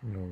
No.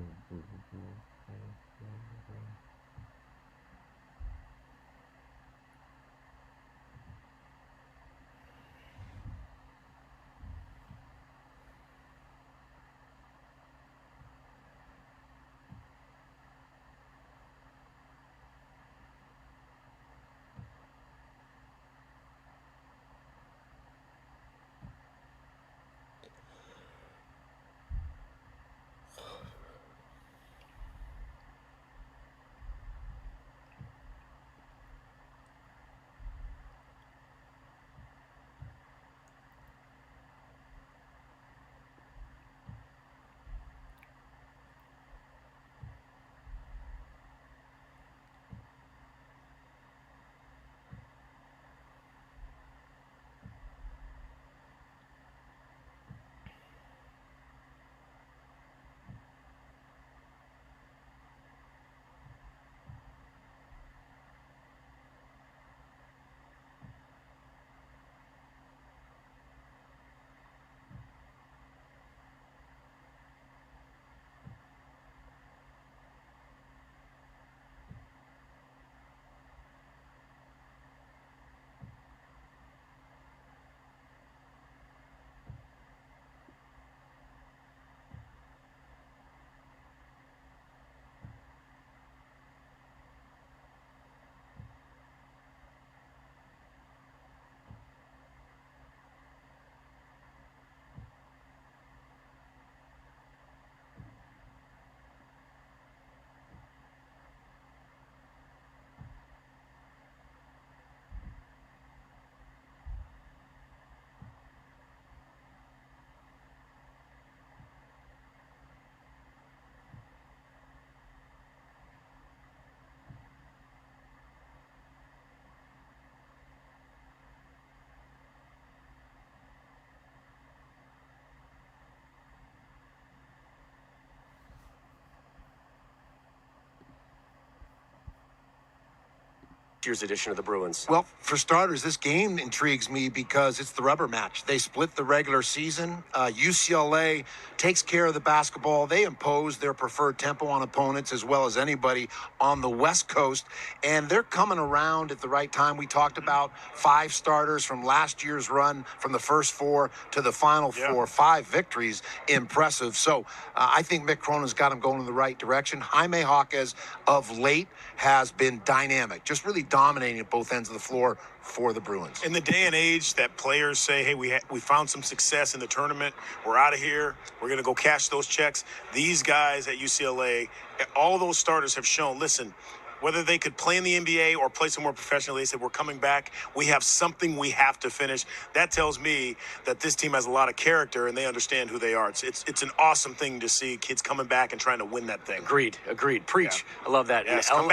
Year's edition of the Bruins? Well, for starters, this game intrigues me because it's the rubber match. They split the regular season. UCLA takes care of the basketball. They impose their preferred tempo on opponents as well as anybody on the West Coast. And they're coming around at the right time. We talked about 5 starters from last year's run, from the first 4 to the final 4. 5 victories. Impressive. So I think Mick Cronin's got them going in the right direction. Jaime Jaquez of late has been dynamic, just really dominating at both ends of the floor for the Bruins. In the day and age that players say, hey, we found some success in the tournament, we're out of here, we're going to go cash those checks, these guys at UCLA, all those starters have shown, listen, whether they could play in the NBA or play somewhere professionally, they said, we're coming back. We have something we have to finish. That tells me that this team has a lot of character and they understand who they are. It's an awesome thing to see kids coming back and trying to win that thing. Agreed. Preach. Yeah. I love that. Yes, An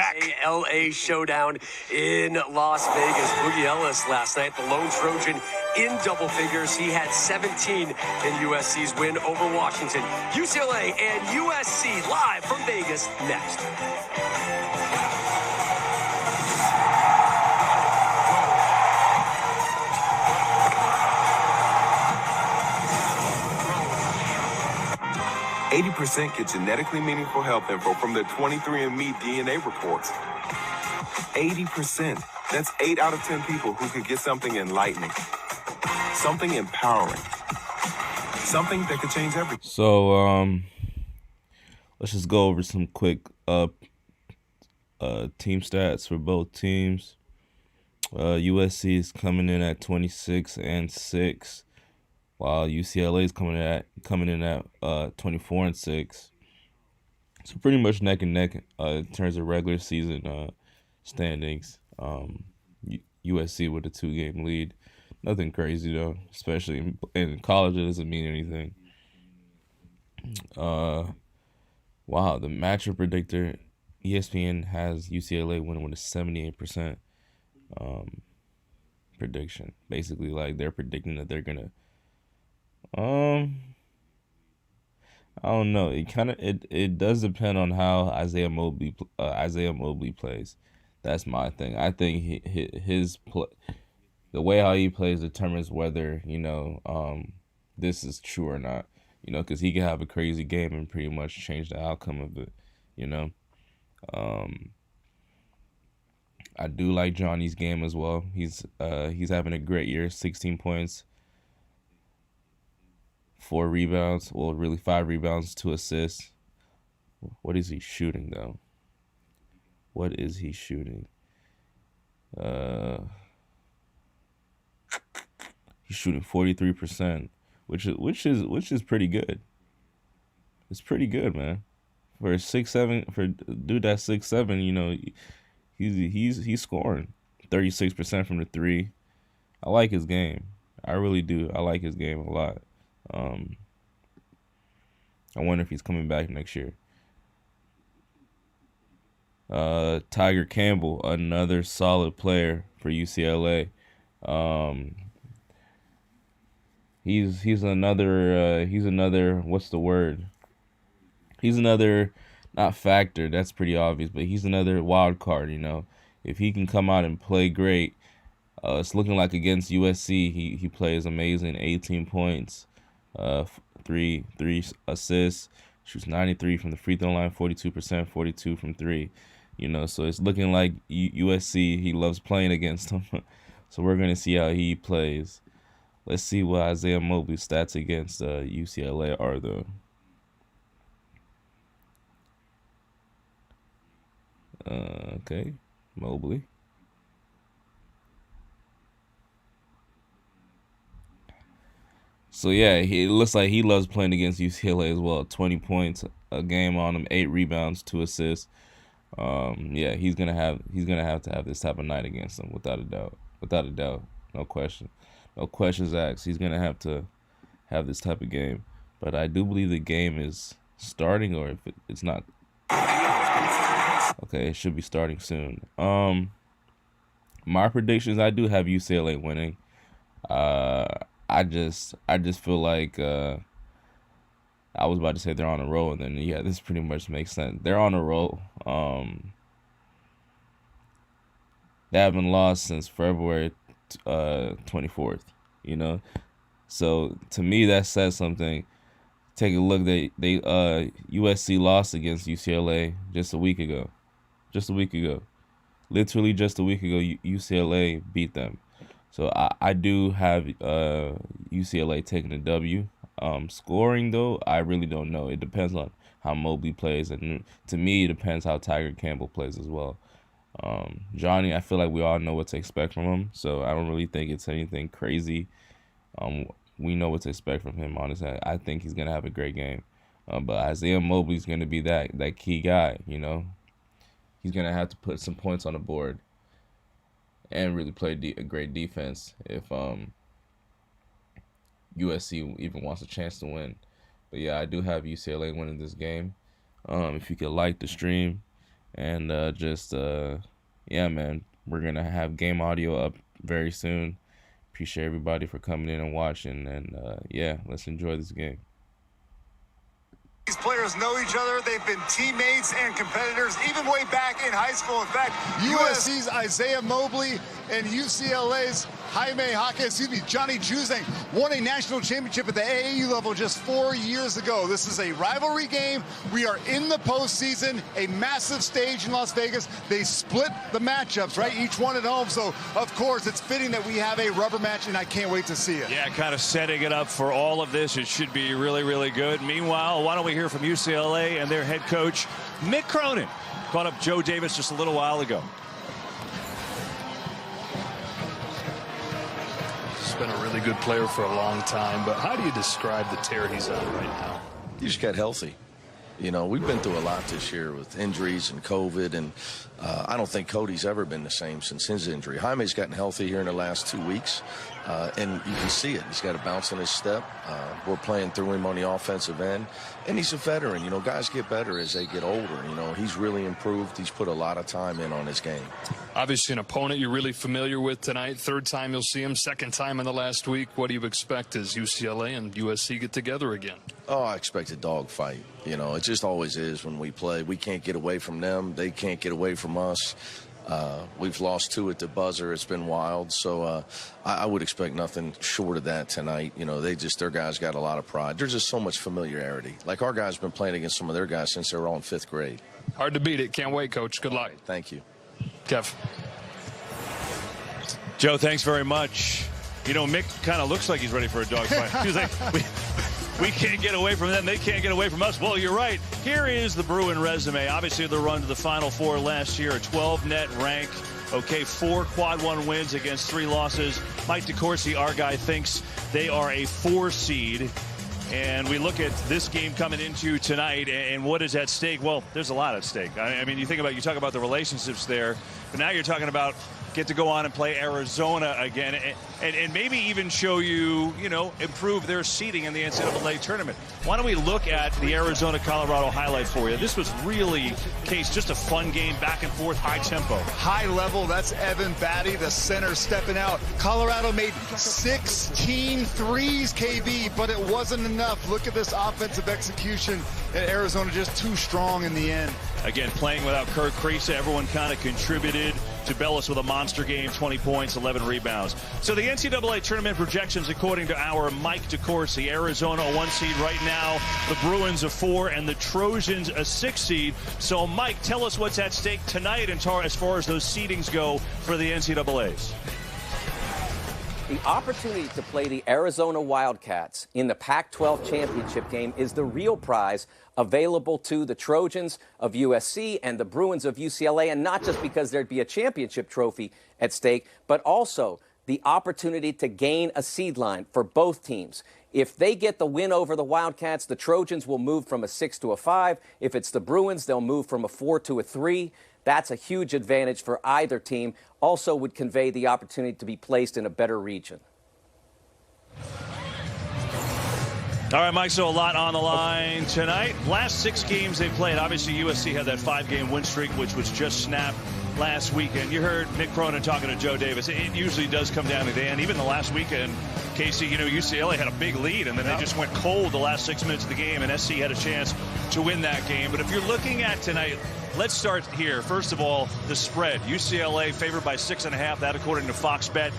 LA showdown in Las Vegas. Boogie Ellis last night, the lone Trojan in double figures. He had 17 in USC's win over Washington. UCLA and USC live from Vegas next. 80% get genetically meaningful health info from their 23andMe DNA reports. 80%. That's 8 out of 10 people who could get something enlightening, something empowering, something that could change everything. So, let's just go over some quick team stats for both teams. USC is coming in at 26-6. While UCLA is coming in at 24-6. So pretty much neck and neck in terms of regular season standings. USC with a 2-game lead. Nothing crazy though, especially in college. It doesn't mean anything. Wow, the matchup predictor ESPN has UCLA winning with a 78% prediction. Basically, like they're predicting that they're gonna. I don't know. It does depend on how Isaiah Mobley plays. That's my thing. I think his play, the way how he plays determines whether this is true or not. Because he can have a crazy game and pretty much change the outcome of it. I do like Johnny's game as well. He's having a great year. 16 points, 4 rebounds. Well, really 5 rebounds, 2 assists. What is he shooting though? What is he shooting? He's shooting 43%, which is pretty good. It's pretty good, man. For a 6'7", for a dude that's 6'7", he's scoring 36% from the 3. I like his game. I really do. I like his game a lot. I wonder if he's coming back next year. Tiger Campbell, another solid player for UCLA. He's another what's the word? He's another, not factor, that's pretty obvious, but he's another wild card, If he can come out and play great, it's looking like against USC he plays amazing. 18 points, 3 assists, shoots 93 from the free throw line, 42%, 42 from 3. So it's looking like USC, he loves playing against him. So we're going to see how he plays. Let's see what Isaiah Mobley's stats against UCLA are, though. Okay, Mobley. So yeah, it looks like he loves playing against UCLA as well. 20 points a game on him, 8 rebounds, 2 assists. Yeah, he's gonna have to have this type of night against them, without a doubt. Without a doubt, no question, no questions asked. He's gonna have to have this type of game. But I do believe the game is starting, or if it's not. Okay, it should be starting soon. My predictions, I do have UCLA winning. I just feel like I was about to say they're on a roll, and then yeah, this pretty much makes sense. They're on a roll. They haven't lost since February 24th. So to me that says something. Take a look. They USC lost against UCLA just a week ago. Literally just a week ago, UCLA beat them. So I do have UCLA taking a W. Scoring, though, I really don't know. It depends on how Mobley plays. And to me, it depends how Tiger Campbell plays as well. Johnny, I feel like we all know what to expect from him. So I don't really think it's anything crazy. We know what to expect from him, honestly. I think he's going to have a great game. But Isaiah Mobley's going to be that key guy, He's going to have to put some points on the board and really play a great defense if USC even wants a chance to win. But yeah, I do have UCLA winning this game. If you could like the stream and yeah, man, we're going to have game audio up very soon. Appreciate everybody for coming in and watching, and yeah, let's enjoy this game. These players know each other. They've been teammates and competitors even way back in high school. In fact, USC's Isaiah Mobley and UCLA's Johnny Juzang won a national championship at the AAU level just 4 years ago. This is a rivalry game. We are in the postseason, a massive stage in Las Vegas. They split the matchups, right? Each one at home. So, of course, it's fitting that we have a rubber match, and I can't wait to see it. Yeah, kind of setting it up for all of this. It should be really, really good. Meanwhile, why don't we hear from UCLA and their head coach, Mick Cronin. Caught up Joe Davis just a little while ago. He's been a really good player for a long time, but how do you describe the tear he's on right now? He just got healthy. We've been through a lot this year with injuries and COVID, and I don't think Cody's ever been the same since his injury. Jaime's gotten healthy here in the last 2 weeks. And you can see it. He's got a bounce in his step. We're playing through him on the offensive end. And he's a veteran. You know, guys get better as they get older. You know, he's really improved. He's put a lot of time in on his game. Obviously an opponent you're really familiar with tonight. Third time you'll see him, second time in the last week. What do you expect as UCLA and USC get together again? Oh, I expect a dogfight. You know, it just always is when we play. We can't get away from them. They can't get away from us. We've lost 2 at the buzzer. It's been wild. So I would expect nothing short of that tonight. You know, their guys got a lot of pride. There's just so much familiarity. Like our guys been playing against some of their guys since they were all in 5th grade. Hard to beat it. Can't wait, Coach. Good luck. Thank you. Kev. Joe, thanks very much. You know, Mick kind of looks like he's ready for a dogfight. He's like, we can't get away from them. They can't get away from us. Well, you're right. Here is the Bruin resume. Obviously, the run to the Final Four last year, a 12-net rank. Okay, 4 quad 1 wins against 3 losses. Mike DeCourcy, our guy, thinks they are a 4 seed. And we look at this game coming into tonight, and what is at stake? Well, there's a lot at stake. I mean, you talk about the relationships there, but now you're talking about get to go on and play Arizona again, and maybe even show you know, improve their seeding in the NCAA tournament. Why don't we look at the Arizona-Colorado highlight for you? This was really, Case, just a fun game, back and forth, high tempo. High level, that's Evan Batty, the center, stepping out. Colorado made 16 threes, KB, but it wasn't enough. Look at this offensive execution, and Arizona just too strong in the end. Again, playing without Kirk Kriisa, everyone kind of contributed. Tubelis with a monster game, 20 points, 11 rebounds. So the NCAA tournament projections, according to our Mike DeCourcy, Arizona a 1 seed right now, the Bruins a 4, and the Trojans a 6 seed. So, Mike, tell us what's at stake tonight as far as those seedings go for the NCAAs. The opportunity to play the Arizona Wildcats in the Pac-12 championship game is the real prize available to the Trojans of USC and the Bruins of UCLA, and not just because there'd be a championship trophy at stake, but also the opportunity to gain a seed line for both teams. If they get the win over the Wildcats, the Trojans will move from a 6 to a 5. If it's the Bruins, they'll move from a 4 to a 3. That's a huge advantage for either team. Also would convey the opportunity to be placed in a better region. All right, Mike, so a lot on the line tonight. Last 6 games they played. Obviously, USC had that 5-game win streak, which was just snapped last weekend. You heard Mick Cronin talking to Joe Davis. It usually does come down to the end. Even the last weekend, Casey, you know, UCLA had a big lead, and then they just went cold the last 6 minutes of the game, and SC had a chance to win that game. But if you're looking at tonight, let's start here. First of all, the spread. UCLA favored by 6.5, that according to Fox Bet.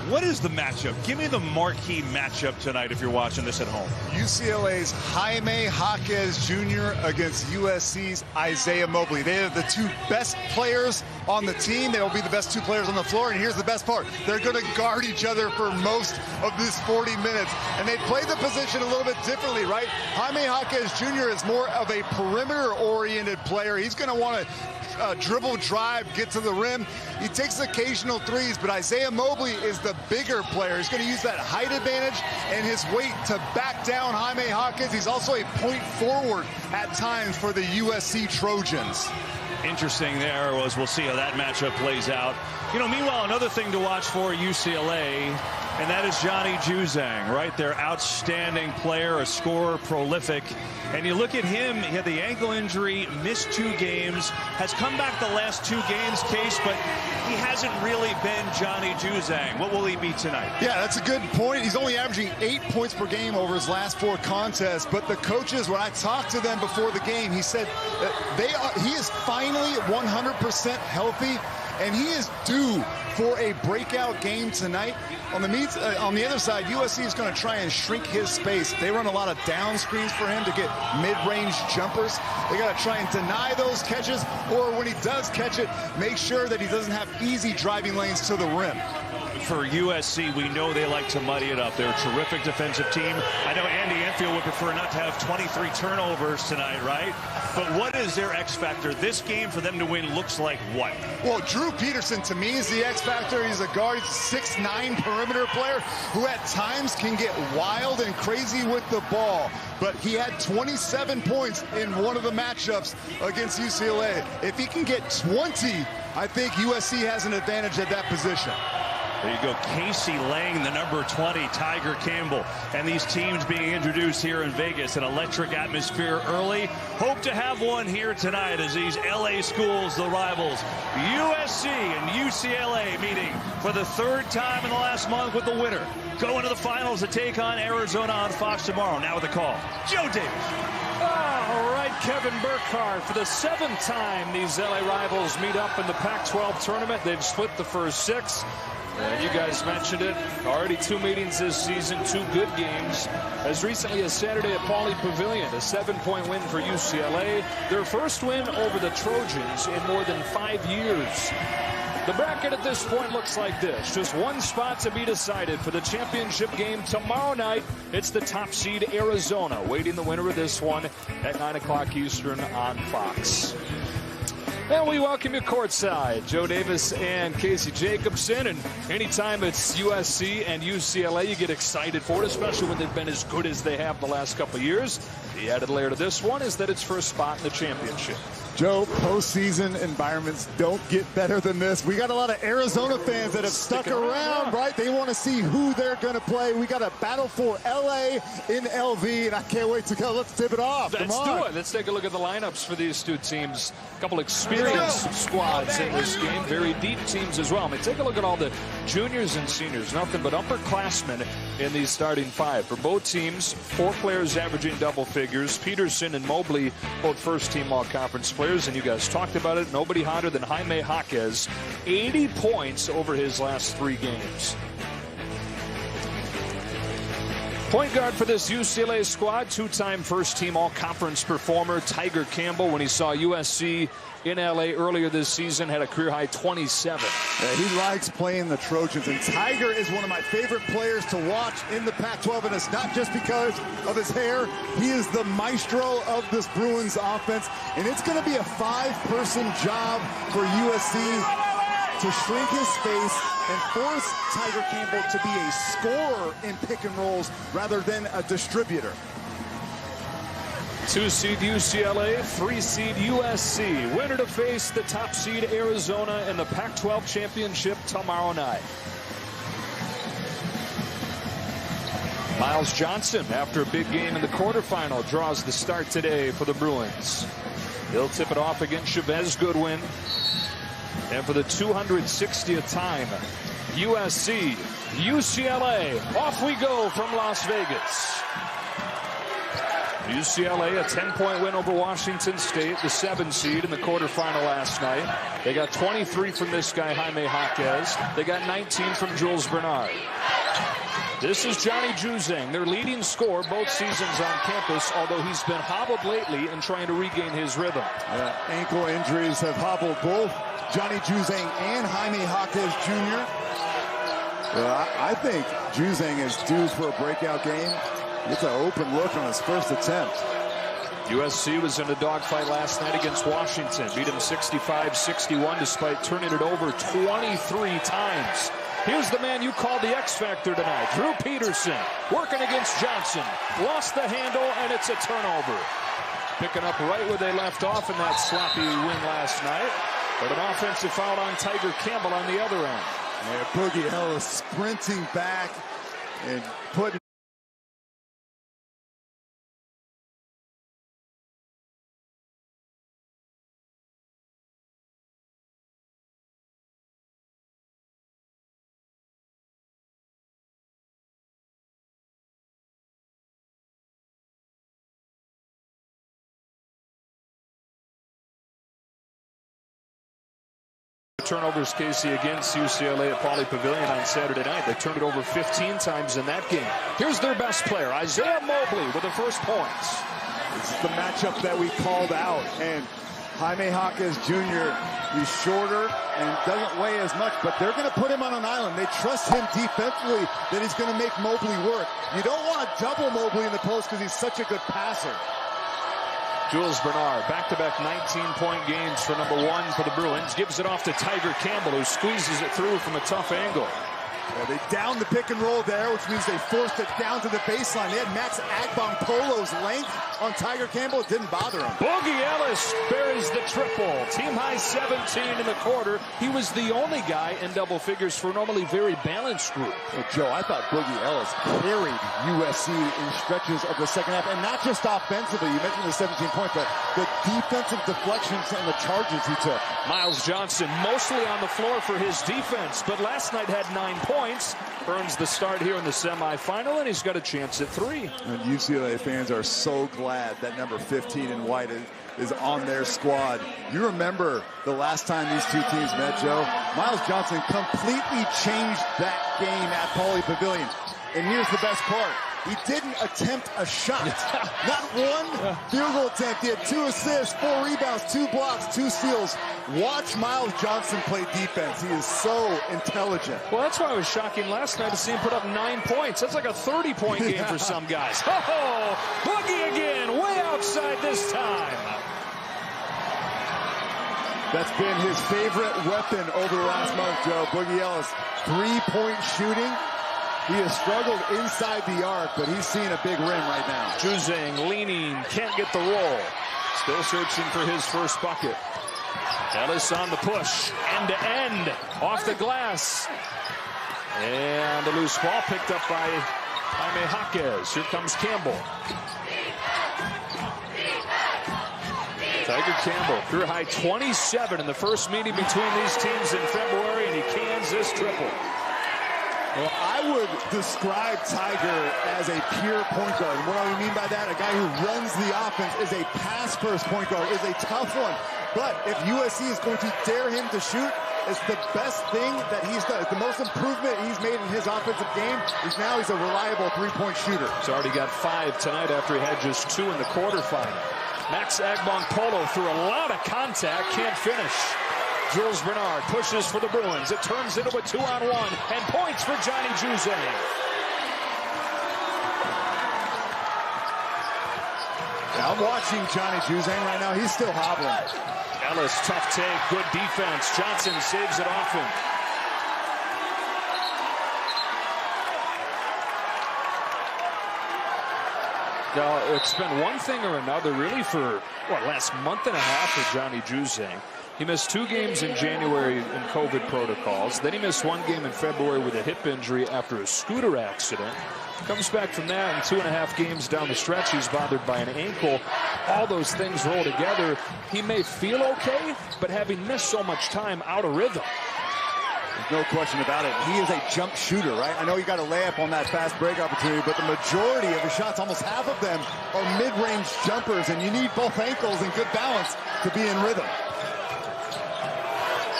What is the matchup? Give me the marquee matchup tonight if you're watching this at home. UCLA's Jaime Jaquez Jr. against USC's Isaiah Mobley. They are the 2 best players on the team. They will be the best 2 players on the floor. And here's the best part. They're going to guard each other for most of this 40 minutes. And they play the position a little bit differently, right? Jaime Jaquez Jr. is more of a perimeter-oriented player. He's going to want to dribble, drive, get to the rim. He takes occasional threes, but Isaiah Mobley is the bigger player. He's going to use that height advantage and his weight to back down Jaime Jaquez. He's also a point forward at times for the USC Trojans. Interesting there was, we'll see how that matchup plays out. You know, meanwhile, another thing to watch for UCLA, and that is Johnny Juzang, right? Their outstanding player, a scorer, prolific. And you look at him, he had the ankle injury, missed 2 games, has come back the last 2 games, Case, but he hasn't really been Johnny Juzang. What will he be tonight? Yeah, that's a good point. He's only averaging 8 points per game over his last 4 contests, but the coaches, when I talked to them before the game, he said that he is finally 100% healthy, and he is due for a breakout game tonight. On the other side, USC is going to try and shrink his space. They run a lot of down screens for him to get mid-range jumpers. They got to try and deny those catches, or when he does catch it, make sure that he doesn't have easy driving lanes to the rim. For USC, we know they like to muddy it up. They're a terrific defensive team. I know Andy Enfield would prefer not to have 23 turnovers tonight, right? But what is their X factor? This game for them to win looks like what? Well, Drew Peterson, to me, is the X factor. He's a guard, 6'9" perimeter player who at times can get wild and crazy with the ball. But he had 27 points in one of the matchups against UCLA. If he can get 20, I think USC has an advantage at that position. There you go, Casey Lang, the number 20, Tiger Campbell, and these teams being introduced here in Vegas. An electric atmosphere early. Hope to have one here tonight as these LA schools, the rivals, USC and UCLA, meeting for the third time in the last month, with the winner going to the finals to take on Arizona on Fox tomorrow. Now with the call, Joe Davis. All right, Kevin Burkhardt, for the 7th time these LA rivals meet up in the Pac-12 tournament. They've split the first 6. And you guys mentioned it, already 2 meetings this season, 2 good games. As recently as Saturday at Pauley Pavilion, a 7-point win for UCLA. Their first win over the Trojans in more than 5 years. The bracket at this point looks like this. Just 1 spot to be decided for the championship game tomorrow night. It's the top seed Arizona, waiting the winner of this one at 9 o'clock Eastern on Fox. And we welcome you courtside, Joe Davis and Casey Jacobson. And anytime it's USC and UCLA, you get excited for it, especially when they've been as good as they have the last couple of years. The added layer to this one is that it's for a spot in the championship. Joe, postseason environments don't get better than this. We got a lot of Arizona fans that have stuck around, right? They want to see who they're going to play. We got a battle for LA in LV, and I can't wait to go. Let's tip it off. Let's do it. Let's take a look at the lineups for these 2 teams. A couple experienced squads in this game, very deep teams as well. I mean, take a look at all the juniors and seniors. Nothing but upperclassmen in these starting 5. For both teams, 4 players averaging double figures. Peterson and Mobley, both first-team all-conference players. And you guys talked about it. Nobody hotter than Jaime Jaquez. 80 points over his last 3 games. Point guard for this UCLA squad, 2-time first-team all-conference performer Tiger Campbell. When he saw USC in LA earlier this season, had a career-high 27. Yeah, he likes playing the Trojans, and Tiger is one of my favorite players to watch in the Pac-12, and it's not just because of his hair. He is the maestro of this Bruins offense, and it's going to be a 5-person job for USC to shrink his space and force Tiger Campbell to be a scorer in pick and rolls rather than a distributor. 2-seed UCLA, 3-seed USC. Winner to face the top seed Arizona in the Pac-12 championship tomorrow night. Miles Johnson, after a big game in the quarterfinal, draws the start today for the Bruins. He'll tip it off against Chavez Goodwin. And for the 260th time, USC, UCLA, off we go from Las Vegas. UCLA, a 10-point win over Washington State, the 7 seed in the quarterfinal last night. They got 23 from this guy, Jaime Jaquez. They got 19 from Jules Bernard. This is Johnny Juzang, their leading scorer both seasons on campus, although he's been hobbled lately and trying to regain his rhythm. Ankle injuries have hobbled both Johnny Juzang and Jaime Jaquez Jr. Well, I think Juzang is due for a breakout game. It's an open look on his first attempt. USC was in a dogfight last night against Washington. Beat him 65-61 despite turning it over 23 times. Here's the man you called the X Factor tonight, Drew Peterson, working against Johnson. Lost the handle, and it's a turnover. Picking up right where they left off in that sloppy win last night. But an offensive foul on Tiger Campbell on the other end. Yeah, Boogie Ellis sprinting back and putting turnovers, Casey, against UCLA at Pauley Pavilion on Saturday night. They turned it over 15 times in that game. Here's their best player, Isaiah Mobley, with the first points. This is the matchup that we called out, and Jaime Jaquez Jr., he's shorter and doesn't weigh as much, but they're going to put him on an island. They trust him defensively that he's going to make Mobley work. You don't want to double Mobley in the post because he's such a good passer. Jules Bernard, back-to-back 19-point games for number 1 for the Bruins. Gives it off to Tiger Campbell, who squeezes it through from a tough angle. Well, they downed the pick and roll there, which means they forced it down to the baseline. They had Max Agbong-Polo's length on Tiger Campbell. It didn't bother him. Boogie Ellis buries the triple. Team high 17 in the quarter. He was the only guy in double figures for a normally very balanced group. Well, Joe, I thought Boogie Ellis carried USC in stretches of the second half, and not just offensively. You mentioned the 17 points, but the defensive deflections and the charges he took. Miles Johnson mostly on the floor for his defense, but last night had 9 points. Earns the start here in the semifinal, and he's got a chance at 3. And UCLA fans are so glad that number 15 in white is on their squad. You remember the last time these two teams met, Joe? Miles Johnson completely changed that game at Pauley Pavilion. And here's the best part. He didn't attempt a shot. Not one field goal attempt. He had 2 assists, 4 rebounds, 2 blocks, 2 steals. Watch Miles Johnson play defense. He is so intelligent. Well, that's why it was shocking last night to see him put up 9 points. That's like a 30-point game for some guys. Oh, Boogie again, way outside this time. That's been his favorite weapon over the last month, Joe. Boogie Ellis, 3-point shooting. He has struggled inside the arc, but he's seeing a big rim right now. Juzang leaning, can't get the roll. Still searching for his first bucket. Ellis on the push, end-to-end, off the glass. And a loose ball picked up by Jaime Jaquez. Here comes Campbell. Tiger Campbell, career high 27 in the first meeting between these teams in February, and he cans this triple. Well, I would describe Tiger as a pure point guard. And what do I mean by that? A guy who runs the offense, is a pass-first point guard, is a tough one. But if USC is going to dare him to shoot, it's the best thing that he's done. It's the most improvement he's made in his offensive game is now he's a reliable 3-point shooter. He's already got 5 tonight after he had just 2 in the quarterfinal. Max Agbong-Polo through a lot of contact, can't finish. Jules Bernard pushes for the Bruins. It turns into a 2-on-1, and points for Johnny Juzang. I'm watching Johnny Juzang right now. He's still hobbling. Ellis, tough take, good defense. Johnson saves it off him. Now, it's been one thing or another really for, last month and a half for Johnny Juzang. He missed 2 games in January in COVID protocols. Then he missed 1 game in February with a hip injury after a scooter accident. Comes back from that, and 2.5 games down the stretch, he's bothered by an ankle. All those things roll together. He may feel okay, but having missed so much time, out of rhythm. There's no question about it. He is a jump shooter, right? I know he got a layup on that fast break opportunity, but the majority of his shots, almost half of them, are mid-range jumpers, and you need both ankles and good balance to be in rhythm.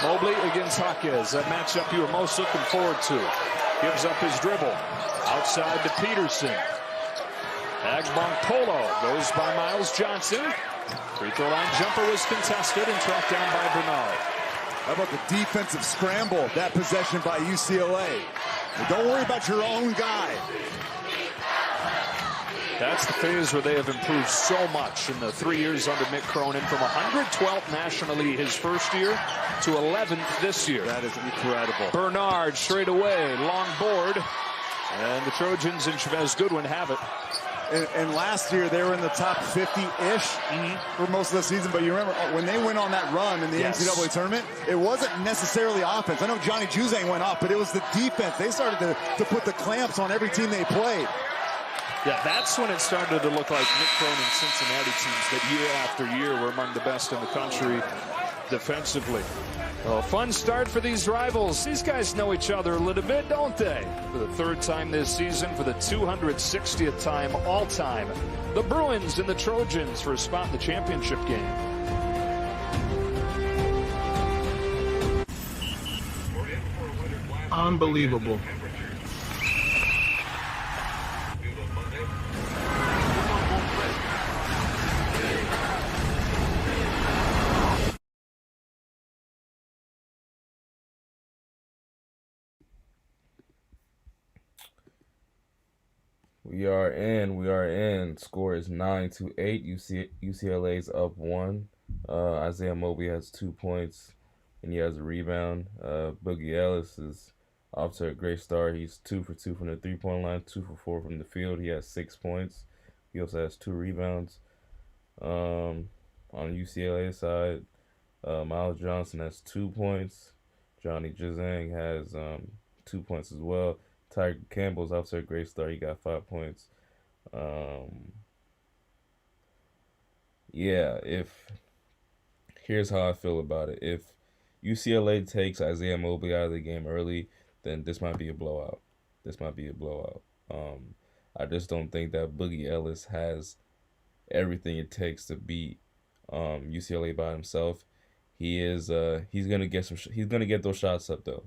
Mobley against Jaquez, that matchup you were most looking forward to. Gives up his dribble. Outside to Peterson. Agbong-Polo goes by Miles Johnson. Free throw line jumper was contested and tracked down by Bernard. How about the defensive scramble, that possession by UCLA? Well, don't worry about your own guy. That's the phase where they have improved so much in the 3 years under Mick Cronin, from 112th nationally his first year to 11th this year. That is incredible. Bernard straight away, long board, and the Trojans and Chavez Goodwin have it. And last year they were in the top 50-ish for most of the season. But you remember when they went on that run in the NCAA tournament, it wasn't necessarily offense. I know Johnny Juzang went off, but it was the defense. They started to put the clamps on every team they played. Yeah, that's when it started to look like Mick Cronin Cincinnati teams that year after year were among the best in the country defensively. Well, fun start for these rivals. These guys know each other a little bit, don't they? For the 3rd time this season, for the 260th time all-time, the Bruins and the Trojans for a spot in the championship game. Unbelievable. We are in. Score is 9-8. UCLA's up 1. Isaiah Mobley has 2 points, and he has a rebound. Boogie Ellis is off to a great start. He's 2 for 2 from the three-point line, 2 for 4 from the field. He has 6 points. He also has 2 rebounds. On UCLA side, Miles Johnson has 2 points. Johnny Juzang has 2 points as well. Tiger Campbell's off to a great start. He got 5 points. Yeah, here's how I feel about it. If UCLA takes Isaiah Mobley out of the game early, then this might be a blowout. I just don't think that Boogie Ellis has everything it takes to beat UCLA by himself. He's gonna get those shots up though.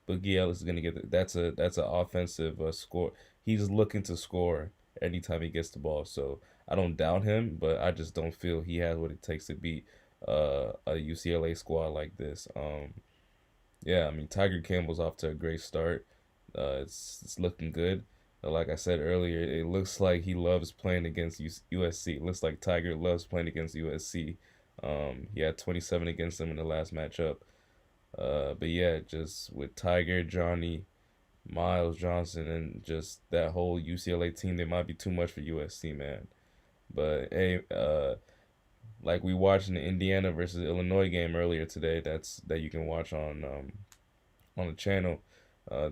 Boogie Ellis is gonna get that's an offensive score. He's looking to score anytime he gets the ball. So I don't doubt him, but I just don't feel he has what it takes to beat a UCLA squad like this. Yeah, I mean, Tiger Campbell's off to a great start. It's looking good. Like I said earlier, it looks like he loves playing against USC. It looks like Tiger loves playing against USC. He had 27 against them in the last matchup. But yeah, just with Tiger, Johnny, Miles Johnson, and just that whole UCLA team, they might be too much for USC, man. But hey, like we watched in the Indiana versus Illinois game earlier today, that you can watch on the channel.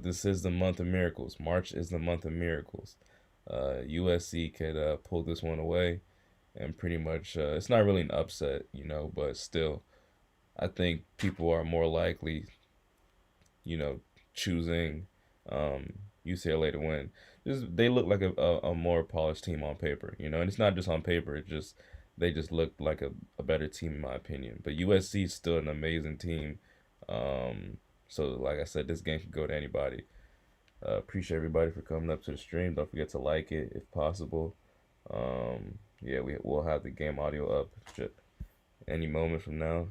This is the month of miracles. March is the month of miracles. USC could pull this one away, and pretty much it's not really an upset, but still, I think people are more likely, choosing UCLA to win. They look like a more polished team on paper, and it's not just on paper. They just look like a better team in my opinion. But USC is still an amazing team. So like I said, this game could go to anybody. Appreciate everybody for coming up to the stream. Don't forget to like it if possible. Yeah, we'll have the game audio up any moment from now.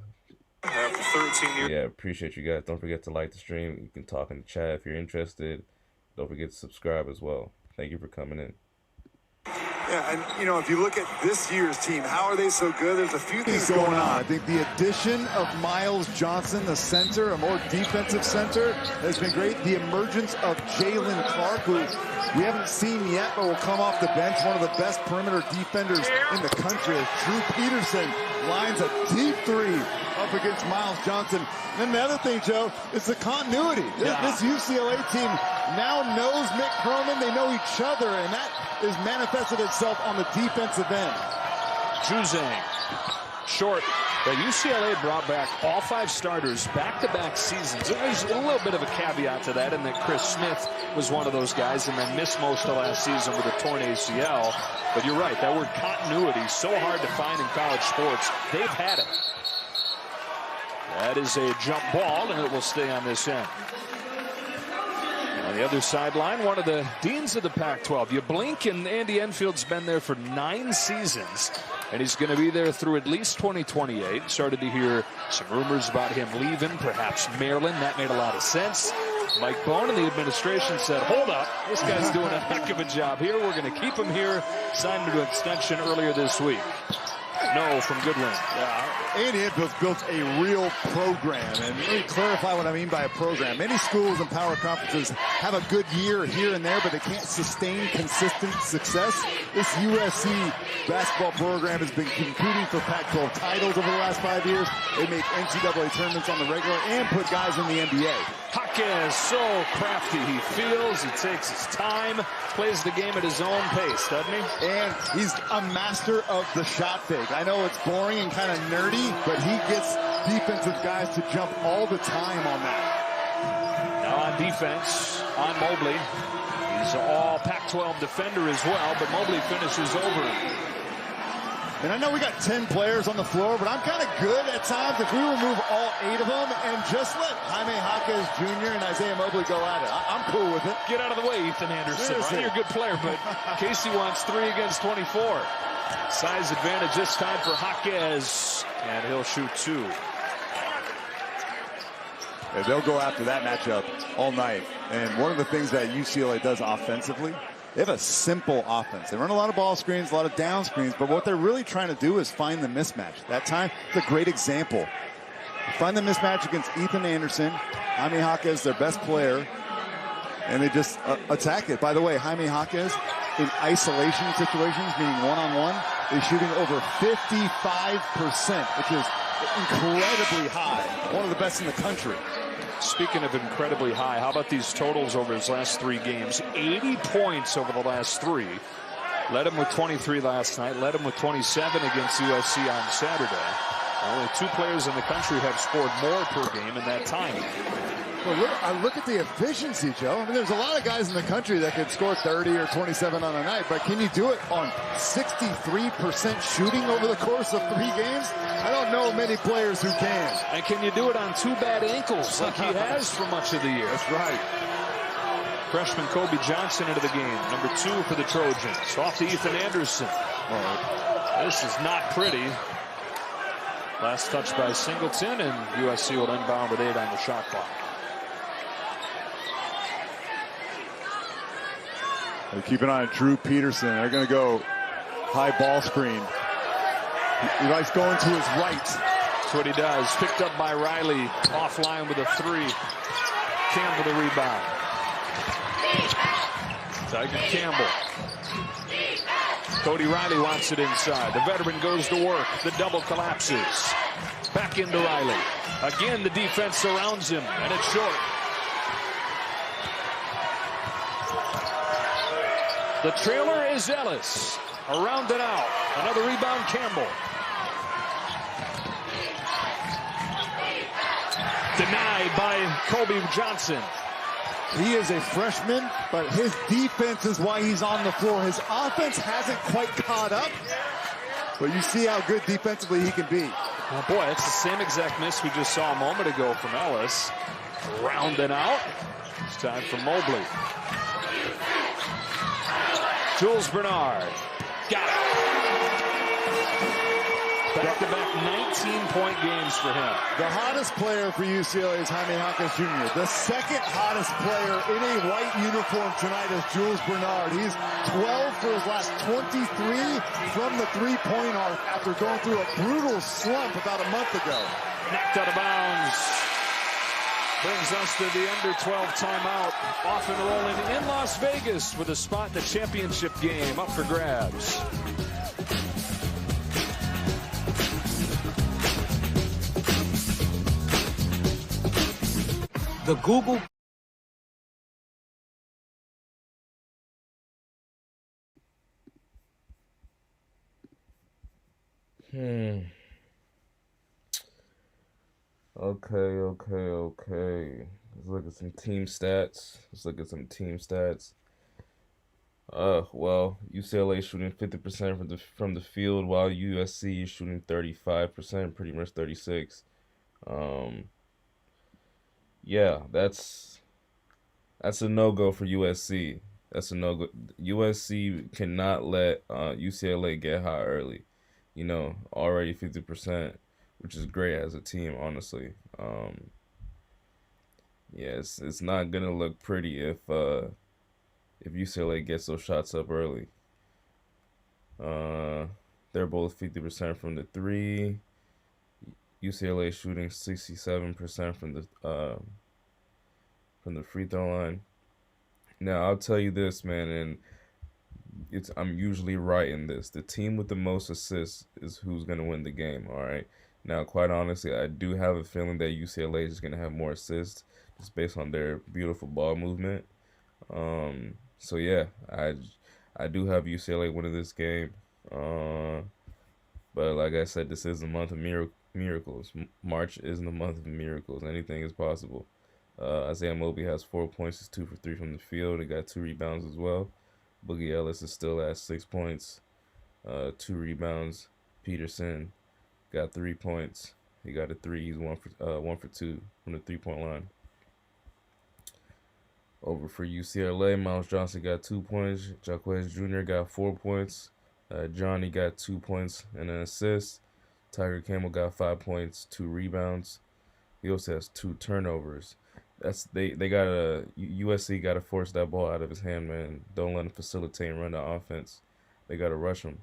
After 13 years. Yeah, appreciate you guys. Don't forget to like the stream. You can talk in the chat if you're interested. Don't forget to subscribe as well. Thank you for coming in. Yeah, and if you look at this year's team, how are they so good? There's a few things going on. I think the addition of Miles Johnson, the center, a more defensive center, has been great. The emergence of Jalen Clark, who we haven't seen yet, but will come off the bench. One of the best perimeter defenders in the country. Drew Peterson lines a deep three up against Miles Johnson. And then the other thing, Joe, is the continuity. This UCLA team now knows Mick Cronin. They know each other, and that is manifested itself on the defensive end. Juzang, short. But UCLA brought back all 5 starters back-to-back seasons. There's a little bit of a caveat to that in that Chris Smith was one of those guys and then missed most of last season with a torn ACL. But you're right, that word continuity, so hard to find in college sports. They've had it. That is a jump ball, and it will stay on this end. On the other sideline, one of the deans of the Pac-12. You blink, and Andy Enfield's been there for 9 seasons, and he's going to be there through at least 2028. Started to hear some rumors about him leaving, perhaps Maryland. That made a lot of sense. Mike Bohn and the administration said, hold up, this guy's doing a heck of a job here. We're going to keep him here. Signed him to an extension earlier this week. No from Goodwin. Andy Enfield's built a real program, and let me clarify what I mean by a program. Many schools and power conferences have a good year here and there, but they can't sustain consistent success. This USC basketball program has been competing for Pac-12 titles over the last 5 years. They make NCAA tournaments on the regular and put guys in the NBA. Jaquez, so crafty. He feels, he takes his time, plays the game at his own pace, doesn't he? And he's a master of the shot fake. I know it's boring and kind of nerdy, but he gets defensive guys to jump all the time on that. Now on defense, on Mobley. He's an all Pac-12 defender as well, but Mobley finishes over him. And I know we got 10 players on the floor, but I'm kind of good at times if we remove all 8 of them and just let Jaime Jaquez Jr. and Isaiah Mobley go at it. I'm cool with it. Get out of the way, Ethan Anderson. Right? You're a good player, but Casey wants 3 against 24. Size advantage this time for Jaquez, and he'll shoot 2. Yeah, they'll go after that matchup all night. And one of the things that UCLA does offensively, they have a simple offense. They run a lot of ball screens, a lot of down screens, but what they're really trying to do is find the mismatch. That time, it's a great example. Find the mismatch against Ethan Anderson. Jaime Jaquez, their best player, and they just attack it. By the way, Jaime Jaquez, in isolation situations, meaning one-on-one, is shooting over 55%, which is incredibly high. One of the best in the country. Speaking of incredibly high, how about these totals over his last 3 games? 80 points over the last 3. Led him with 23 last night. Led him with 27 against USC on Saturday. Only 2 players in the country have scored more per game in that time. Well, look at the efficiency, Joe. I mean, there's a lot of guys in the country that could score 30 or 27 on a night, but can you do it on 63% shooting over the course of 3 games? I don't know many players who can. And can you do it on 2 bad ankles like he has for much of the year? That's right. Freshman Kobe Johnson into the game, number 2 for the Trojans. Off to Ethan Anderson. This is not pretty. Last touch by Singleton, and USC will inbound with 8 on the shot clock. Keep an eye on Drew Peterson. They're going to go high ball screen. He likes going to his right. That's what he does. Picked up by Riley. Offline with a 3. Campbell the rebound. Tiger Campbell. Cody Riley wants it inside. The veteran goes to work. The double collapses. Back into Riley. Again, the defense surrounds him, and it's short. The trailer is Ellis. Around and out. Another rebound, Campbell. Denied by Kobe Johnson. He is a freshman, but his defense is why he's on the floor. His offense hasn't quite caught up, but you see how good defensively he can be. Oh boy, that's the same exact miss we just saw a moment ago from Ellis. Round and out. It's time for Mobley. Jules Bernard. Got it. Back-to-back 19-point games for him. The hottest player for UCLA is Jaime Jaquez Jr. The second hottest player in a white uniform tonight is Jules Bernard. He's 12 for his last 23 from the three-point arc after going through a brutal slump about a month ago. Knocked out of bounds. Brings us to the under 12 timeout. Off and rolling in Las Vegas with a spot in the championship game up for grabs. The Google. Okay. Let's look at some team stats. Well, UCLA shooting 50% from the field, while USC is shooting 35%, pretty much 36. Yeah, that's a no-go for USC. That's a no-go. USC cannot let UCLA get hot early. You know, already 50%, which is great as a team, honestly. Yeah, it's not gonna look pretty if UCLA gets those shots up early. They're both 50% from the 3. UCLA shooting 67% from the free throw line. Now I'll tell you this, man, and I'm usually right in this. The team with the most assists is who's gonna win the game. All right. Now, quite honestly, I do have a feeling that UCLA is gonna have more assists just based on their beautiful ball movement. So yeah, I do have UCLA winning this game. But like I said, this is the month of miracles. March is the month of miracles. Anything is possible. Isaiah Mobley has 4 points. He's 2 for 3 from the field. He got 2 rebounds as well. Boogie Ellis is still at 6 points, 2 rebounds. Peterson got 3 points. He got a 3. He's 1 for 2 from the 3-point line. Over for UCLA, Miles Johnson got 2 points. Jaquez Jr. got 4 points. Johnny got 2 points and an assist. Tiger Campbell got 5 points, 2 rebounds. He also has 2 turnovers. They gotta USC gotta force that ball out of his hand, man. Don't let him facilitate and run the offense. They gotta rush him,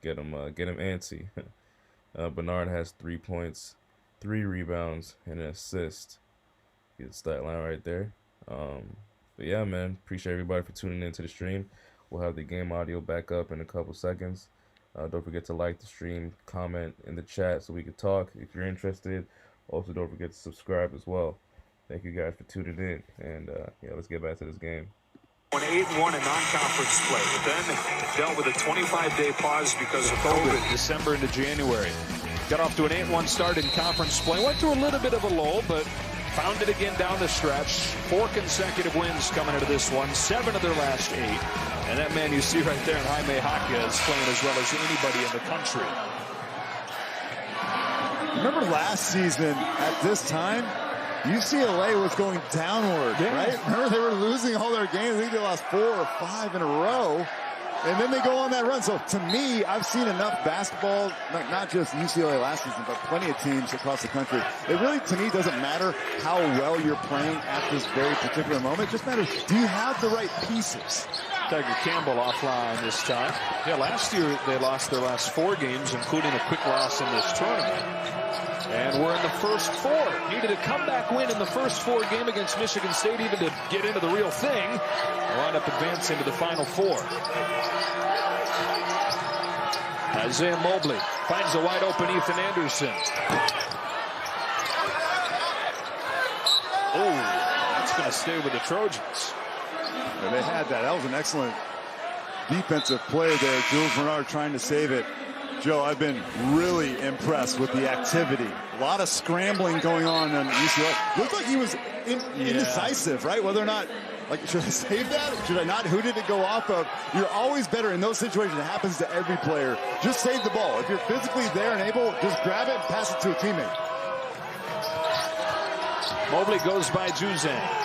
get him antsy. Bernard has 3 points, 3 rebounds, and an assist. Get the stat line right there. But yeah, man, appreciate everybody for tuning into the stream. We'll have the game audio back up in a couple seconds. Don't forget to like the stream, comment in the chat so we can talk if you're interested. Also, don't forget to subscribe as well. Thank you guys for tuning in, and yeah, let's get back to this game. 8-1 in non-conference play, but then dealt with a 25-day pause because of COVID, December into January. Got off to an 8-1 start in conference play. Went through a little bit of a lull, but found it again down the stretch. 4 consecutive wins coming into this one, 7 of their last 8. And that man you see right there in Jaime Jaquez is playing as well as anybody in the country. Remember last season at this time, UCLA was going downward, right? Remember they were losing all their games. I think they lost 4 or 5 in a row. And then they go on that run. So to me, I've seen enough basketball, not just UCLA last season, but plenty of teams across the country. It really, to me, doesn't matter how well you're playing at this very particular moment. It just matters, do you have the right pieces? Tiger Campbell offline this time. Yeah, last year they lost their last 4 games, including a quick loss in this tournament. And we're in the first 4. Needed a comeback win in the first 4 game against Michigan State even to get into the real thing. Wound up advancing to the Final 4. Isaiah Mobley finds a wide open Ethan Anderson. Oh, that's going to stay with the Trojans. Yeah, they had that. That was an excellent defensive play there. Jules Bernard trying to save it. Joe, I've been really impressed with the activity. A lot of scrambling going on UCLA. Looked like he was indecisive, right? Whether or not, like, should I save that? Should I not? Who did it go off of? You're always better in those situations. It happens to every player. Just save the ball. If you're physically there and able, just grab it and pass it to a teammate. Mobley goes by Juzang.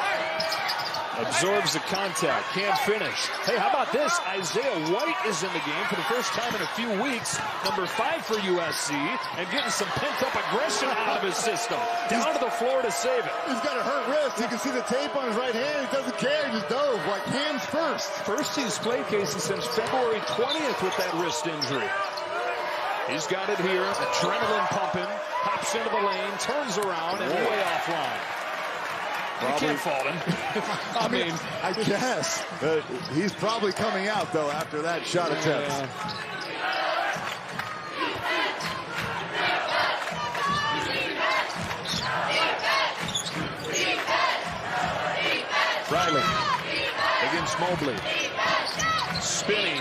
Absorbs the contact, can't finish. Hey, how about this? Isaiah White is in the game for the first time in a few weeks. Number 5 for USC, and getting some pent-up aggression out of his system. Down to the floor to save it. He's got a hurt wrist. You can see the tape on his right hand. He doesn't care. He just dove, like hands first. First he's played, Casey, since February 20th with that wrist injury. He's got it here, adrenaline pumping, hops into the lane, turns around, and way offline. You can't fault him. I mean, I guess. He's probably coming out, though, after that shot attempt. Riley against Mobley. Spinning.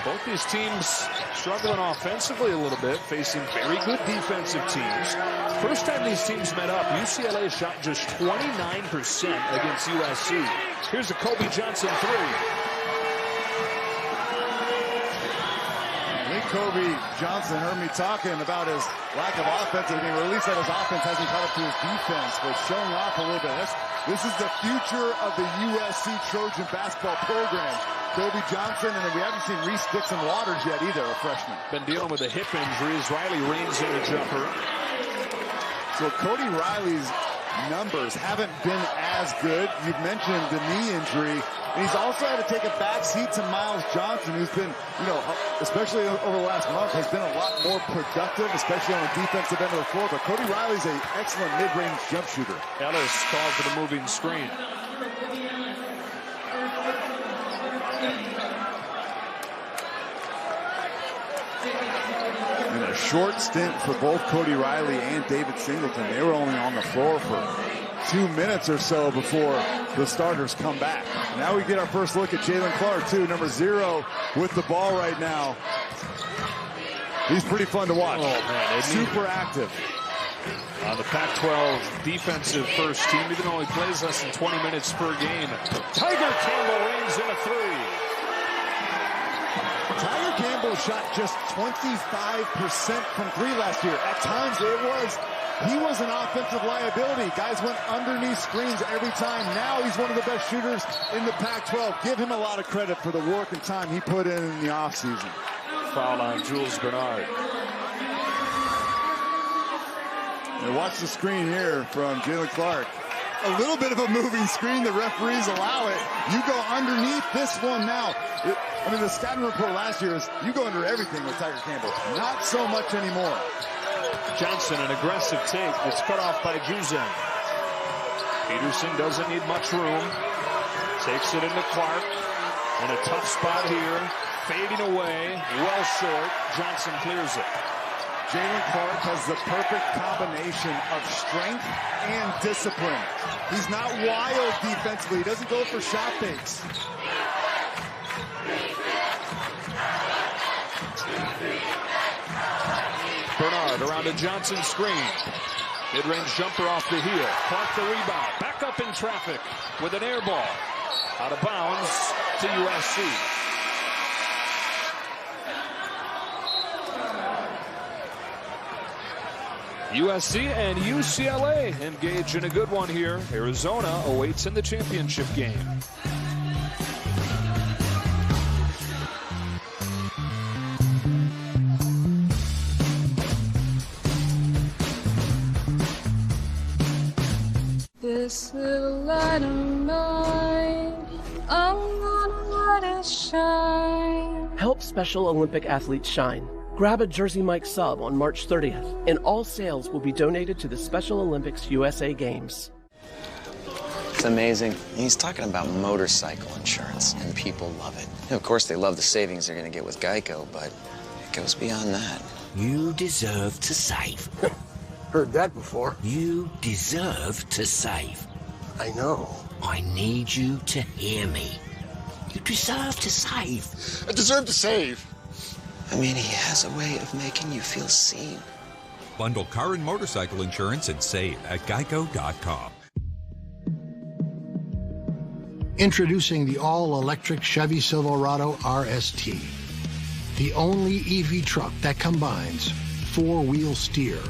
Both these teams struggling offensively a little bit, facing very good defensive teams. First time these teams met up, UCLA shot just 29% against USC. Here's a Kobe Johnson 3. I think Kobe Johnson heard me talking about his lack of offensive game, or at least that his offense hasn't caught up to his defense, but showing off a little bit. This is the future of the USC Trojan basketball program. Kobe Johnson, and then we haven't seen Reese Dixon Waters yet either, a freshman. Been dealing with a hip injury as Riley reins in a jumper. So Cody Riley's numbers haven't been as good. You've mentioned the knee injury. And he's also had to take a back seat to Miles Johnson, who's been, especially over the last month, has been a lot more productive, especially on the defensive end of the floor. But Cody Riley's an excellent mid-range jump shooter. Ellis called for the moving screen. In a short stint for both Cody Riley and David Singleton, they were only on the floor for 2 minutes or so before the starters come back. Now we get our first look at Jalen Clark, too, number 0 with the ball right now. He's pretty fun to watch. Oh, man, super active. On the Pac-12 defensive first team, even though he plays less than 20 minutes per game. Tiger Campbell reigns in a 3. Tiger Campbell shot just 25% from 3 last year. At times he was an offensive liability. Guys went underneath screens every time. Now he's one of the best shooters in the Pac-12. Give him a lot of credit for the work and time he put in the offseason. Foul on Jules Bernard. And watch the screen here from Jalen Clark. A little bit of a moving screen. The referees allow it. You go underneath this one now. The scouting report last year is you go under everything with Tiger Campbell. Not so much anymore. Johnson, an aggressive take. It's cut off by Juzang. Peterson doesn't need much room. Takes it into Clark. In a tough spot here. Fading away. Well short. Johnson clears it. Jalen Clark has the perfect combination of strength and discipline. He's not wild defensively. He doesn't go for shot fakes. Bernard around a Johnson screen. Mid-range jumper off the heel. Clark the rebound. Back up in traffic with an air ball. Out of bounds to USC. USC and UCLA engage in a good one here. Arizona awaits in the championship game. This little light of mine, I'm gonna let it shine. Help Special Olympic athletes shine. Grab a Jersey Mike sub on March 30th, and all sales will be donated to the Special Olympics USA Games. It's amazing. He's talking about motorcycle insurance, and people love it. And of course, they love the savings they're going to get with Geico, but it goes beyond that. You deserve to save. Heard that before. You deserve to save. I know. I need you to hear me. You deserve to save. I deserve to save. I mean, he has a way of making you feel seen. Bundle car and motorcycle insurance and save at geico.com. Introducing the all-electric Chevy Silverado RST, the only EV truck that combines four-wheel steer,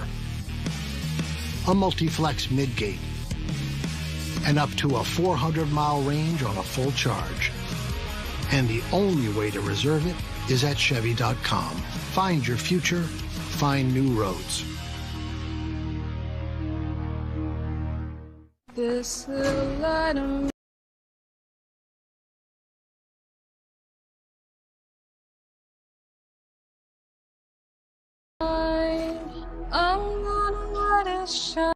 a multi-flex midgate, and up to a 400-mile range on a full charge. And the only way to reserve it is at Chevy.com. Find your future, find new roads. This little light of mine, I'm gonna let it shine.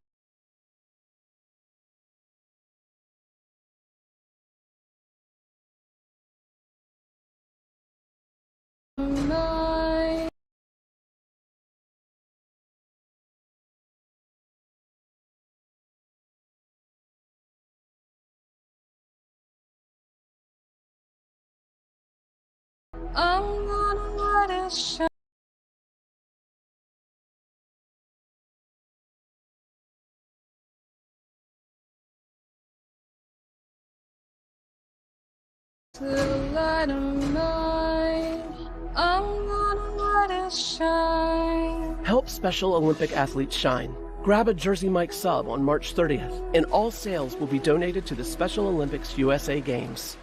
Mine. I'm gonna let it shine. The light of mine, I'm gonna let it shine. Help Special Olympic athletes shine. Grab a Jersey Mike sub on March 30th, and all sales will be donated to the Special Olympics USA Games.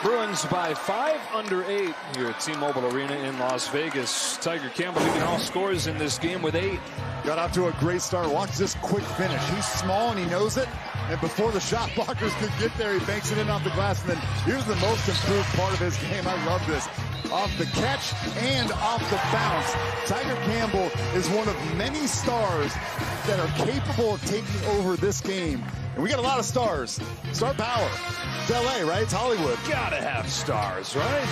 Bruins by 5 under 8 here at T-Mobile Arena in Las Vegas. Tiger Campbell leading all scores in this game with 8. Got off to a great start. Watch this quick finish. He's small and he knows it. And before the shot blockers could get there, he banks it in off the glass. And then here's the most improved part of his game. I love this. Off the catch and off the bounce. Tiger Campbell is one of many stars that are capable of taking over this game. And we got a lot of stars. Star power. It's LA, right? It's Hollywood. Gotta have stars, right?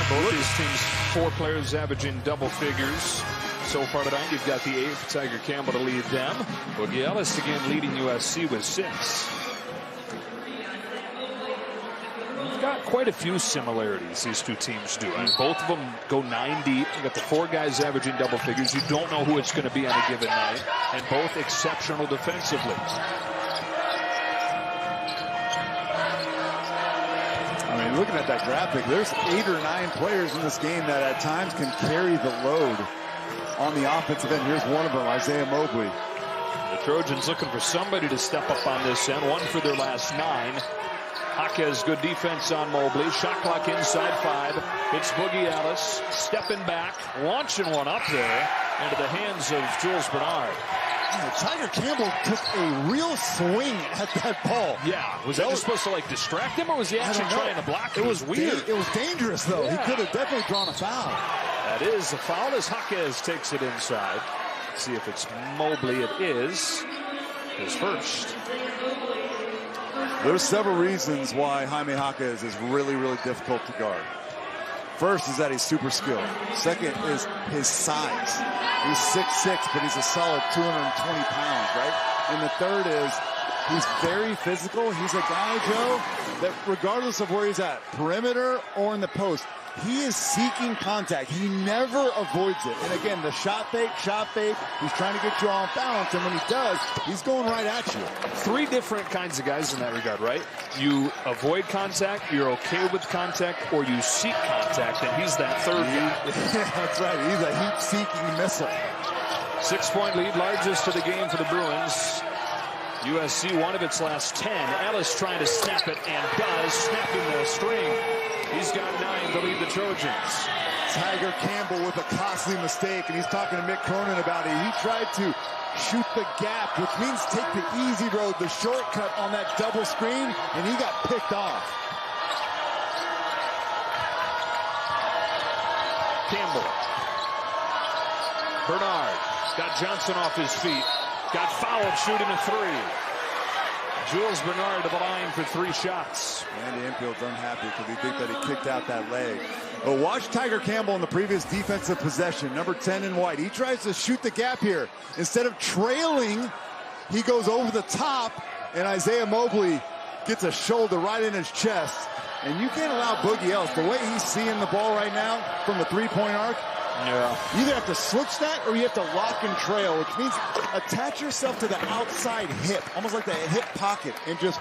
Both these teams, 4 players averaging double figures. So far tonight, you've got the 8th, Tiger Campbell, to lead them. Boogie Ellis again leading USC with 6. You've got quite a few similarities these two teams do. I mean, both of them go 9 deep. You got the 4 guys averaging double figures. You don't know who it's going to be on a given night. And both exceptional defensively. I mean, looking at that graphic, there's 8 or 9 players in this game that at times can carry the load on the offensive end. Here's one of them, Isaiah Mobley. The Trojans looking for somebody to step up on this end. 1 for their last 9. Jaquez, good defense on Mobley. Shot clock inside 5. It's Boogie Ellis stepping back, launching one up there into the hands of Jules Bernard. Tiger Campbell took a real swing at that ball. Yeah, was that just supposed to like distract him, or was he actually trying to block it? It was weird. It was dangerous, though. Yeah. He could have definitely drawn a foul. That is a foul as Jaquez takes it inside. Let's see if it's Mobley. It is his first. There's several reasons why Jaime Jaquez is really, really difficult to guard. First is that he's super skilled. Second is his size. He's 6'6", but he's a solid 220 pounds, right? And the third is he's very physical. He's a guy, Joe, that regardless of where he's at, perimeter or in the post, he is seeking contact. He never avoids it. And again, the shot fake. He's trying to get you off balance. And when he does, he's going right at you. 3 different kinds of guys in that regard, right? You avoid contact, you're okay with contact, or you seek contact, and he's that third guy. Yeah, that's right. He's a heat-seeking missile. 6-point lead, largest of the game for the Bruins. USC, one of its last 10. Ellis trying to snap it, and does, snapping the string. He's got 9 to lead the Trojans. Tiger Campbell with a costly mistake, and he's talking to Mick Cronin about it. He tried to shoot the gap, which means take the easy road, the shortcut on that double screen, and he got picked off. Campbell. Bernard got Johnson off his feet. Got fouled shooting a 3. Jules Bernard to the line for 3 shots. Andy Enfield's unhappy because he thinks that he kicked out that leg. But watch Tiger Campbell in the previous defensive possession, number 10 in white. He tries to shoot the gap here. Instead of trailing, he goes over the top, and Isaiah Mobley gets a shoulder right in his chest. And you can't allow Boogie Ellis, the way he's seeing the ball right now from the 3-point arc, you either have to switch that or you have to lock and trail, which means attach yourself to the outside hip, almost like the hip pocket, and just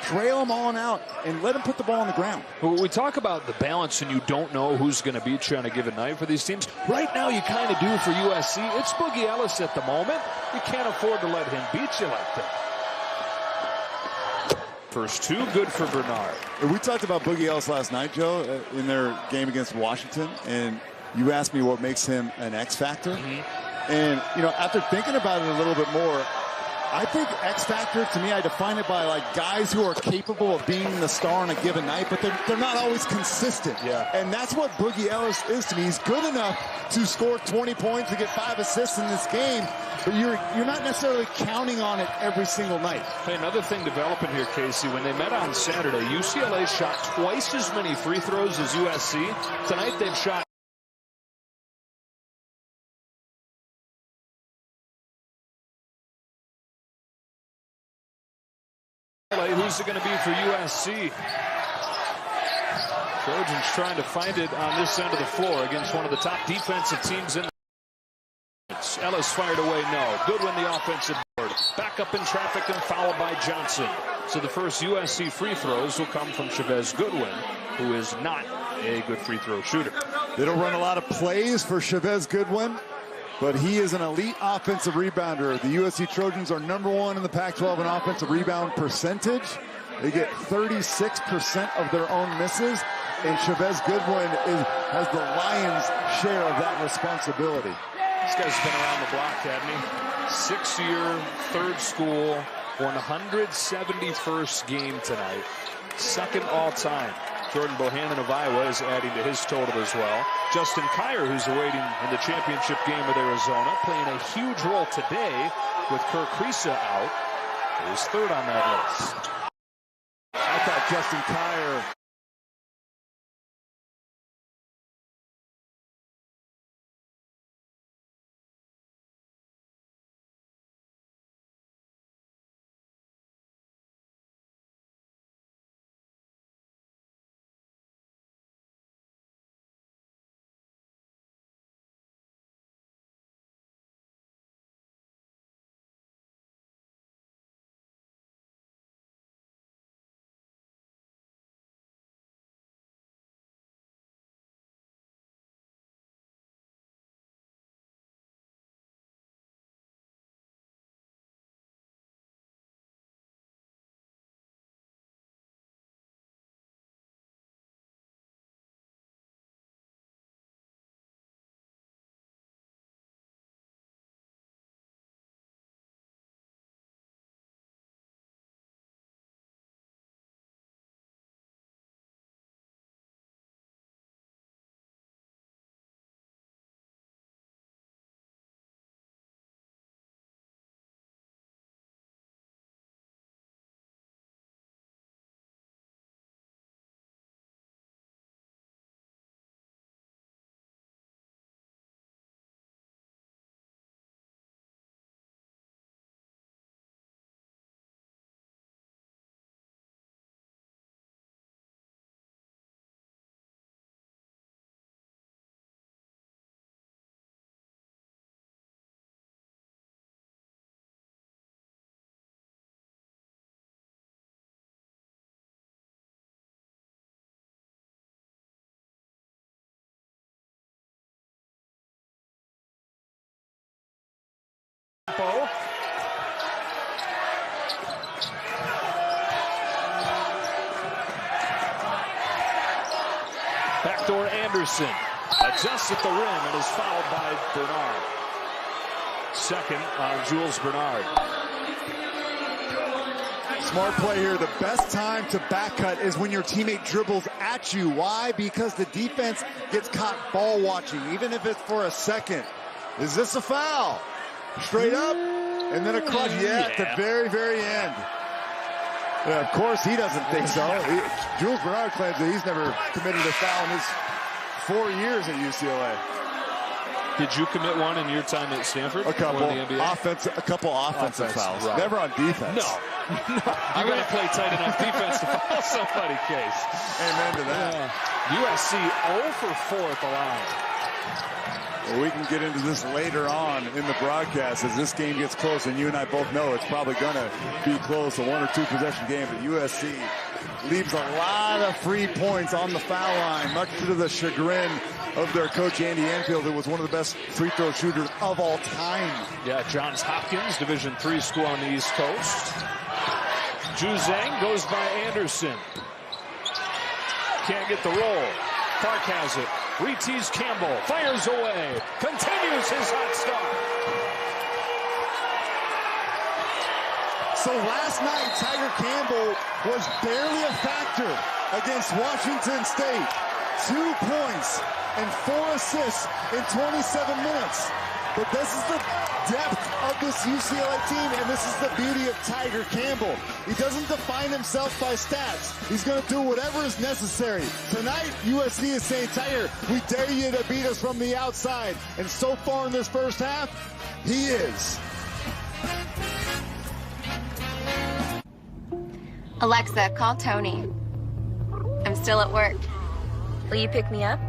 trail them on out and let them put the ball on the ground. When we talk about the balance and you don't know who's going to beat you on a given night for these teams, right now you kind of do for USC. It's Boogie Ellis at the moment. You can't afford to let him beat you like that. First 2, good for Bernard. We talked about Boogie Ellis last night, Joe, in their game against Washington, and you asked me what makes him an X factor. And, you know, after thinking about it a little bit more, I think X factor, to me, I define it by like guys who are capable of being the star on a given night, but they're not always consistent. And that's what Boogie Ellis is to me. He's good enough to score 20 points, to get 5 assists in this game, but you're not necessarily counting on it every single night. Hey, another thing developing here, Casey, when they met on Saturday, UCLA shot twice as many free throws as USC. Tonight they've shot who's it going to be for USC? Trojans trying to find it on this end of the floor against one of the top defensive teams in the Ellis fired away, no. Goodwin the offensive board. Back up in traffic and fouled by Johnson. So the first USC free throws will come from Chavez Goodwin, who is not a good free throw shooter. They don't run a lot of plays for Chavez Goodwin, but he is an elite offensive rebounder. The USC Trojans are #1 in the Pac-12 in offensive rebound percentage. They get 36% of their own misses, and Chavez Goodwin has the lion's share of that responsibility. This guy's been around the block, hadn't he? 6-year, third school, 171st game tonight. 2nd all-time. Jordan Bohannon of Iowa is adding to his total as well. Justin Kier, who's awaiting in the championship game with Arizona, playing a huge role today with Kirk Kriisa out, is 3rd on that list. I thought Justin Kier Backdoor Anderson adjusts at the rim and is fouled by Bernard. Second on Jules Bernard. Smart play here. The best time to back cut is when your teammate dribbles at you. Why? Because the defense gets caught ball watching, even if it's for a second. Is this a foul? Straight up, and then across. Yeah, at the very, very end. Yeah, of course he doesn't think so. Jules Bernard claims that he's never committed a foul in his 4 years at UCLA. Did you commit one in your time at Stanford? A couple offensive offensive fouls. Right. Never on defense. No. You got to play tight enough defense to foul somebody, Case. Amen to that. USC 0 for 4 at the line. Well, we can get into this later on in the broadcast as this game gets close, and you and I both know it's probably going to be close, a 1 or 2 possession game, but USC leaves a lot of free points on the foul line, much to the chagrin of their coach, Andy Enfield, who was one of the best free throw shooters of all time. Yeah, Johns Hopkins, Division III school on the East Coast. Juzang goes by Anderson. Can't get the roll. Clark has it. Retees Campbell. Fires away. Continues his hot start. So last night, Tiger Campbell was barely a factor against Washington State. 2 points and 4 assists in 27 minutes. But this is the depth of this UCLA team, and this is the beauty of Tiger Campbell. He doesn't define himself by stats. He's going to do whatever is necessary. Tonight, USC is saying, Tiger, we dare you to beat us from the outside. And so far in this first half, he is. Alexa, call Tony. I'm still at work. Will you pick me up?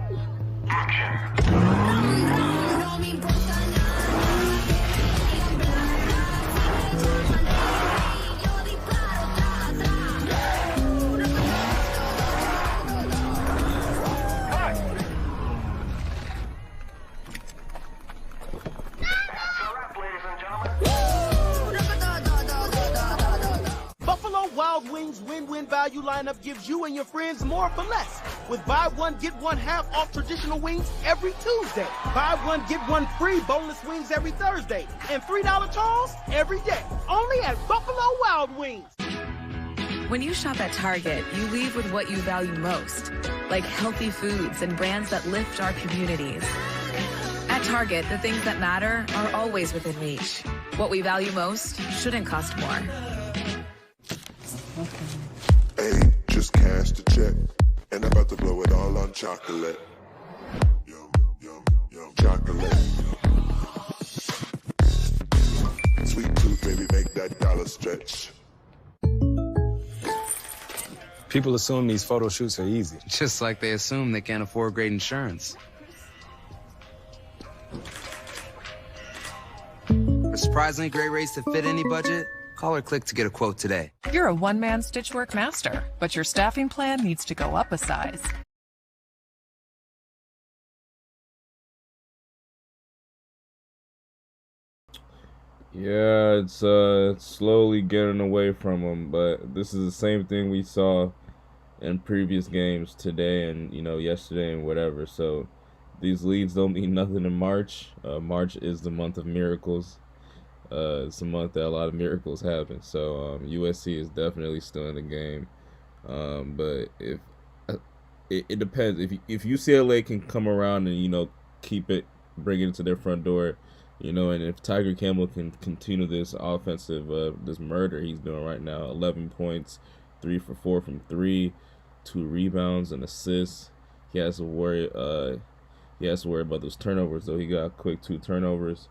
Buffalo Wild Wings win-win value lineup gives you and your friends more for less. With buy one, get one half off traditional wings every Tuesday. Buy one, get one free boneless wings every Thursday. And $3 Charles every day. Only at Buffalo Wild Wings. When you shop at Target, you leave with what you value most, like healthy foods and brands that lift our communities. At Target, the things that matter are always within reach. What we value most shouldn't cost more. Hey, just cashed a check, and I'm about to blow it all on chocolate. Yum, yum, yum, chocolate. Sweet tooth, baby, make that dollar stretch. People assume these photo shoots are easy. Just like they assume they can't afford great insurance. For surprisingly great rates that fit any budget, call or click to get a quote today. You're a one-man stitchwork master, but your staffing plan needs to go up a size. Yeah, it's slowly getting away from them, but this is the same thing we saw in previous games today and yesterday and whatever. So these leads don't mean nothing in March. March is the month of miracles. It's a month that a lot of miracles happen. So USC is definitely still in the game. But if it depends. If UCLA can come around and keep it, bring it to their front door, and if Tiger Campbell can continue this offensive this murder he's doing right now, 11 points, 3 for 4 from 3, 2 rebounds and assists. He has to worry about those turnovers though. He got quick 2 turnovers.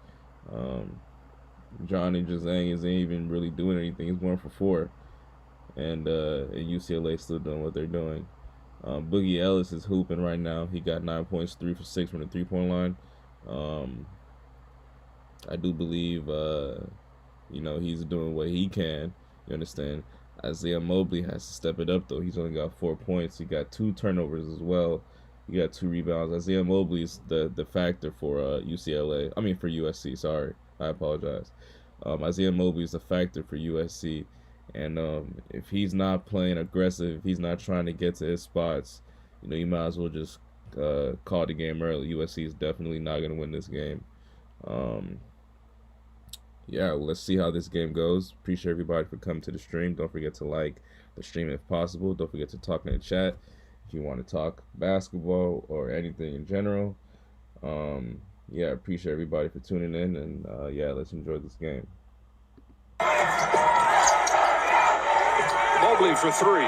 Johnny Juzang isn't even really doing anything. He's 1 for 4. And UCLA still doing what they're doing. Boogie Ellis is hooping right now. He got 9 points, 3 for 6 from the 3-point line. I do believe, he's doing what he can. You understand? Isaiah Mobley has to step it up, though. He's only got 4 points. He got 2 turnovers as well. He got 2 rebounds. Isaiah Mobley is the factor for UCLA. I mean, for USC, sorry. I apologize. Isaiah Mobley is a factor for USC, and if he's not playing aggressive, if he's not trying to get to his spots, you might as well just call the game early. USC is definitely not going to win this game. Yeah, let's see how this game goes. Appreciate everybody for coming to the stream. Don't forget to like the stream if possible. Don't forget to talk in the chat if you want to talk basketball or anything in general. Yeah, appreciate everybody for tuning in, and yeah, let's enjoy this game. Mobley for three.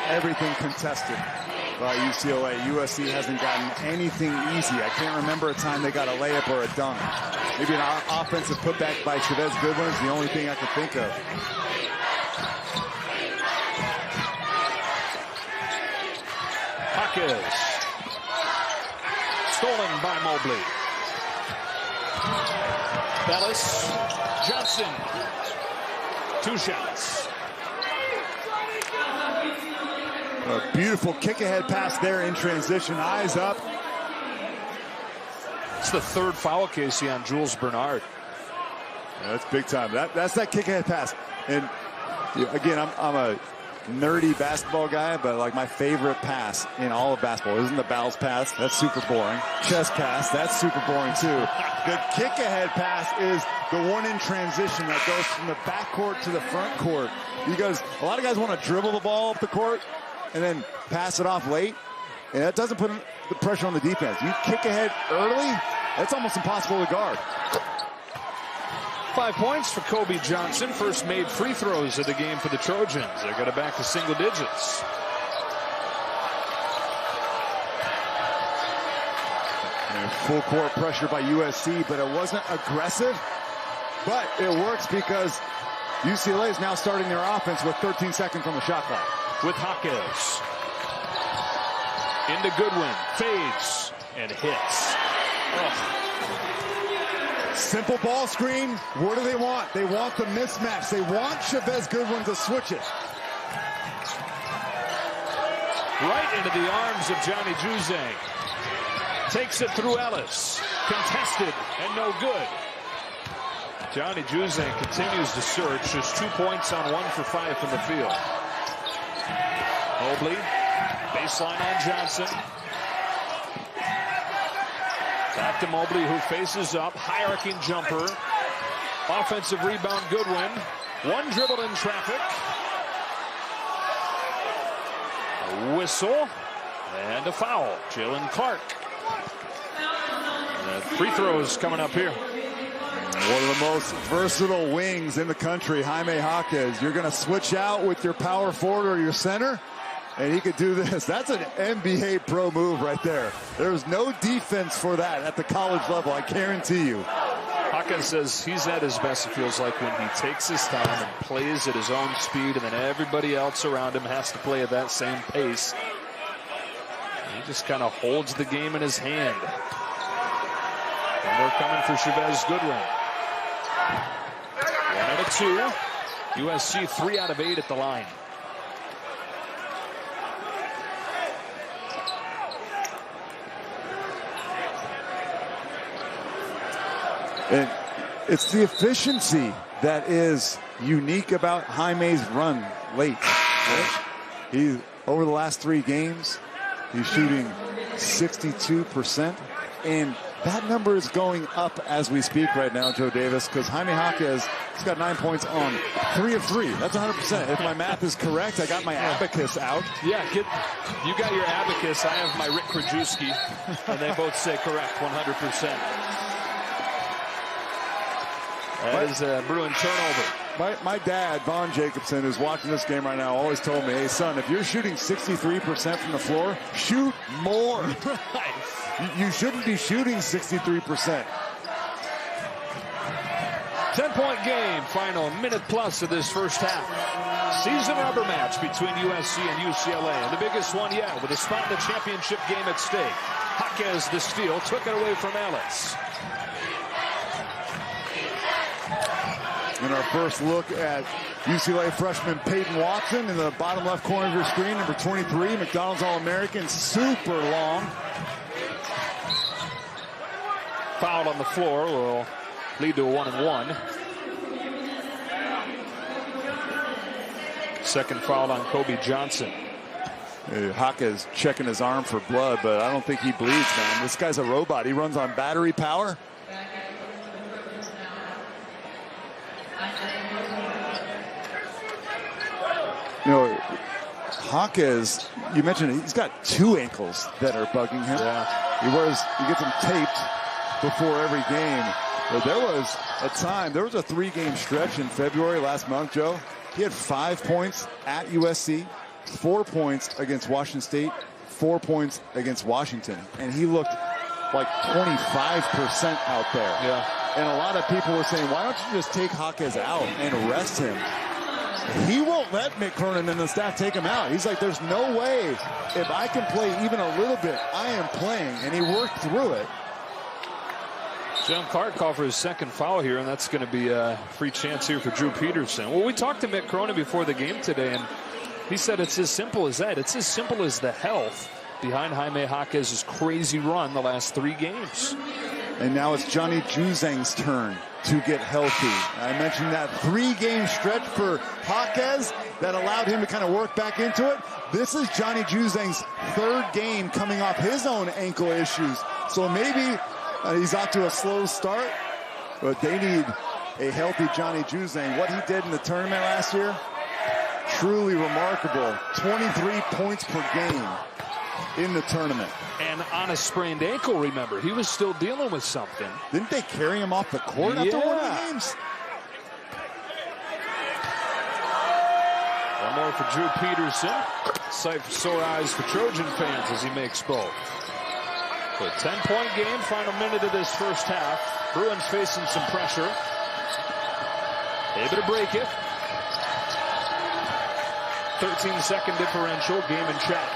Everything contested by UCLA. USC hasn't gotten anything easy. I can't remember a time they got a layup or a dunk. Maybe an offensive putback by Chavez Goodwin is the only thing I can think of. Hawkins. Stolen by Mobley. Bellis. Johnson. 2 shots. A beautiful kick-ahead pass there in transition. Eyes up. It's the 3rd foul, Casey, on Jules Bernard. Yeah, that's big time. That's that kick-ahead pass. And again, I'm a nerdy basketball guy, but like my favorite pass in all of basketball isn't the bounce pass. That's super boring. Chest pass. That's super boring too. The kick-ahead pass is the one in transition that goes from the backcourt to the front court. Because a lot of guys want to dribble the ball up the court and then pass it off late, and that doesn't put the pressure on the defense. You kick ahead early, that's almost impossible to guard. 5 points for Kobe Johnson. First made free throws of the game for the Trojans. They got it back to single digits. And full court pressure by USC, but it wasn't aggressive. But it works because UCLA is now starting their offense with 13 seconds on the shot clock. With Hawkins. Into Goodwin. Fades. And hits. Simple ball screen. What do they want? They want the mismatch. They want Chavez Goodwin to switch it. Right into the arms of Johnny Juzang. Takes it through Ellis. Contested and no good. Johnny Juzang continues to search. Just 2 points on 1 for 5 from the field. Mobley, baseline on Johnson. Back to Mobley, who faces up, high-arcing jumper. Offensive rebound, Goodwin. 1 dribble in traffic. A whistle and a foul. Jalen Clark. And free throws coming up here. One of the most versatile wings in the country, Jaime Jaquez. You're going to switch out with your power forward or your center, and he could do this. That's an NBA pro move right there. There's no defense for that at the college level, I guarantee you. Hawkins says he's at his best, it feels like, when he takes his time and plays at his own speed, and then everybody else around him has to play at that same pace. He just kind of holds the game in his hand. And they're coming for Chavez Goodwin. 1 out of 2. USC 3 out of 8 at the line. And it's the efficiency that is unique about Jaime's run late. He, over the last 3 games, he's shooting 62%. And that number is going up as we speak right now, Joe Davis, because Jaime Jaquez has got 9 points on 3 of 3. That's 100%. If my math is correct, I got my abacus out. Yeah, you got your abacus. I have my Rick Krajewski, and they both say correct, 100%. That is a Bruin turnover. My dad, Vaughn Jacobson, who's watching this game right now, always told me, hey, son, if you're shooting 63% from the floor, shoot more. You shouldn't be shooting 63%. 10-point game, final minute plus of this first half. Season rubber match between USC and UCLA. And the biggest one yet, with a spot in the championship game at stake. Jaquez, the steal, took it away from Ellis. And our first look at UCLA freshman Peyton Watson in the bottom left corner of your screen, number 23, McDonald's All-American, super long. foul on the floor will lead to a 1-and-1. Second foul on Kobe Johnson. Ncaa is checking his arm for blood, but I don't think he bleeds, man. This guy's a robot. He runs on battery power. You know, Ncaa is, you mentioned he's got 2 ankles that are bugging him. Yeah. He gets them taped before every game. But there was a time, there was a 3-game stretch in February last month, Joe. He had 5 points at USC, 4 points against Washington State, 4 points against Washington. And he looked like 25% out there. Yeah. And a lot of people were saying, why don't you just take Ncaa out and rest him? He won't let Mick Cronin and the staff take him out. He's like, there's no way if I can play even a little bit, I am playing. And he worked through it. John Clark called for his second foul here, and that's going to be a free chance here for Drew Peterson. Well, we talked to Mick Cronin before the game today, and he said it's as simple as that. It's as simple as the health behind Jaime Jaquez's crazy run the last 3 games. And now it's Johnny Juzang's turn to get healthy. I mentioned that 3-game stretch for Jaquez that allowed him to kind of work back into it. This is Johnny Juzang's 3rd game coming off his own ankle issues. So maybe he's out to a slow start, but they need a healthy Johnny Juzang. What he did in the tournament last year, truly remarkable. 23 points per game in the tournament. And on a sprained ankle, remember, he was still dealing with something. Didn't they carry him off the court after one of the games? One more for Drew Peterson. Sight for sore eyes for Trojan fans as he makes both. So a 10-point game, final minute of this first half. Bruins facing some pressure. Able to break it. 13-second differential, game in check.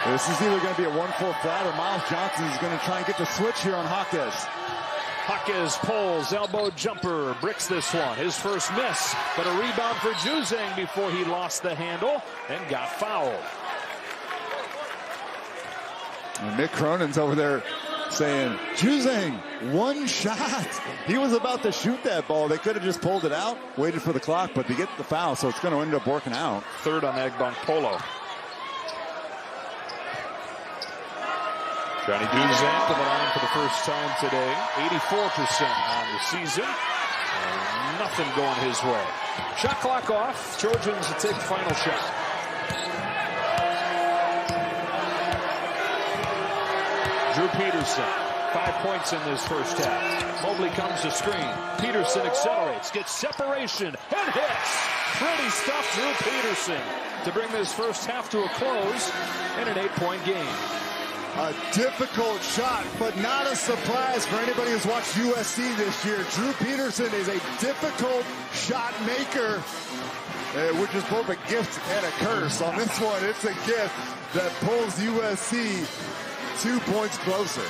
This is either going to be a 1-4 flat or Miles Johnson is going to try and get the switch here on Jaquez. Jaquez pulls, elbow jumper, bricks this one. His first miss, but a rebound for Juzang before he lost the handle and got fouled. And Mick Cronin's over there saying, Juzang, one shot. He was about to shoot that ball. They could have just pulled it out, waited for the clock, but they get the foul, so it's going to end up working out. Third on Agbon Polo. Johnny Juzang to the line for the first time today. 84% on the season. And nothing going his way. Shot clock off. Trojans to take the final shot. Drew Peterson, 5 points in this first half. Mobley comes to screen. Peterson accelerates, gets separation, and hits. Pretty stuff, Drew Peterson, to bring this first half to a close in an 8-point game. A difficult shot, but not a surprise for anybody who's watched USC this year. Drew Peterson is a difficult shot maker, which is both a gift and a curse. On this one, it's a gift that pulls USC 2 points closer.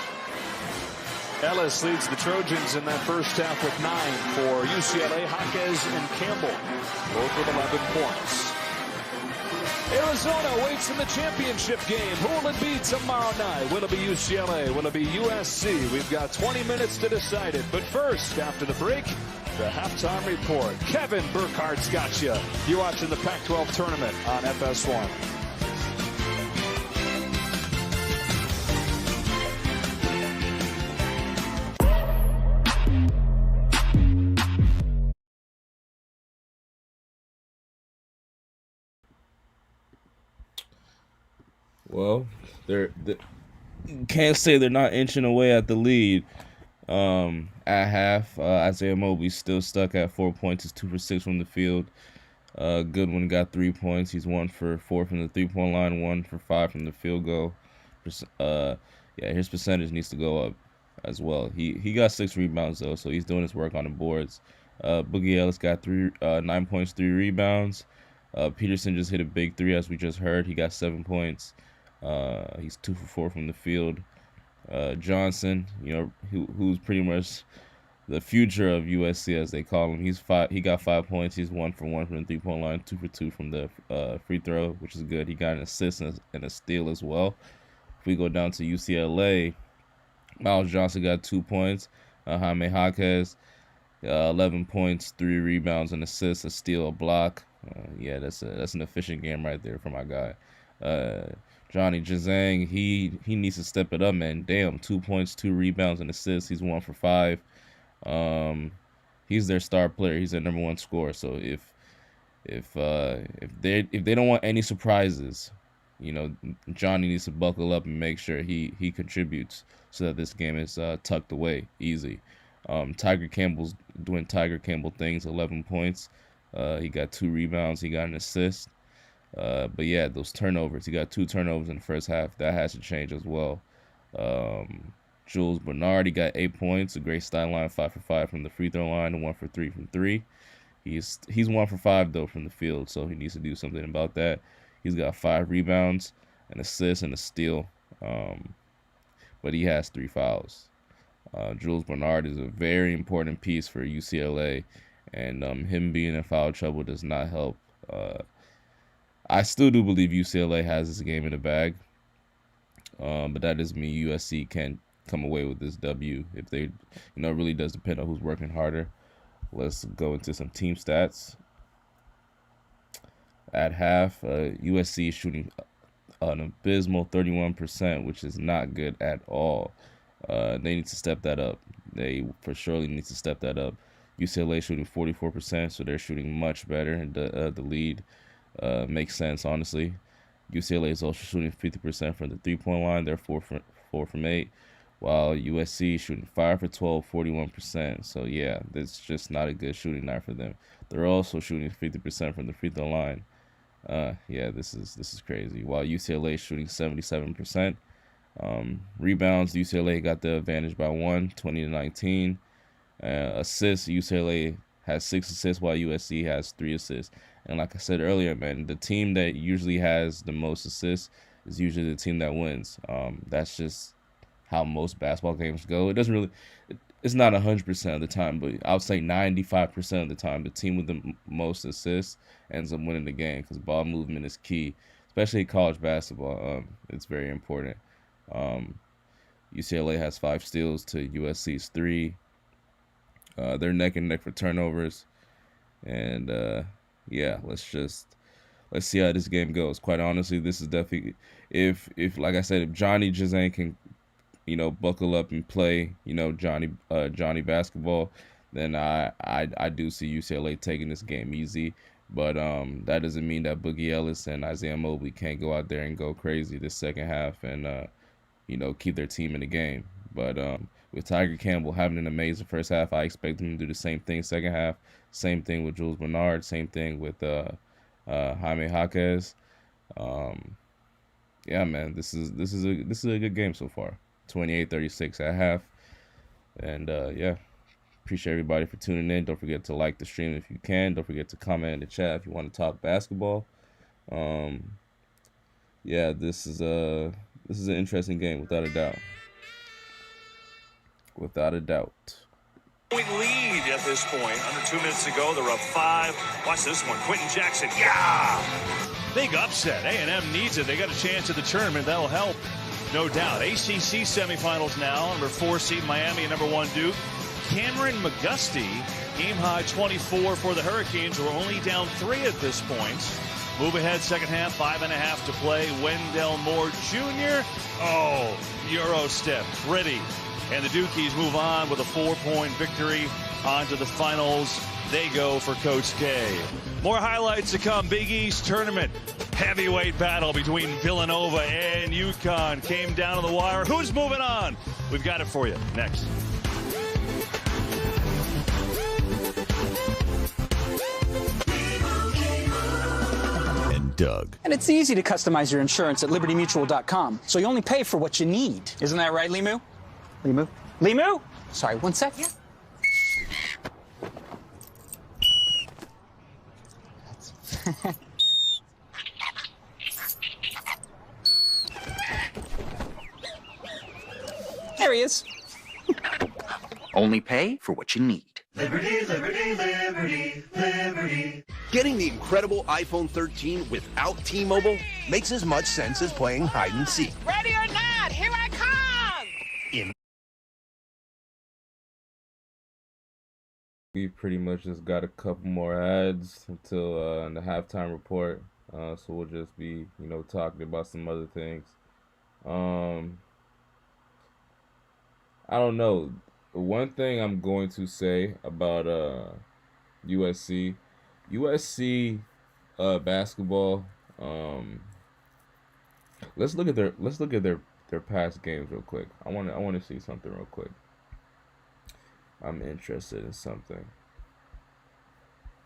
Ellis leads the Trojans in that first half with 9 for UCLA. Jaquez and Campbell, both with 11 points. Arizona waits in the championship game. Who will it be tomorrow night? Will it be UCLA? Will it be USC? We've got 20 minutes to decide it. But first, after the break, the halftime report. Kevin Burkhardt's got you. You're watching the Pac-12 tournament on FS1. Well, they can't say they're not inching away at the lead. At half, Isaiah Mobley's still stuck at 4 points. He's 2 for 6 from the field. Goodwin got 3 points. He's 1 for 4 from the 3-point line, 1 for 5 from the field goal. His percentage needs to go up as well. He got 6 rebounds though, so he's doing his work on the boards. Boogie Ellis got 9 points, 3 rebounds. Peterson just hit a big 3, as we just heard. He got 7 points. He's 2 for 4 from the field. Johnson, who's pretty much the future of USC, as they call him. He got 5 points. He's 1 for 1 from the 3-point line, 2 for 2 from the free throw, which is good. He got an assist and a steal as well. If we go down to UCLA, Miles Johnson got 2 points. Jaime Jaquez, 11 points, 3 rebounds, and assists, a steal, a block. Yeah, that's an efficient game right there for my guy. Johnny Jazang, he needs to step it up, man. Damn, 2 points, 2 rebounds, and assists. He's 1 for 5. He's their star player. He's their #1 scorer. So if they don't want any surprises, you know, Johnny needs to buckle up and make sure he contributes so that this game is tucked away easy. Tiger Campbell's doing Tiger Campbell things. 11 points. He got 2 rebounds. He got an assist. But yeah, those turnovers. He got 2 turnovers in the first half. That has to change as well. Jules Bernard, he got 8 points. A great style line, 5 for 5 from the free throw line, and 1 for 3 from 3. He's 1 for 5 though from the field, so he needs to do something about that. He's got 5 rebounds, an assist, and a steal. But he has 3 fouls. Jules Bernard is a very important piece for UCLA, and him being in foul trouble does not help. I still do believe UCLA has this game in the bag, but that doesn't mean USC can't come away with this W. If they, it really does depend on who's working harder. Let's go into some team stats. At half, USC is shooting an abysmal 31%, which is not good at all. They need to step that up. They for surely need to step that up. UCLA shooting 44%, so they're shooting much better, and the lead makes sense, honestly. UCLA is also shooting 50% from the three-point line. They're 4 from 8, while USC is shooting 5 for 12, 41%. So yeah, that's just not a good shooting night for them. They're also shooting 50% from the free throw line. Yeah, this is crazy. While UCLA is shooting 77%. Rebounds, UCLA got the advantage by 1, 20-19. Assists, UCLA has 6 assists while USC has 3 assists. And like I said earlier, man, the team that usually has the most assists is usually the team that wins. That's just how most basketball games go. It doesn't really, it's not 100% of the time, but I would say 95% of the time, the team with the most assists ends up winning the game because ball movement is key, especially in college basketball. It's very important. UCLA has 5 steals to USC's 3. They're neck and neck for turnovers, and yeah, let's see how this game goes. Quite honestly, this is definitely, if like I said, if Johnny Jazang can, buckle up and play, Johnny basketball, then I do see UCLA taking this game easy. But that doesn't mean that Boogie Ellis and Isaiah Mobley can't go out there and go crazy this second half and keep their team in the game. But with Tiger Campbell having an amazing first half, I expect him to do the same thing second half. Same thing with Jules Bernard. Same thing with Jaime Jaquez. Yeah, man, this is a good game so far. 28-36 at half. And yeah, appreciate everybody for tuning in. Don't forget to like the stream if you can. Don't forget to comment in the chat if you want to talk basketball. Yeah, this is an interesting game without a doubt. Without a doubt. Lead at this point. Under 2 minutes to go, they're up 5. Watch this one. Quentin Jackson. Yeah! Big upset. A&M needs it. They got a chance at the tournament. That'll help, no doubt. ACC semifinals now. Number 4 seed Miami and number 1 Duke. Cameron McGusty, game high 24 for the Hurricanes, who are only down 3 at this point. Move ahead, second half, 5.5 to play. Wendell Moore Jr. Oh, Euro step, pretty. And the Dukies move on with a 4-point victory on to the finals. They go for Coach K. More highlights to come. Big East tournament. Heavyweight battle between Villanova and UConn came down to the wire. Who's moving on? We've got it for you next. Doug. And it's easy to customize your insurance at libertymutual.com, so you only pay for what you need. Isn't that right, Limu? Limu? Limu? Sorry, one sec. Yeah. There he is. Only pay for what you need. Liberty, liberty, liberty, liberty. Getting the incredible iPhone 13 without T-Mobile makes as much sense as playing hide and seek. Ready or not? We pretty much just got a couple more ads until the halftime report. So we'll just be, talking about some other things. I don't know. One thing I'm going to say about USC basketball. Let's look at their past games real quick. I want to see something real quick. I'm interested in something.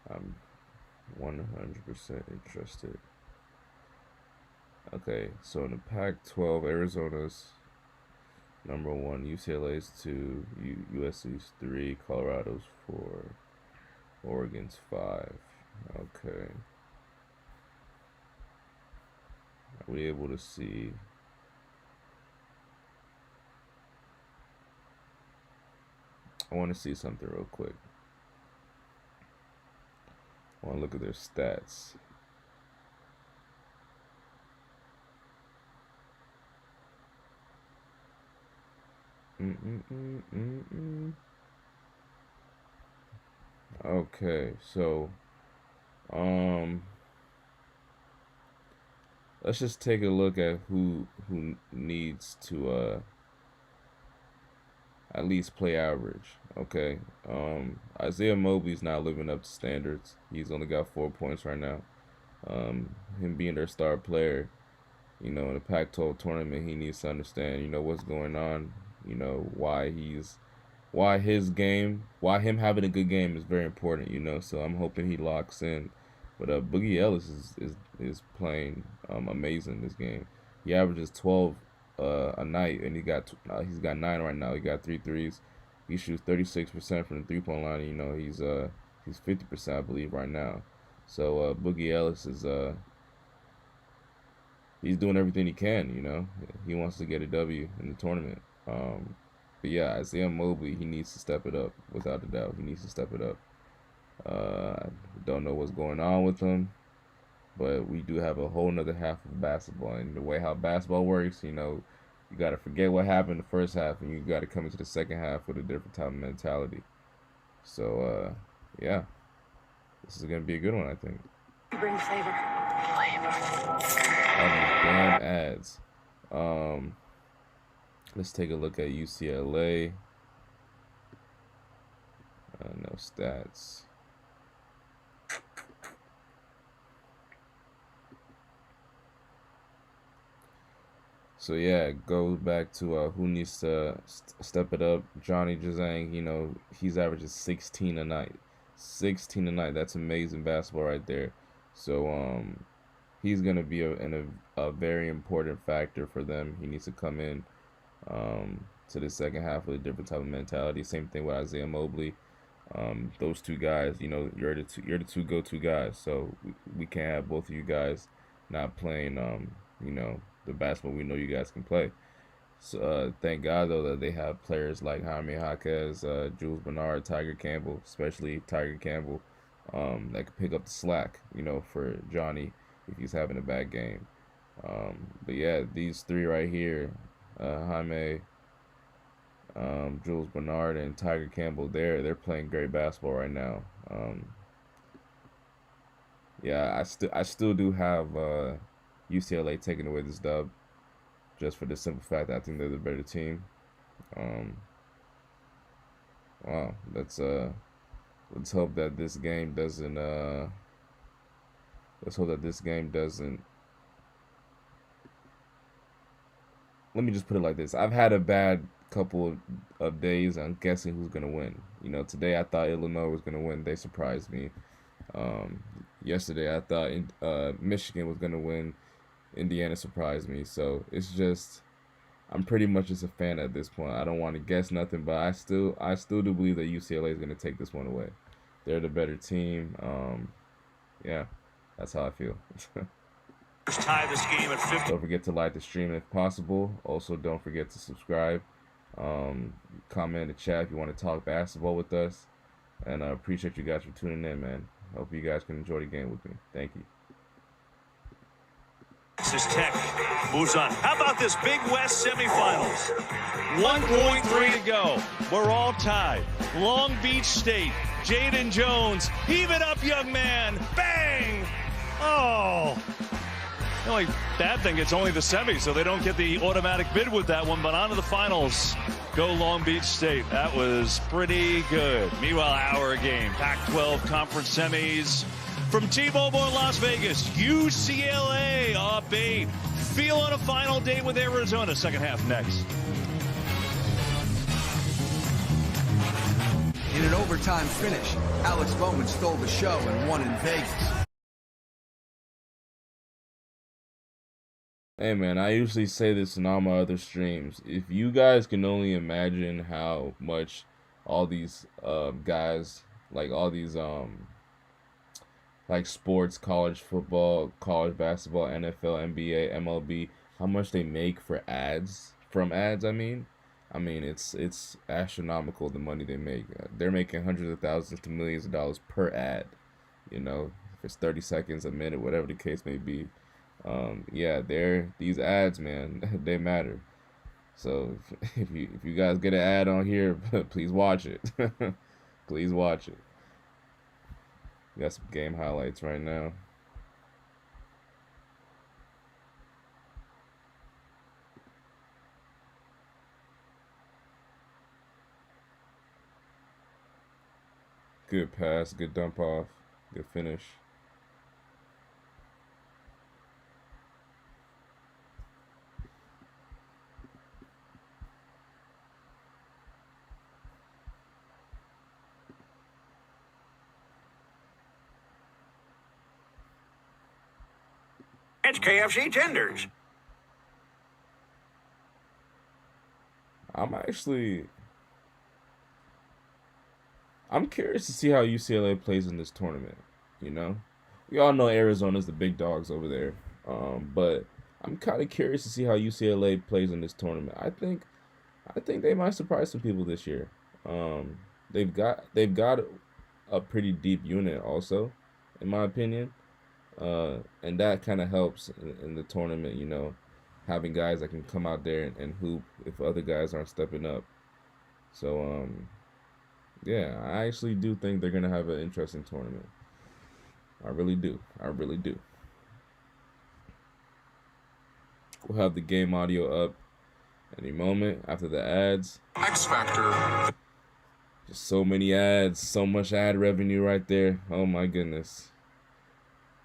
I'm 100% interested. Okay, so in the Pac-12, Arizona's number 1, UCLA's 2, USC's 3, Colorado's 4, Oregon's 5. Okay. Are we able to see? I want to see something real quick. I want to look at their stats. Okay, so let's just take a look at who needs to at least play average. Okay. Isaiah Mobley's not living up to standards. He's only got 4 points right now. Him being their star player, in the Pac-12 tournament, he needs to understand, what's going on, why him having a good game is very important, so I'm hoping he locks in. But Boogie Ellis is playing amazing this game. He averages 12 a night, and he's got 9 right now. He got 3 threes. He shoots 36% from the 3-point line. He's 50%, I believe, right now. So Boogie Ellis is he's doing everything he can. He wants to get a W in the tournament. But yeah, Isaiah Mobley, he needs to step it up, without a doubt. He needs to step it up. I don't know what's going on with him, but we do have a whole nother half of basketball. And the way how basketball works, you got to forget what happened in the first half, and you got to come into the second half with a different type of mentality. So, yeah, this is going to be a good one, I think. Bring flavor. All these damn ads. Let's take a look at UCLA. No stats. So yeah, it goes back to who needs to step it up. Johnny Juzang, he's averaging 16 a night. 16 a night. That's amazing basketball right there. So he's gonna be a very important factor for them. He needs to come in to the second half with a different type of mentality. Same thing with Isaiah Mobley. Those two guys, you're the two go-to guys. So we can't have both of you guys not playing the basketball we know you guys can play. So thank God though that they have players like Jaime Jaquez, Jules Bernard, Tiger Campbell, especially Tiger Campbell, that can pick up the slack, for Johnny if he's having a bad game. But yeah, these three right here, Jaime, Jules Bernard, and Tiger Campbell, they're playing great basketball right now. Yeah, I still do have UCLA taking away this dub, just for the simple fact that I think they're the better team. Wow, let's hope that this game doesn't let me just put it like this. I've had a bad couple of days on guessing who's gonna win. Today I thought Illinois was gonna win. They surprised me. Yesterday I thought Michigan was gonna win. Indiana surprised me. So it's just, I'm pretty much just a fan at this point. I don't want to guess nothing, but I still do believe that UCLA is gonna take this one away. They're the better team. Yeah, that's how I feel. Tie this game at 50. Don't forget to like the stream if possible. Also, don't forget to subscribe. Comment in the chat if you want to talk basketball with us. And I appreciate you guys for tuning in, man. Hope you guys can enjoy the game with me. Thank you. Texas Tech moves on. How about this Big West semifinals? 1.3 to go. We're all tied. Long Beach State. Jaden Jones. Heave it up, young man. Bang! Oh. The only bad thing, it's only the semi, so they don't get the automatic bid with that one. But on to the finals. Go Long Beach State. That was pretty good. Meanwhile, our game. Pac-12 conference semis. From T-Mobile in Las Vegas, UCLA up 8. Feeling a final day with Arizona. Second half next. In an overtime finish, Alex Bowman stole the show and won in Vegas. Hey man, I usually say this in all my other streams. If you guys can only imagine how much all these guys, like all these like sports, college football, college basketball, NFL, NBA, MLB, how much they make for ads, from ads, I mean it's astronomical, the money they make. They're making hundreds of thousands to millions of dollars per ad, you know, if it's 30 seconds, a minute, whatever the case may be. Yeah, these ads, man, they matter. So if you guys get an ad on here, please watch it. Please watch it. We got some game highlights right now. Good pass, good dump off, good finish. It's KFC tenders. I'm curious to see how UCLA plays in this tournament. You know, we all know Arizona's the big dogs over there, but I'm kind of curious to see how UCLA plays in this tournament. I think they might surprise some people this year. They've got a pretty deep unit also, in my opinion. And that kind of helps in the tournament, you know, having guys that can come out there and hoop if other guys aren't stepping up. So, yeah, I actually do think they're going to have an interesting tournament. I really do. I really do. We'll have the game audio up any moment after the ads. X Factor. Just so many ads, so much ad revenue right there. Oh my goodness.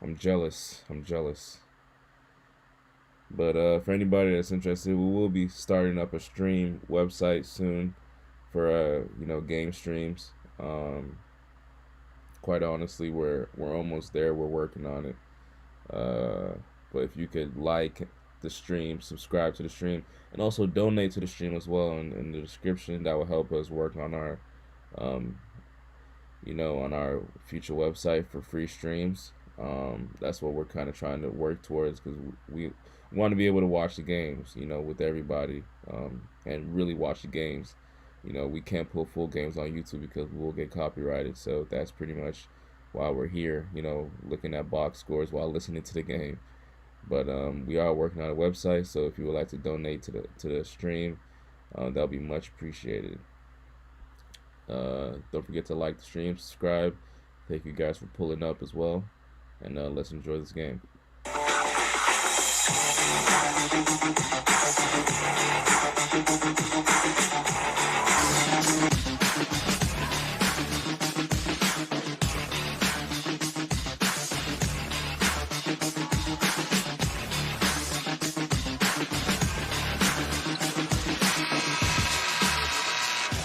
I'm jealous. But for anybody that's interested, we will be starting up a stream website soon for you know, game streams. Quite honestly, we're almost there. We're working on it. But if you could like the stream, subscribe to the stream, and also donate to the stream as well in the description, that will help us work on our you know, on our future website for free streams. That's what we're kind of trying to work towards, because we want to be able to watch the games, you know, with everybody, and really watch the games. You know, we can't pull full games on YouTube because we'll get copyrighted. So that's pretty much why we're here, you know, looking at box scores while listening to the game. But we are working on a website, so if you would like to donate to the stream, that'll be much appreciated. Don't forget to like the stream, subscribe. Thank you guys for pulling up as well. And let's enjoy this game.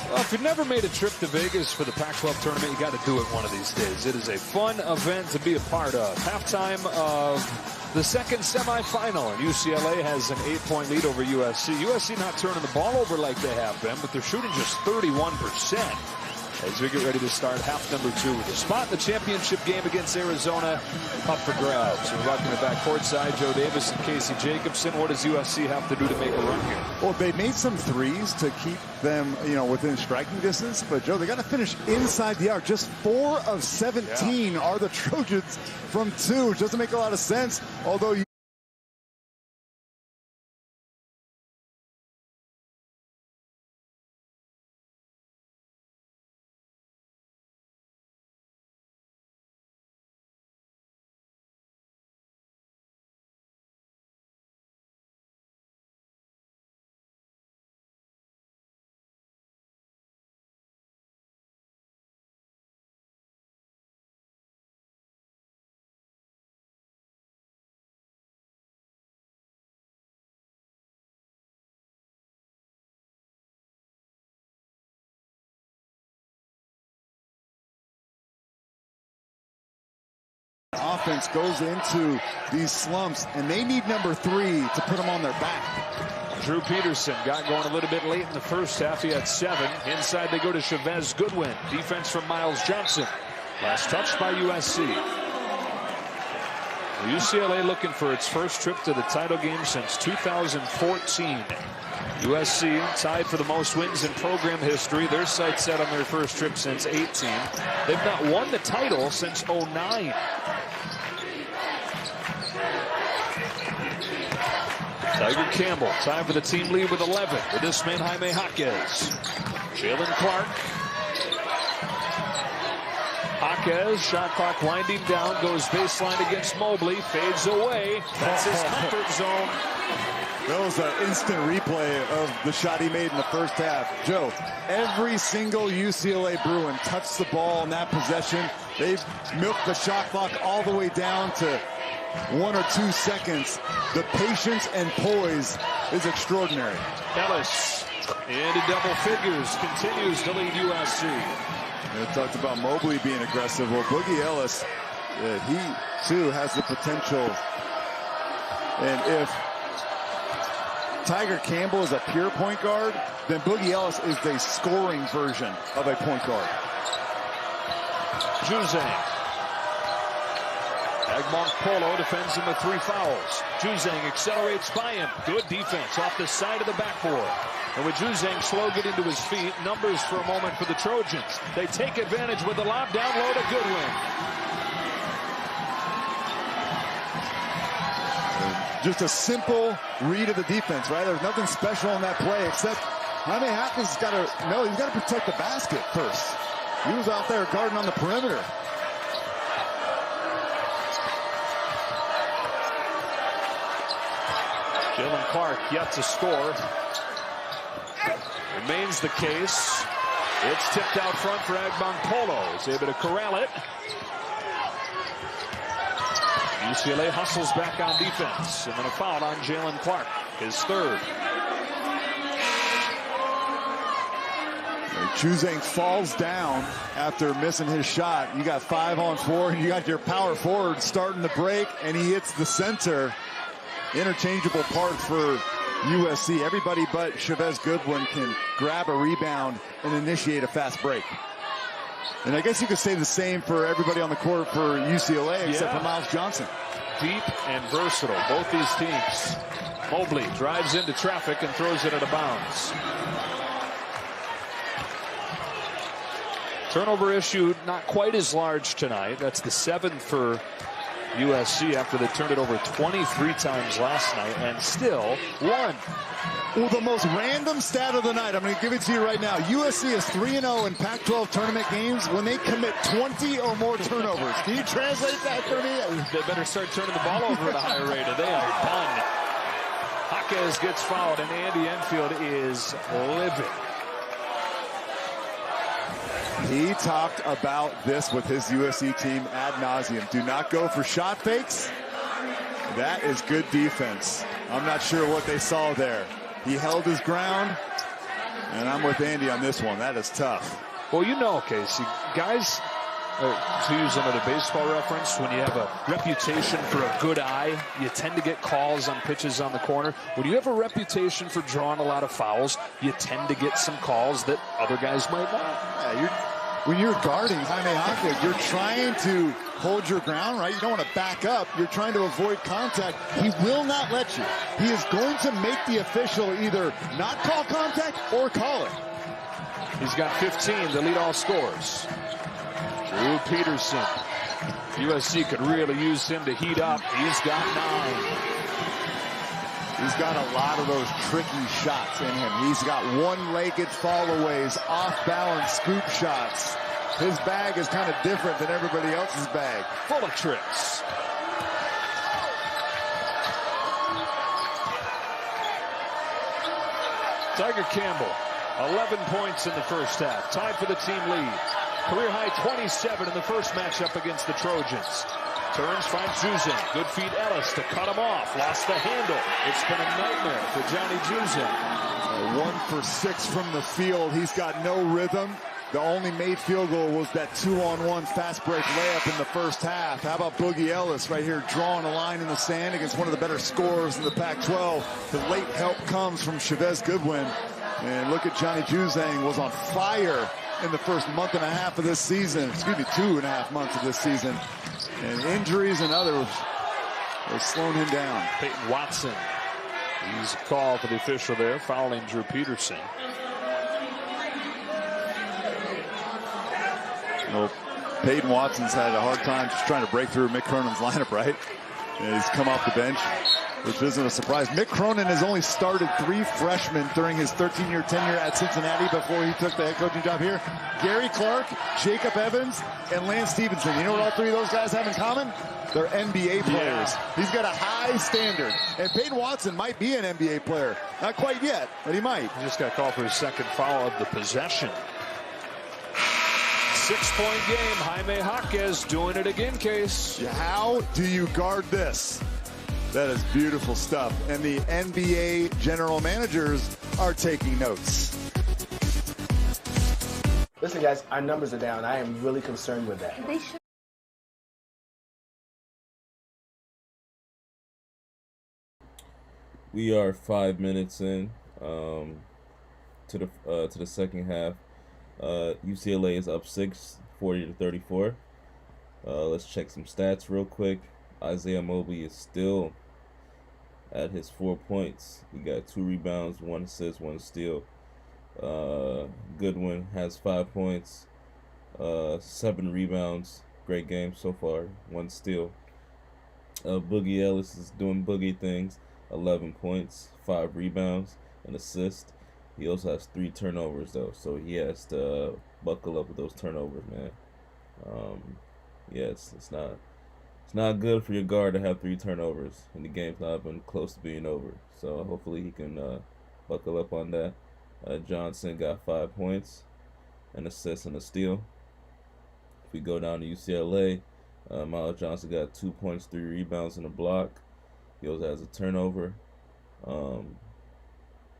Well, if you've never made a trip to Vegas for the Pac-12 tournament, you got to do it one of these days. It is a fun event to be a part of. Halftime of the second semifinal, and UCLA has an 8-point lead over USC. USC not turning the ball over like they have been, but they're shooting just 31%. As we get ready to start half number 2 with a spot in the championship game against Arizona up for grabs. We're rocking it back courtside. Joe Davis and Casey Jacobson. What does USC have to do to make a run here? Well, they made some threes to keep them, you know, within striking distance. But, Joe, they got to finish inside the arc. Just 4 of 17 are the Trojans from 2. It doesn't make a lot of sense, although defense goes into these slumps, and they need number 3 to put them on their back. Drew Peterson got going a little bit late in the first half. He had 7. Inside they go to Chavez Goodwin. Defense from Miles Johnson. Last touch by USC. UCLA looking for its first trip to the title game since 2014. USC tied for the most wins in program history. Their sights set on their first trip since 18. They've not won the title since 09. Tiger Campbell, time for the team lead with 11. With this man, Jaime Jaquez. Jalen Clark. Jaquez, shot clock winding down, goes baseline against Mobley, fades away. That's his comfort zone. That was an instant replay of the shot he made in the first half. Joe, every single UCLA Bruin touched the ball in that possession. They've milked the shot clock all the way down to 1 or 2 seconds. The patience and poise is extraordinary. Ellis into double figures, continues to lead USC. I talked about Mobley being aggressive. Well, Boogie Ellis, he too has the potential. And if Tiger Campbell is a pure point guard, then Boogie Ellis is the scoring version of a point guard. Juzang. Agmont Polo defends him with 3 fouls. Juzang accelerates by him. Good defense off the side of the backboard. And with Juzang slow getting to his feet, numbers for a moment for the Trojans. They take advantage with the lob down low to Goodwin. Just a simple read of the defense, right? There's nothing special in that play except Jaime Jaquez has got to he's got to protect the basket first. He was out there guarding on the perimeter. Jalen Clark yet to score. Remains the case. It's tipped out front for Agmont Polo. He's able to corral it. UCLA hustles back on defense. And then a foul on Jalen Clark, his 3rd. Juzang falls down after missing his shot. You got 5 on 4, and you got your power forward starting the break, and he hits the center. Interchangeable parts for USC. Everybody but Chavez Goodwin can grab a rebound and initiate a fast break. And I guess you could say the same for everybody on the court for UCLA, except for Miles Johnson. Deep and versatile, both these teams. Mobley drives into traffic and throws it out of bounds. Turnover issue not quite as large tonight. That's the 7th for USC after they turned it over 23 times last night and still won. Well, the most random stat of the night, I'm going to give it to you right now. USC is 3-0 in Pac-12 tournament games when they commit 20 or more turnovers. Can you translate that for me? They better start turning the ball over at a higher rate or they are done. Jaquez gets fouled and Andy Enfield is livid. He talked about this with his USC team ad nauseum. Do not go for shot fakes. That is good defense. I'm not sure what they saw there. He held his ground, and I'm with Andy on this one. That is tough. Well, you know, Casey, guys, to use another baseball reference, when you have a reputation for a good eye, you tend to get calls on pitches on the corner. When you have a reputation for drawing a lot of fouls, you tend to get some calls that other guys might not. Yeah, when you're guarding Jaime Jaquez, you're trying to hold your ground, right? You don't want to back up. You're trying to avoid contact. He will not let you. He is going to make the official either not call contact or call it. He's got 15 to lead all scores. Drew Peterson. USC could really use him to heat up. He's got 9. He's got a lot of those tricky shots in him. He's got one-legged fallaways, off-balance scoop shots. His bag is kind of different than everybody else's bag. Full of tricks. Tiger Campbell, 11 points in the first half. Tied for the team lead. Career high 27 in the first matchup against the Trojans. Turns, finds Juzang. Good feed Ellis to cut him off. Lost the handle. It's been a nightmare for Johnny Juzang. 1 for 6 from the field. He's got no rhythm. The only made field goal was that 2-on-1 fast break layup in the first half. How about Boogie Ellis right here drawing a line in the sand against one of the better scorers in the Pac-12. The late help comes from Chavez Goodwin. And look at Johnny Juzang, was on fire in the first month and a half of this season. Excuse me, 2.5 months of this season. And injuries and others are slowing him down. Peyton Watson. He's a call for the official there, fouling Drew Peterson. Well, Peyton Watson's had a hard time just trying to break through Mick Cronin's lineup, right? And he's come off the bench, which isn't a surprise. Mick Cronin has only started 3 freshmen during his 13-year tenure at Cincinnati before he took the head coaching job here. Gary Clark, Jacob Evans, and Lance Stevenson. You know what all 3 of those guys have in common? They're NBA players. Yeah. He's got a high standard. And Peyton Watson might be an NBA player. Not quite yet, but he might. He just got called for his second foul of the possession. 6-point game. Jaime Jaquez doing it again, Case. How do you guard this? That is beautiful stuff. And the NBA general managers are taking notes. Listen, guys, our numbers are down. I am really concerned with that. We are 5 minutes in to the second half. UCLA is up 6, 40-34. Let's check some stats real quick. Isaiah Mobley is still at his 4 points. He got 2 rebounds, 1 assist, 1 steal. Goodwin has 5 points, 7 rebounds. Great game so far, 1 steal. Boogie Ellis is doing boogie things. 11 points, 5 rebounds, an assist. He also has 3 turnovers though, so he has to buckle up with those turnovers, man. Yeah, it's not good for your guard to have 3 turnovers, and the game's not been close to being over. So hopefully he can buckle up on that. Johnson got 5 points, an assist, and a steal. If we go down to UCLA, Miles Johnson got 2 points, 3 rebounds, and a block. He also has a turnover.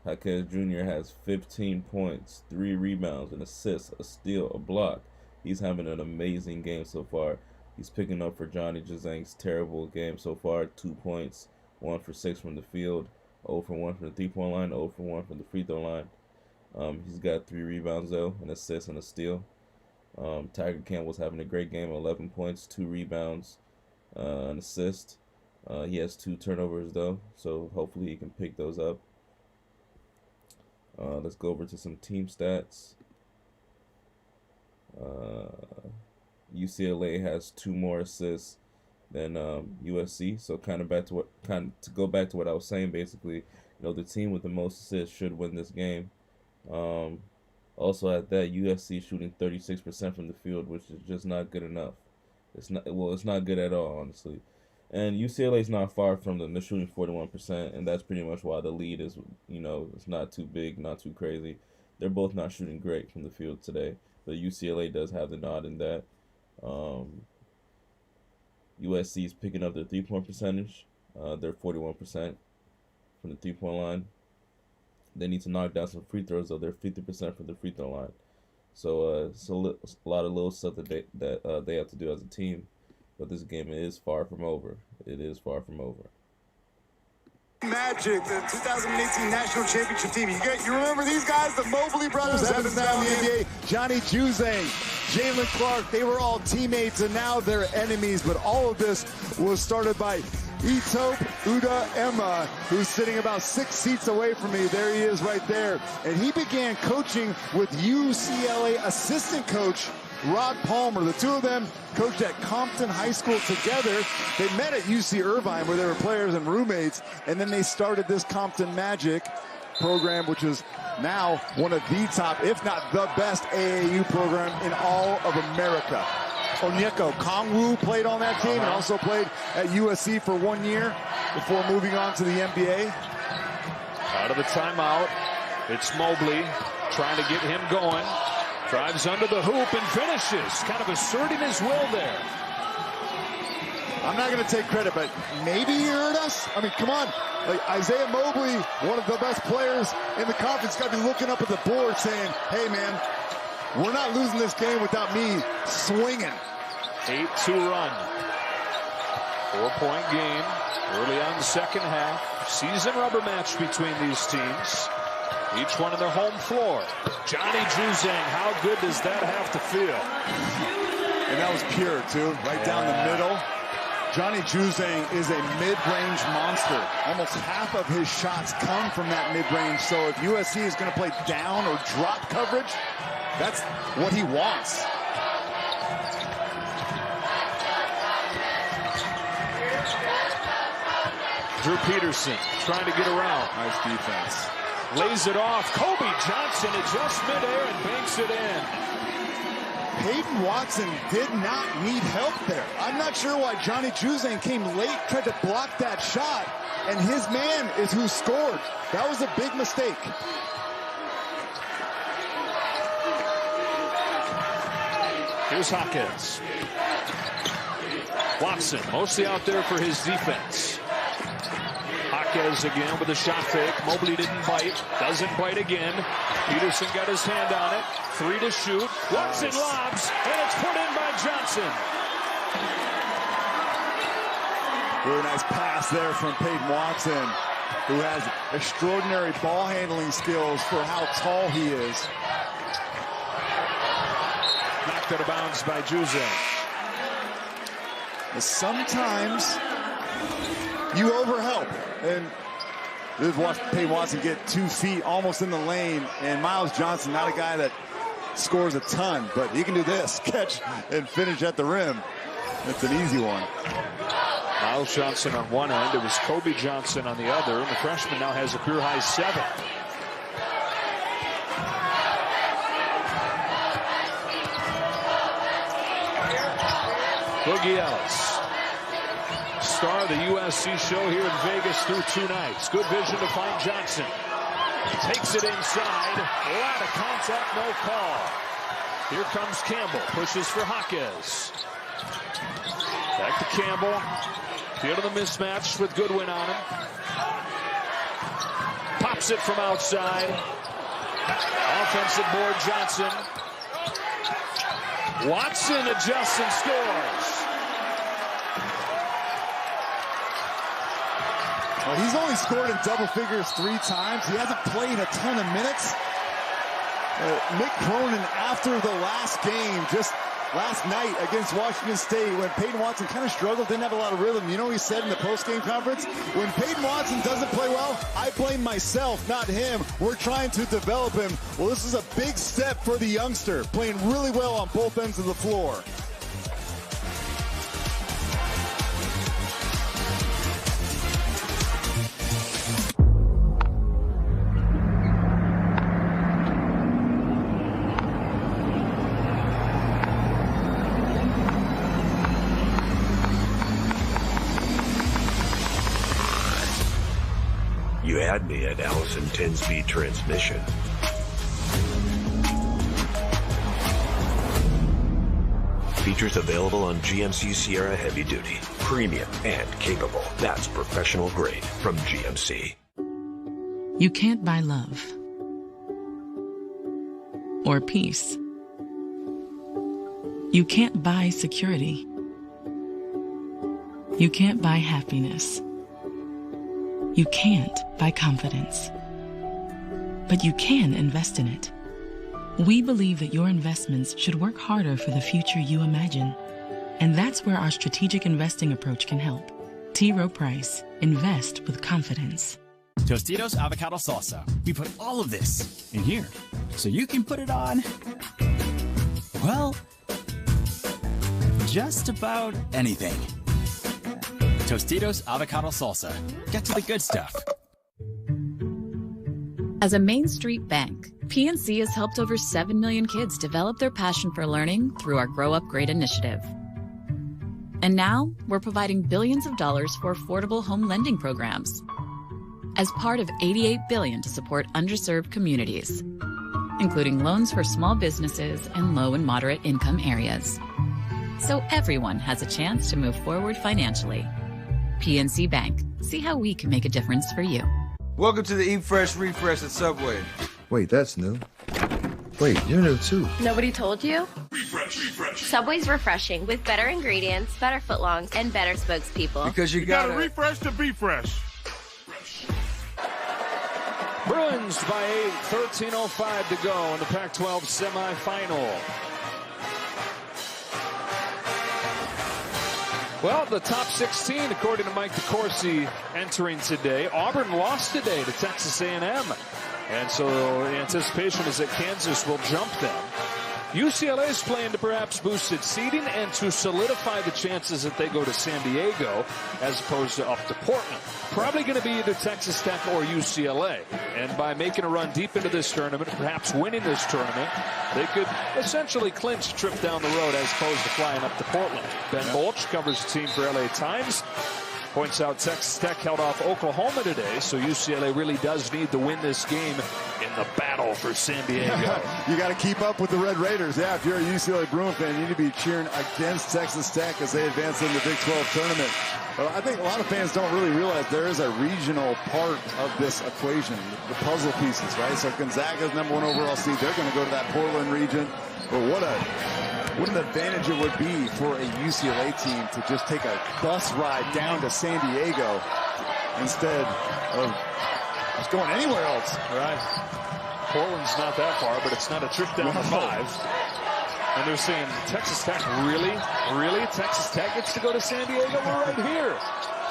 Jaquez Jr. has 15 points, 3 rebounds, an assist, a steal, a block. He's having an amazing game so far. He's picking up for Johnny Juzang's terrible game so far. 2 points, 1 for 6 from the field, 0 for 1 from the 3-point line, 0 for 1 from the free throw line. He's got 3 rebounds though, an assist and a steal. Tiger Campbell's having a great game, 11 points, 2 rebounds, an assist. He has 2 turnovers though, so hopefully he can pick those up. Let's go over to some team stats. UCLA has 2 more assists than USC, so to go back to what I was saying, basically, the team with the most assists should win this game. Also at that, USC shooting 36% from the field, which is just not good enough. It's not good at all, honestly. And UCLA is not far from them. They're shooting 41%, and that's pretty much why the lead is, it's not too big, not too crazy. They're both not shooting great from the field today, but UCLA does have the nod in that. USC is picking up their 3-point percentage. They're 41% from the 3-point line. They need to knock down some free throws, though. They're 50% from the free throw line. So it's a lot of little stuff that they have to do as a team. But this game is far from over. It is far from over. Magic, the 2018 National Championship team. You remember these guys, the Mobley brothers, Evans now in the NBA, Johnny Juzang, Jalen Clark, they were all teammates and now they're enemies. But all of this was started by Itope Uda Emma, who's sitting about 6 seats away from me. There he is right there. And he began coaching with UCLA assistant coach Rod Palmer. The 2 of them coached at Compton High School together. They met at UC Irvine where they were players and roommates, and then they started this Compton Magic program, which is now one of the top, if not the best AAU program in all of America. Onyeko Kongwu played on that team and also played at USC for 1 year before moving on to the NBA. Out of the timeout, it's Mobley trying to get him going. Drives under the hoop and finishes. Kind of asserting his will there. I'm not going to take credit, but maybe he heard us. I mean, come on. Like Isaiah Mobley, one of the best players in the conference, got to be looking up at the board saying, hey, man, we're not losing this game without me swinging. 8-2 run. 4-point game early on the second half. Season rubber match between these teams. Each one on their home floor. Johnny Juzang, how good does that have to feel? And that was pure, too, right down the middle. Johnny Juzang is a mid-range monster. Almost half of his shots come from that mid-range. So if USC is going to play down or drop coverage, that's what he wants. Drew Peterson trying to get around. Nice defense. Lays it off. Kobe Johnson adjusts midair and banks it in. Peyton Watson did not need help there. I'm not sure why Johnny Juzang came late, tried to block that shot, and his man is who scored. That was a big mistake. Here's Hawkins. Watson mostly out there for his defense. Hawkins again with a shot fake. Mobley didn't bite. Doesn't bite again. Peterson got his hand on it. 3 to shoot. Watson lobs, and it's put in by Johnson. Really nice pass there from Peyton Watson, who has extraordinary ball handling skills for how tall he is. Knocked out of bounds by Juzang. Sometimes you overhelp, and just watch Peyton Watson get 2 feet almost in the lane, and Miles Johnson, not a guy that scores a ton, but he can do this, catch and finish at the rim. It's an easy one. Miles Johnson on one end, it was Kobe Johnson on the other, and the freshman now has a career high 7. Boogie Ellis, star of the USC show here in Vegas through 2 nights. Good vision to find Johnson. Takes it inside. A lot of contact, no call. Here comes Campbell. Pushes for Hawkins. Back to Campbell. Field of the mismatch with Goodwin on him. Pops it from outside. Offensive board, Johnson. Watson adjusts and scores. Well, he's only scored in double figures 3 times. He hasn't played a ton of minutes. Mick Cronin, after the last game, just last night against Washington State, when Peyton Watson kind of struggled, didn't have a lot of rhythm. You know what he said in the postgame conference? When Peyton Watson doesn't play well, I blame myself, not him. We're trying to develop him. Well, this is a big step for the youngster, playing really well on both ends of the floor. You had me at Allison 10-speed transmission. Features available on GMC Sierra Heavy Duty. Premium and capable. That's professional grade from GMC. You can't buy love. Or peace. You can't buy security. You can't buy happiness. You can't buy confidence. But you can invest in it. We believe that your investments should work harder for the future you imagine. And that's where our strategic investing approach can help. T. Rowe Price. Invest with confidence. Tostitos avocado salsa. We put all of this in here, so you can put it on, well, just about anything. Tostitos avocado salsa. Get to the good stuff. As a Main Street bank, PNC has helped over 7 million kids develop their passion for learning through our Grow Up Great initiative. And now, we're providing billions of dollars for affordable home lending programs as part of $88 billion to support underserved communities, including loans for small businesses and low and moderate income areas. So everyone has a chance to move forward financially. PNC Bank. See how we can make a difference for you. Welcome to the Eat Fresh Refresh at Subway. Wait, that's new. Wait, you're new too. Nobody told you? Subway's refreshing with better ingredients, better footlongs, and better spokespeople. Because you gotta refresh to be fresh. Bruins by 8, 13:05 to go in the Pac-12 semifinal. Well, the top 16, according to Mike DeCourcy, entering today. Auburn lost today to Texas A&M. And so the anticipation is that Kansas will jump them. UCLA is playing to perhaps boost its seeding and to solidify the chances that they go to San Diego as opposed to up to Portland. Probably going to be either Texas Tech or UCLA. And by making a run deep into this tournament, perhaps winning this tournament, they could essentially clinch a trip down the road as opposed to flying up to Portland. Ben Bolch covers the team for LA Times. Points out Texas Tech held off Oklahoma today, so UCLA really does need to win this game in the battle for San Diego. You got to keep up with the Red Raiders. Yeah, if you're a UCLA Bruin fan, you need to be cheering against Texas Tech as they advance in the Big 12 tournament. But I think a lot of fans don't really realize there is a regional part of this equation, the puzzle pieces, right? So Gonzaga's #1 overall seed. They're going to go to that Portland region. But what an advantage it would be for a UCLA team to just take a bus ride down to San Diego instead of just going anywhere else. Right. Portland's not that far, but it's not a trip down to 5. And they're saying, Texas Tech, really? Really? Texas Tech gets to go to San Diego? We're right here.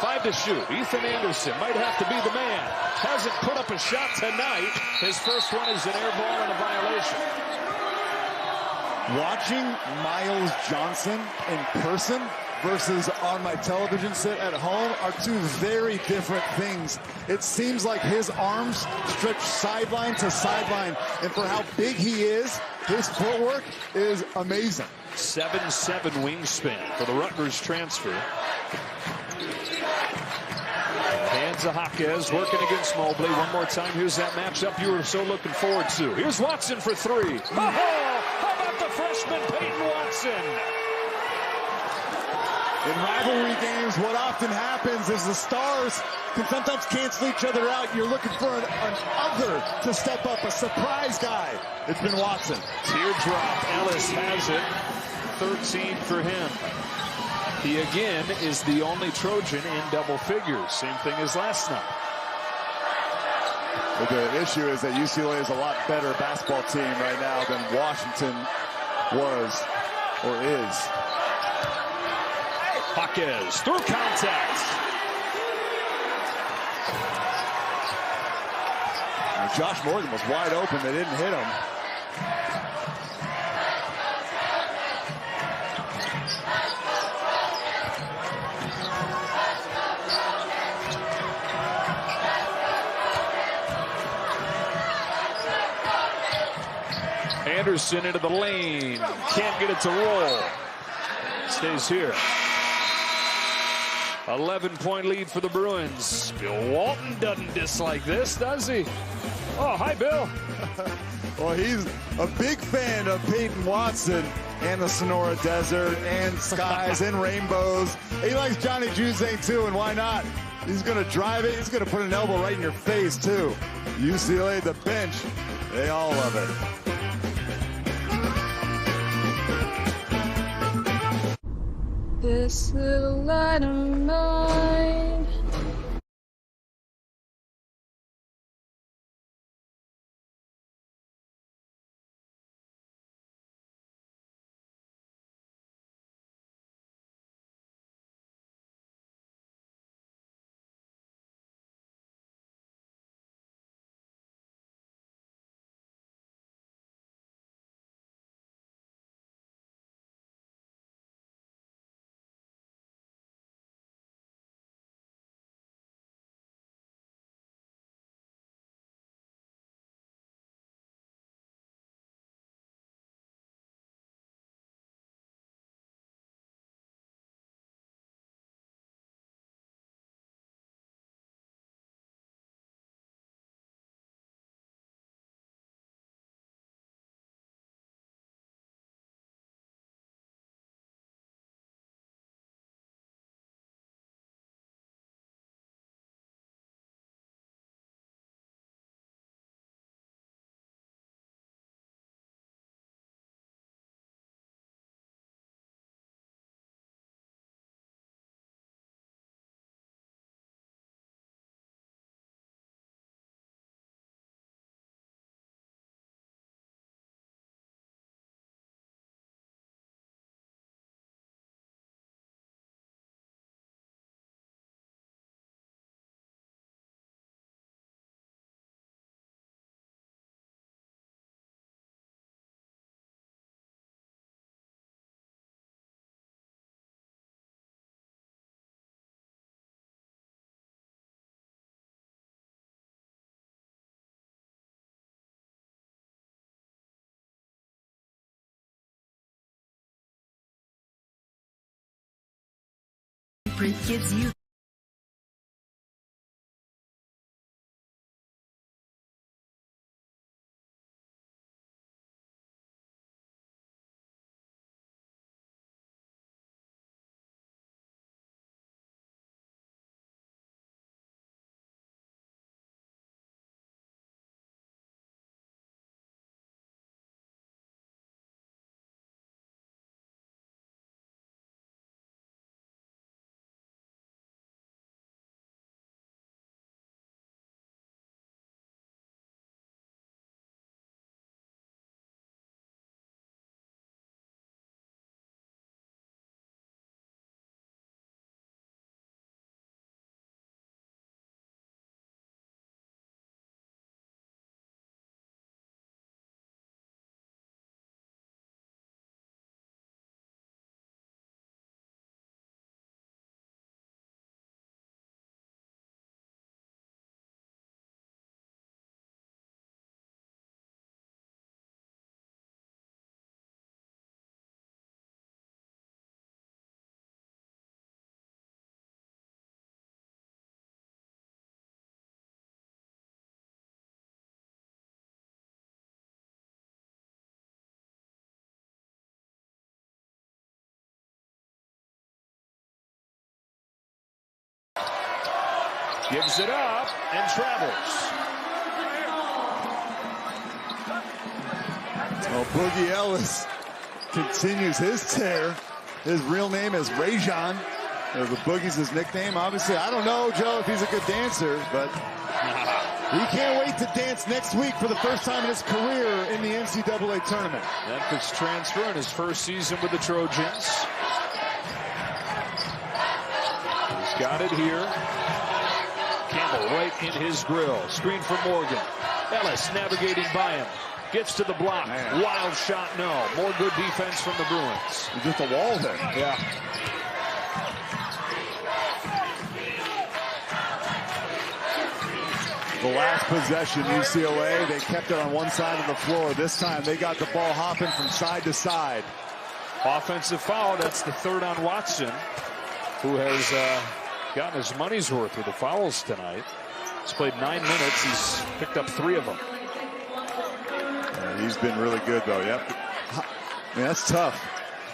5 to shoot. Ethan Anderson might have to be the man. Hasn't put up a shot tonight. His first one is an air ball and a violation. Watching Miles Johnson in person versus on my television set at home are two very different things. It seems like his arms stretch sideline to sideline, and for how big he is, his footwork is amazing. 7'7" wingspan for the Rutgers transfer. Hands of Jaquez working against Mobley. One more time, here's that matchup you were so looking forward to. Here's Watson for 3. How about the freshman Peyton Watson? In rivalry games, what often happens is the stars can sometimes cancel each other out. You're looking for an other to step up, a surprise guy. It's been Watson. Teardrop, Ellis has it. 13 for him. He again is the only Trojan in double figures. Same thing as last night. But the issue is that UCLA is a lot better basketball team right now than Washington was or is. Jaquez through contact. Josh Morgan was wide open. They didn't hit him. Anderson into the lane. Can't get it to roll. Stays here. 11-point lead for the Bruins. Bill Walton doesn't dislike this, does he? Oh, hi, Bill. Well, he's a big fan of Peyton Watson and the Sonora Desert and skies and rainbows. He likes Johnny Juzang, too, and why not? He's going to drive it. He's going to put an elbow right in your face, too. UCLA, the bench, they all love it. This little light of mine. footprint gives you gives it up and travels. Well, Boogie Ellis continues his tear. His real name is Rajon. The Boogie's his nickname. Obviously, I don't know, Joe, if he's a good dancer, but he can't wait to dance next week for the first time in his career in the NCAA tournament. Memphis transfer in his first season with the Trojans. He's got it here. Campbell right in his grill. Screen for Morgan. Ellis navigating by him. Gets to the block. Man. Wild shot, no. More good defense from the Bruins. Just a wall there. Yeah. The last possession, UCLA, they kept it on one side of the floor. This time, they got the ball hopping from side to side. Offensive foul. That's the third on Watson, who has gotten his money's worth with the fouls tonight. He's played 9 minutes. He's picked up 3 of them. Yeah, he's been really good, though. Yep. I mean, that's tough.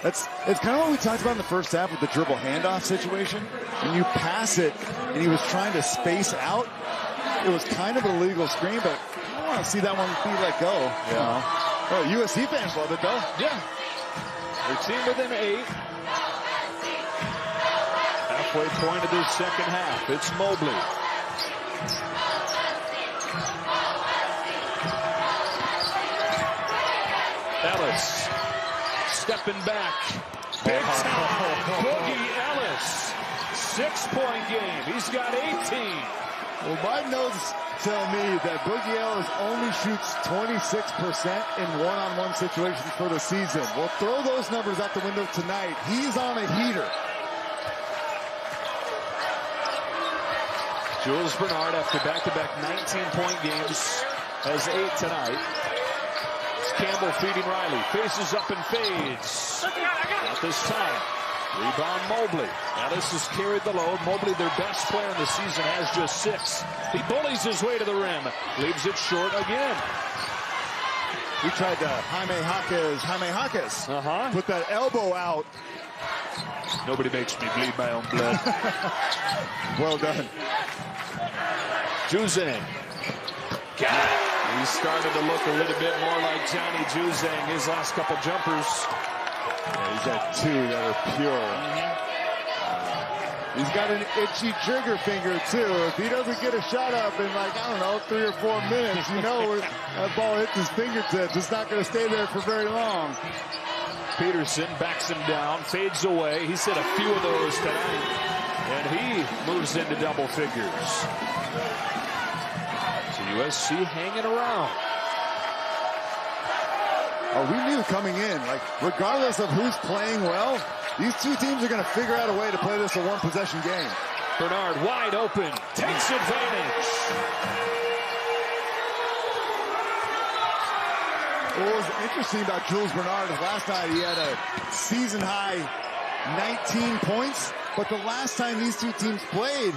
It's kind of what we talked about in the first half with the dribble handoff situation. When you pass it and he was trying to space out, it was kind of an illegal screen, but I don't want to see that one be let go. Yeah. Oh, USC fans love it, though. Yeah. Their team within 8. Halfway point of this second half. It's Mobley. Ellis stepping back. Big time. Boogie Ellis. 6-point game. He's got 18. Well, my notes tell me that Boogie Ellis only shoots 26% in one-on-one situations for the season. We'll throw those numbers out the window tonight. He's on a heater. Jules Bernard, after back-to-back 19-point games, has 8 tonight. It's Campbell feeding Riley. Faces up and fades. Not this time. Rebound Mobley. Ellis has carried the load. Mobley, their best player in the season, has just 6. He bullies his way to the rim. Leaves it short again. He tried to Jaime Jaquez. Put that elbow out. Nobody makes me bleed my own blood. Well done. Juzang. Got it. He started to look a little bit more like Johnny Juzang his last couple jumpers. Yeah, he's got 2 that are pure. He's got an itchy trigger finger, too. If he doesn't get a shot up in, like, I don't know, 3 or 4 minutes, you know that ball hits his fingertips. It's not going to stay there for very long. Peterson backs him down, fades away. He's hit a few of those tonight, and he moves into double figures. So USC hanging around. Oh, we knew coming in, like, regardless of who's playing well, these two teams are going to figure out a way to play this a one-possession game. Bernard wide open, takes advantage. What was interesting about Jules Bernard is last night he had a season-high 19 points, but the last time these two teams played,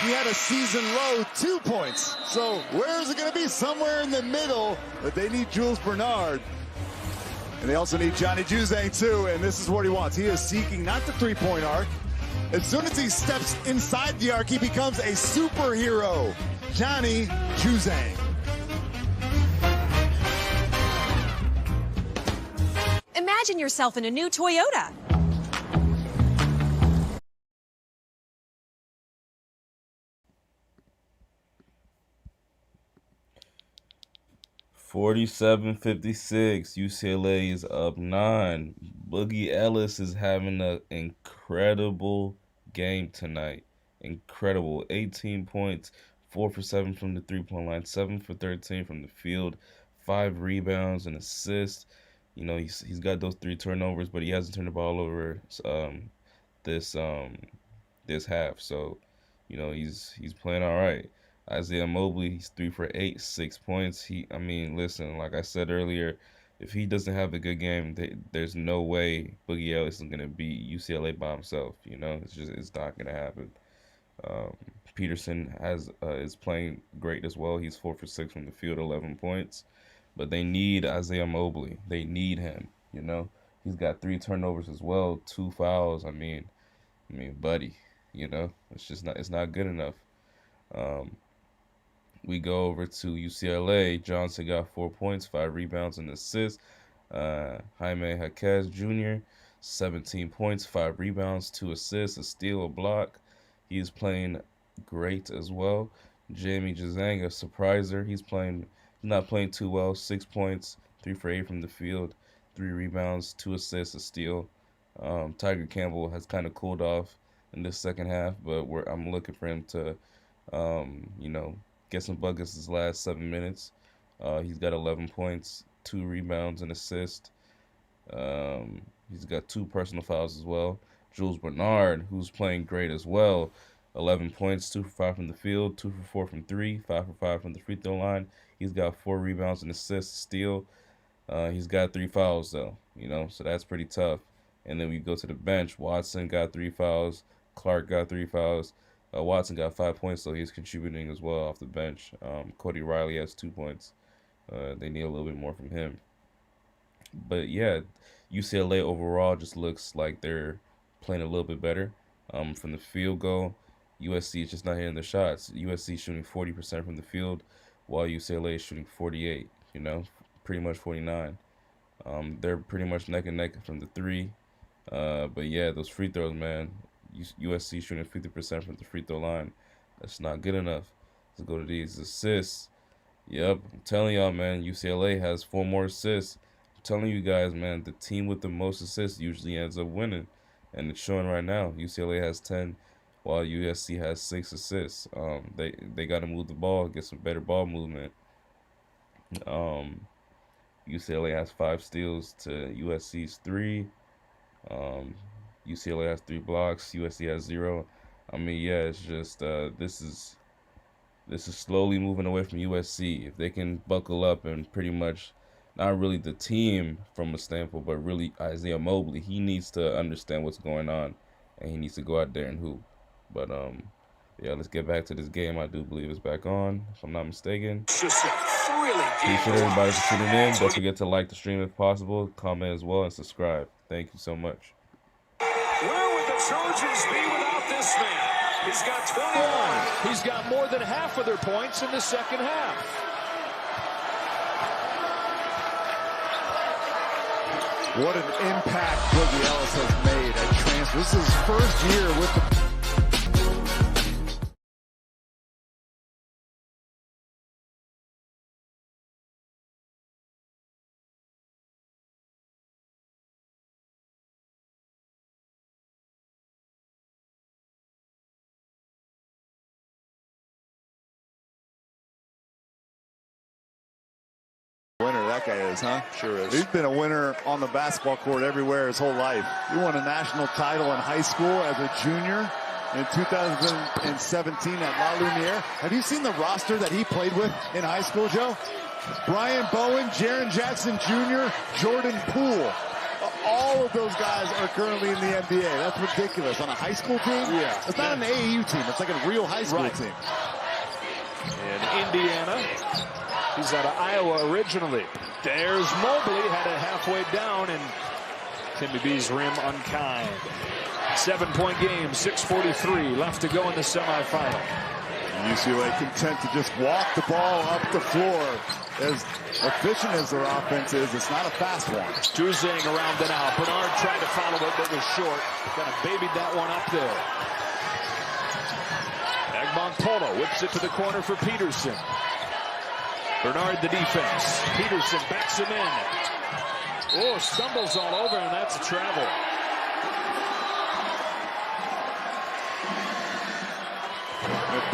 he had a season-low 2 points. So where is it going to be? Somewhere in the middle, but they need Jules Bernard. And they also need Johnny Juzang, too, and this is what he wants. He is seeking not the three-point arc. As soon as he steps inside the arc, he becomes a superhero. Johnny Juzang. Imagine yourself in a new Toyota. $47-56. UCLA is up 9. Boogie Ellis is having an incredible game tonight. Incredible. 18 points, 4 for 7 from the three-point line, 7 for 13 from the field, 5 rebounds and assists. You know, he's got those 3 turnovers, but he hasn't turned the ball over this half. So, you know, he's playing all right. Isaiah Mobley, he's 3 for 8, 6 points. I mean, listen, like I said earlier, if he doesn't have a good game, there's no way Boogie Ellis is gonna beat UCLA by himself. You know, it's not gonna happen. Peterson is playing great as well. He's 4 for 6 from the field, 11 points. But they need Isaiah Mobley. They need him. You know, he's got 3 turnovers as well, 2 fouls. I mean, buddy, you know, it's not good enough. We go over to UCLA. Johnson got 4 points, 5 rebounds, and assists. Jaime Jaquez Jr., 17 points, 5 rebounds, 2 assists, a steal, a block. He's playing great as well. Jamie Juzang, a surpriser. He's not playing too well. 6 points, 3 for 8 from the field, 3 rebounds, 2 assists, a steal. Tiger Campbell has kind of cooled off in this second half, but I'm looking for him to, you know, get some buckets his last 7 minutes. He's got 11 points, 2 rebounds, and assist. He's got 2 personal fouls as well. Jules Bernard, who's playing great as well, 11 points, 2 for 5 from the field, 2 for 4 from 3, 5 for 5 from the free throw line. He's got 4 rebounds and assists, steal. He's got 3 fouls though, you know, so that's pretty tough. And then we go to the bench. Watson got 3 fouls. Clark got 3 fouls. Watson got 5 points, so he's contributing as well off the bench. Cody Riley has 2 points. They need a little bit more from him. But yeah, UCLA overall just looks like they're playing a little bit better. From the field goal, USC is just not hitting the shots. USC is shooting 40% from the field, while UCLA is shooting 48, you know, pretty much 49. They're pretty much neck and neck from the 3. But yeah, those free throws, man. USC shooting 50% from the free throw line. That's not good enough. Let's go to these assists. Yep, I'm telling y'all, man, UCLA has 4 more assists. I'm telling you guys, man, the team with the most assists usually ends up winning. And it's showing right now. UCLA has 10, while USC has 6 assists. They got to move the ball, get some better ball movement. UCLA has 5 steals to USC's 3. UCLA has 3 blocks. USC has 0. I mean, yeah, it's just this is slowly moving away from USC. If they can buckle up and pretty much, not really the team from a standpoint, but really Isaiah Mobley, he needs to understand what's going on, and he needs to go out there and hoop. But yeah, let's get back to this game. I do believe it's back on, if I'm not mistaken. Appreciate everybody for tuning in. Don't forget to like the stream if possible, comment as well, and subscribe. Thank you so much. Where would the Trojans be without this man? He's got 21. He's got more than half of their points in the second half. What an impact Boogie Ellis has made at transfer. This is his first year with the... Winner that guy is, huh? Sure is. He's been a winner on the basketball court everywhere his whole life. He won a national title in high school as a junior in 2017 at La Lumiere. Have you seen the roster that he played with in high school, Joe? Brian Bowen, Jaren Jackson Jr., Jordan Poole. all of those guys are currently in the NBA. That's ridiculous. On a high school team? Yeah. It's not an AAU team. It's like a real high school team. In Indiana, he's out of Iowa originally. There's Mobley, had it halfway down, and Timmy B's rim unkind. 7-point game, 6:43 left to go in the semifinal. UCLA content to just walk the ball up the floor. As efficient as their offense is, it's not a fast one. Juzang around and out. Bernard tried to follow it, but was short. Kind of babied that one up there. Agbontolo whips it to the corner for Peterson. Bernard the defense. Peterson backs him in. Oh, stumbles all over, and that's a travel.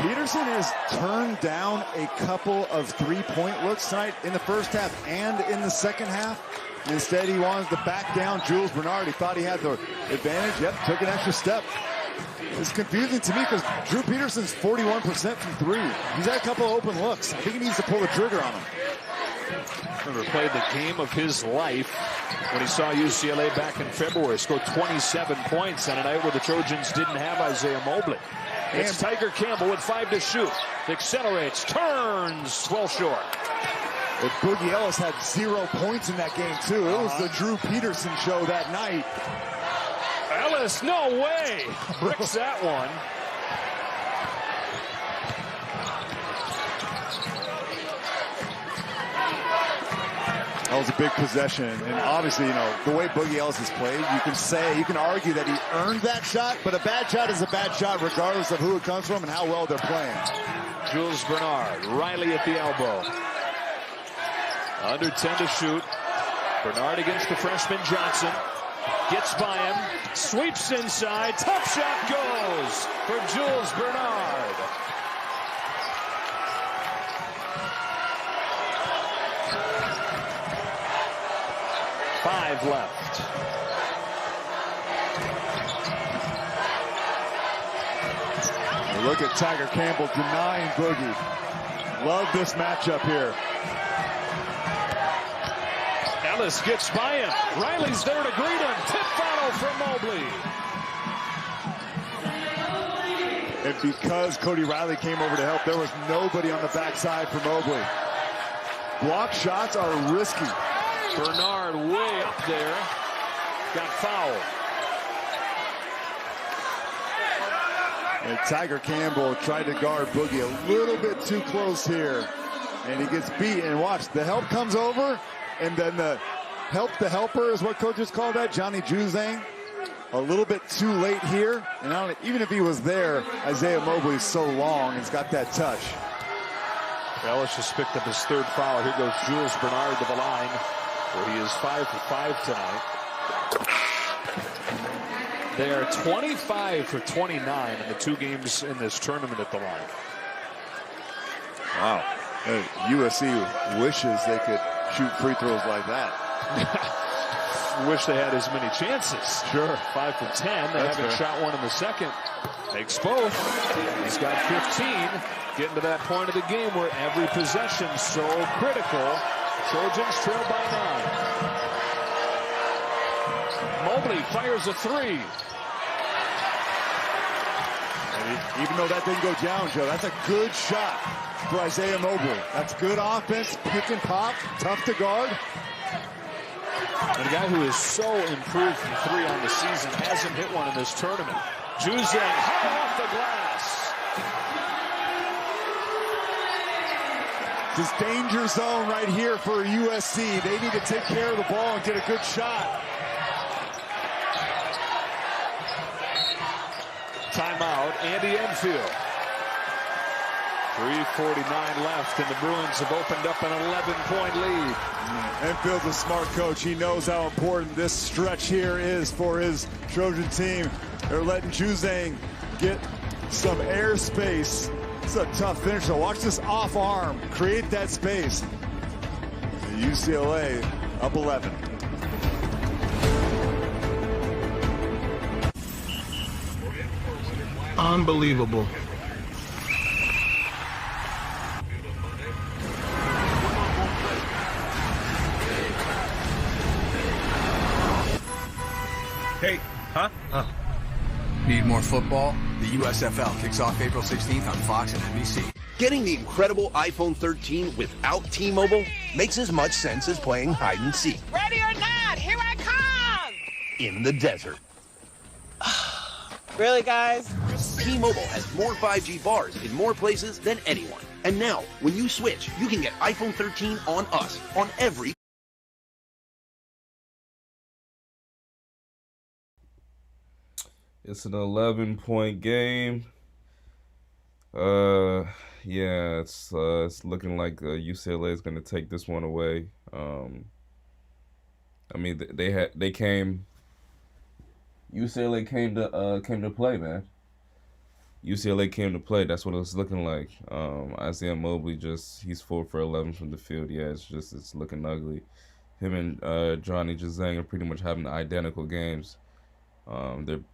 Peterson has turned down a couple of three-point looks tonight in the first half and in the second half. Instead, he wanted to back down Jules Bernard. He thought he had the advantage. Yep, took an extra step. It's confusing to me because Drew Peterson's 41% from three. He's had a couple of open looks. I think he needs to pull the trigger on him. Remember, played the game of his life when he saw UCLA back in February. Scored 27 points on a night where the Trojans didn't have Isaiah Mobley. It's Tiger Campbell with 5 to shoot. Accelerates, turns, well short. But Boogie Ellis had 0 points in that game, too. It was the Drew Peterson show that night. Ellis, no way! Bricks that one. That was a big possession, and obviously, you know, the way Boogie Ellis has played, you can argue that he earned that shot, but a bad shot is a bad shot regardless of who it comes from and how well they're playing. Jules Bernard, Riley at the elbow. Under 10 to shoot. Bernard against the freshman Johnson. Gets by him, sweeps inside, tough shot goes for Jules Bernard. Five left. Look at Tiger Campbell denying Boogie. Love this matchup here. Ellis gets by him. Riley's there to greet him. Tip follow from Mobley. And because Cody Riley came over to help, there was nobody on the backside for Mobley. Block shots are risky. Bernard way up there. Got fouled. And Tiger Campbell tried to guard Boogie a little bit too close here. And he gets beat. And watch, the help comes over. And then the helper is what coaches call that, Johnny Juzang. A little bit too late here. And even if he was there, Isaiah Mobley's so long, he's got that touch. Ellis just picked up his third foul. Here goes Jules Bernard to the line, where he is 5 for 5 tonight. They are 25 for 29 in the 2 games in this tournament at the line. Wow. USC wishes they could shoot free throws like that. Wish they had as many chances. Sure. 5 for 10. They haven't shot one in the second. Makes both. He's got 15. Getting to that point of the game where every possession so critical. Trojans trail by 9. Mobley fires a 3. And even though that didn't go down, Joe, that's a good shot for Isaiah Mobley. That's good offense, pick and pop, tough to guard. And a guy who is so improved from 3 on the season hasn't hit one in this tournament. Juzang high off the glass. This danger zone right here for USC. They need to take care of the ball and get a good shot. Timeout, Andy Enfield. 3:49 left, and the Bruins have opened up an 11-point lead. Enfield's a smart coach. He knows how important this stretch here is for his Trojan team. They're letting Juzang get some air space. It's a tough finish. So watch this off arm. Create that space. UCLA up 11. Unbelievable. Hey, huh? Need more football? The USFL kicks off April 16th on Fox and NBC. Getting the incredible iPhone 13 without T-Mobile makes as much sense as playing hide and seek. Ready or not, here I come! In the desert. Really, guys? T-Mobile has more 5G bars in more places than anyone. And now, when you switch, you can get iPhone 13 on us, on every... It's an 11-point game. Yeah, it's looking like UCLA is going to take this one away. I mean, UCLA came to play, man. UCLA came to play. That's what it's looking like. Isaiah Mobley he's 4 for 11 from the field. Yeah, it's looking ugly. Him and Johnny Juzang are pretty much having identical games.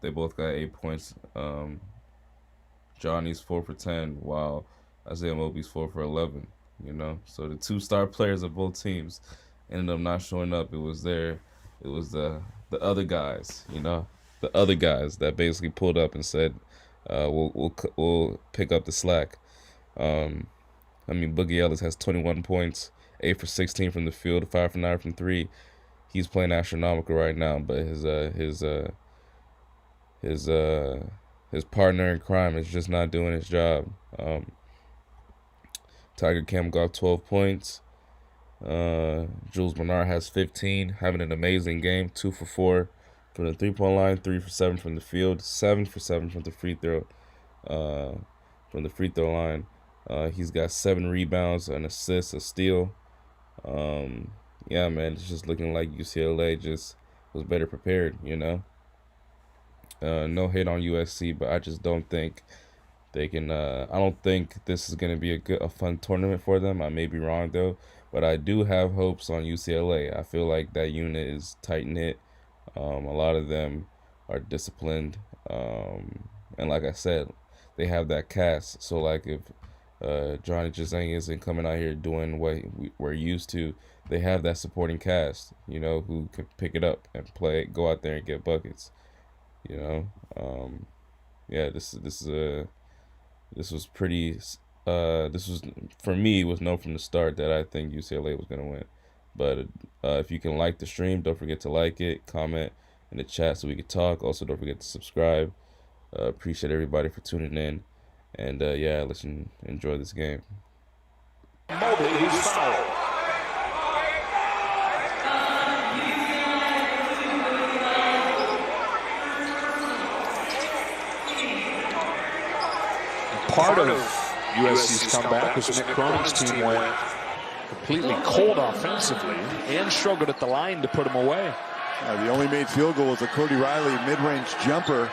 They both got 8 points. Johnny's 4 for 10, while Isaiah Mobley's 4 for 11. You know, so the 2 star players of both teams ended up not showing up. It was the other guys. You know, the other guys that basically pulled up and said, "We'll pick up the slack." I mean, Boogie Ellis has 21 points, 8 for 16 from the field, 5 for 9 from 3. He's playing astronomical right now, but his partner in crime is just not doing his job. Tiger Cam got 12 points. Jules Bernard has 15, having an amazing game. 2 for 4 from the 3-point line, 3 for 7 from the field, 7 for 7 from the free throw. Line. He's got 7 rebounds, an assist, a steal. Yeah, man, it's just looking like UCLA just was better prepared, you know. No hate on USC, but I just don't think they can. I don't think this is going to be a fun tournament for them. I may be wrong though, but I do have hopes on UCLA. I feel like that unit is tight knit. A lot of them are disciplined, and like I said, they have that cast. So like if Johnny Juzang isn't coming out here doing what we're used to, they have that supporting cast, you know, who can pick it up and play, go out there and get buckets. You know, yeah, this was pretty. This was, for me, it was known from the start that I think UCLA was gonna win. But if you can like the stream, don't forget to like it, comment in the chat so we can talk. Also, don't forget to subscribe. Appreciate everybody for tuning in, and yeah, let's enjoy this game. Mobley, who's fouled. Part of USC's comeback was Mick Cronin's team went completely cold offensively and struggled at the line to put him away. The only made field goal was a Cody Riley mid-range jumper.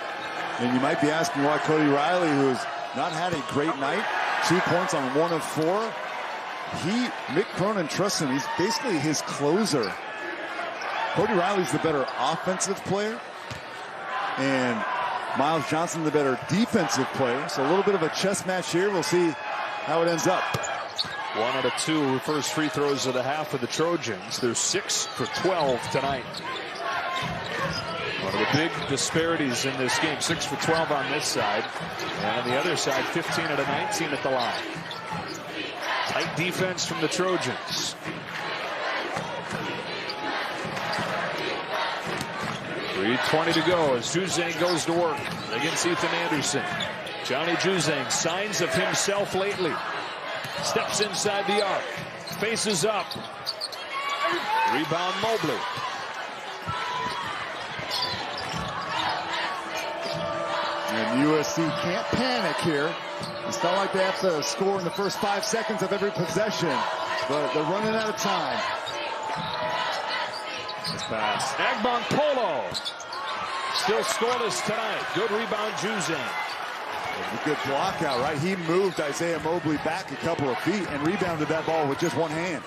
And you might be asking why Cody Riley, who's not had a great night, 2 points on 1 of 4. Mick Cronin trusts him. He's basically his closer. Cody Riley's the better offensive player, and Miles Johnson the better defensive player. So a little bit of a chess match here. We'll see how it ends up. 1 out of 2 first free throws of the half for the Trojans. They're 6 for 12 tonight. One of the big disparities in this game, 6 for 12 on this side, and on the other side, 15 out of 19 at the line. Tight defense from the Trojans. .320 to go as Juzang goes to work against Ethan Anderson. Johnny Juzang, signs of himself lately. Steps inside the arc, faces up. Rebound Mobley. And USC can't panic here. It's not like they have to score in the first 5 seconds of every possession, but they're running out of time. This pass. Agbon Polo. Still scoreless tonight. Good rebound, Juzang. A good block out, right? He moved Isaiah Mobley back a couple of feet and rebounded that ball with just one hand.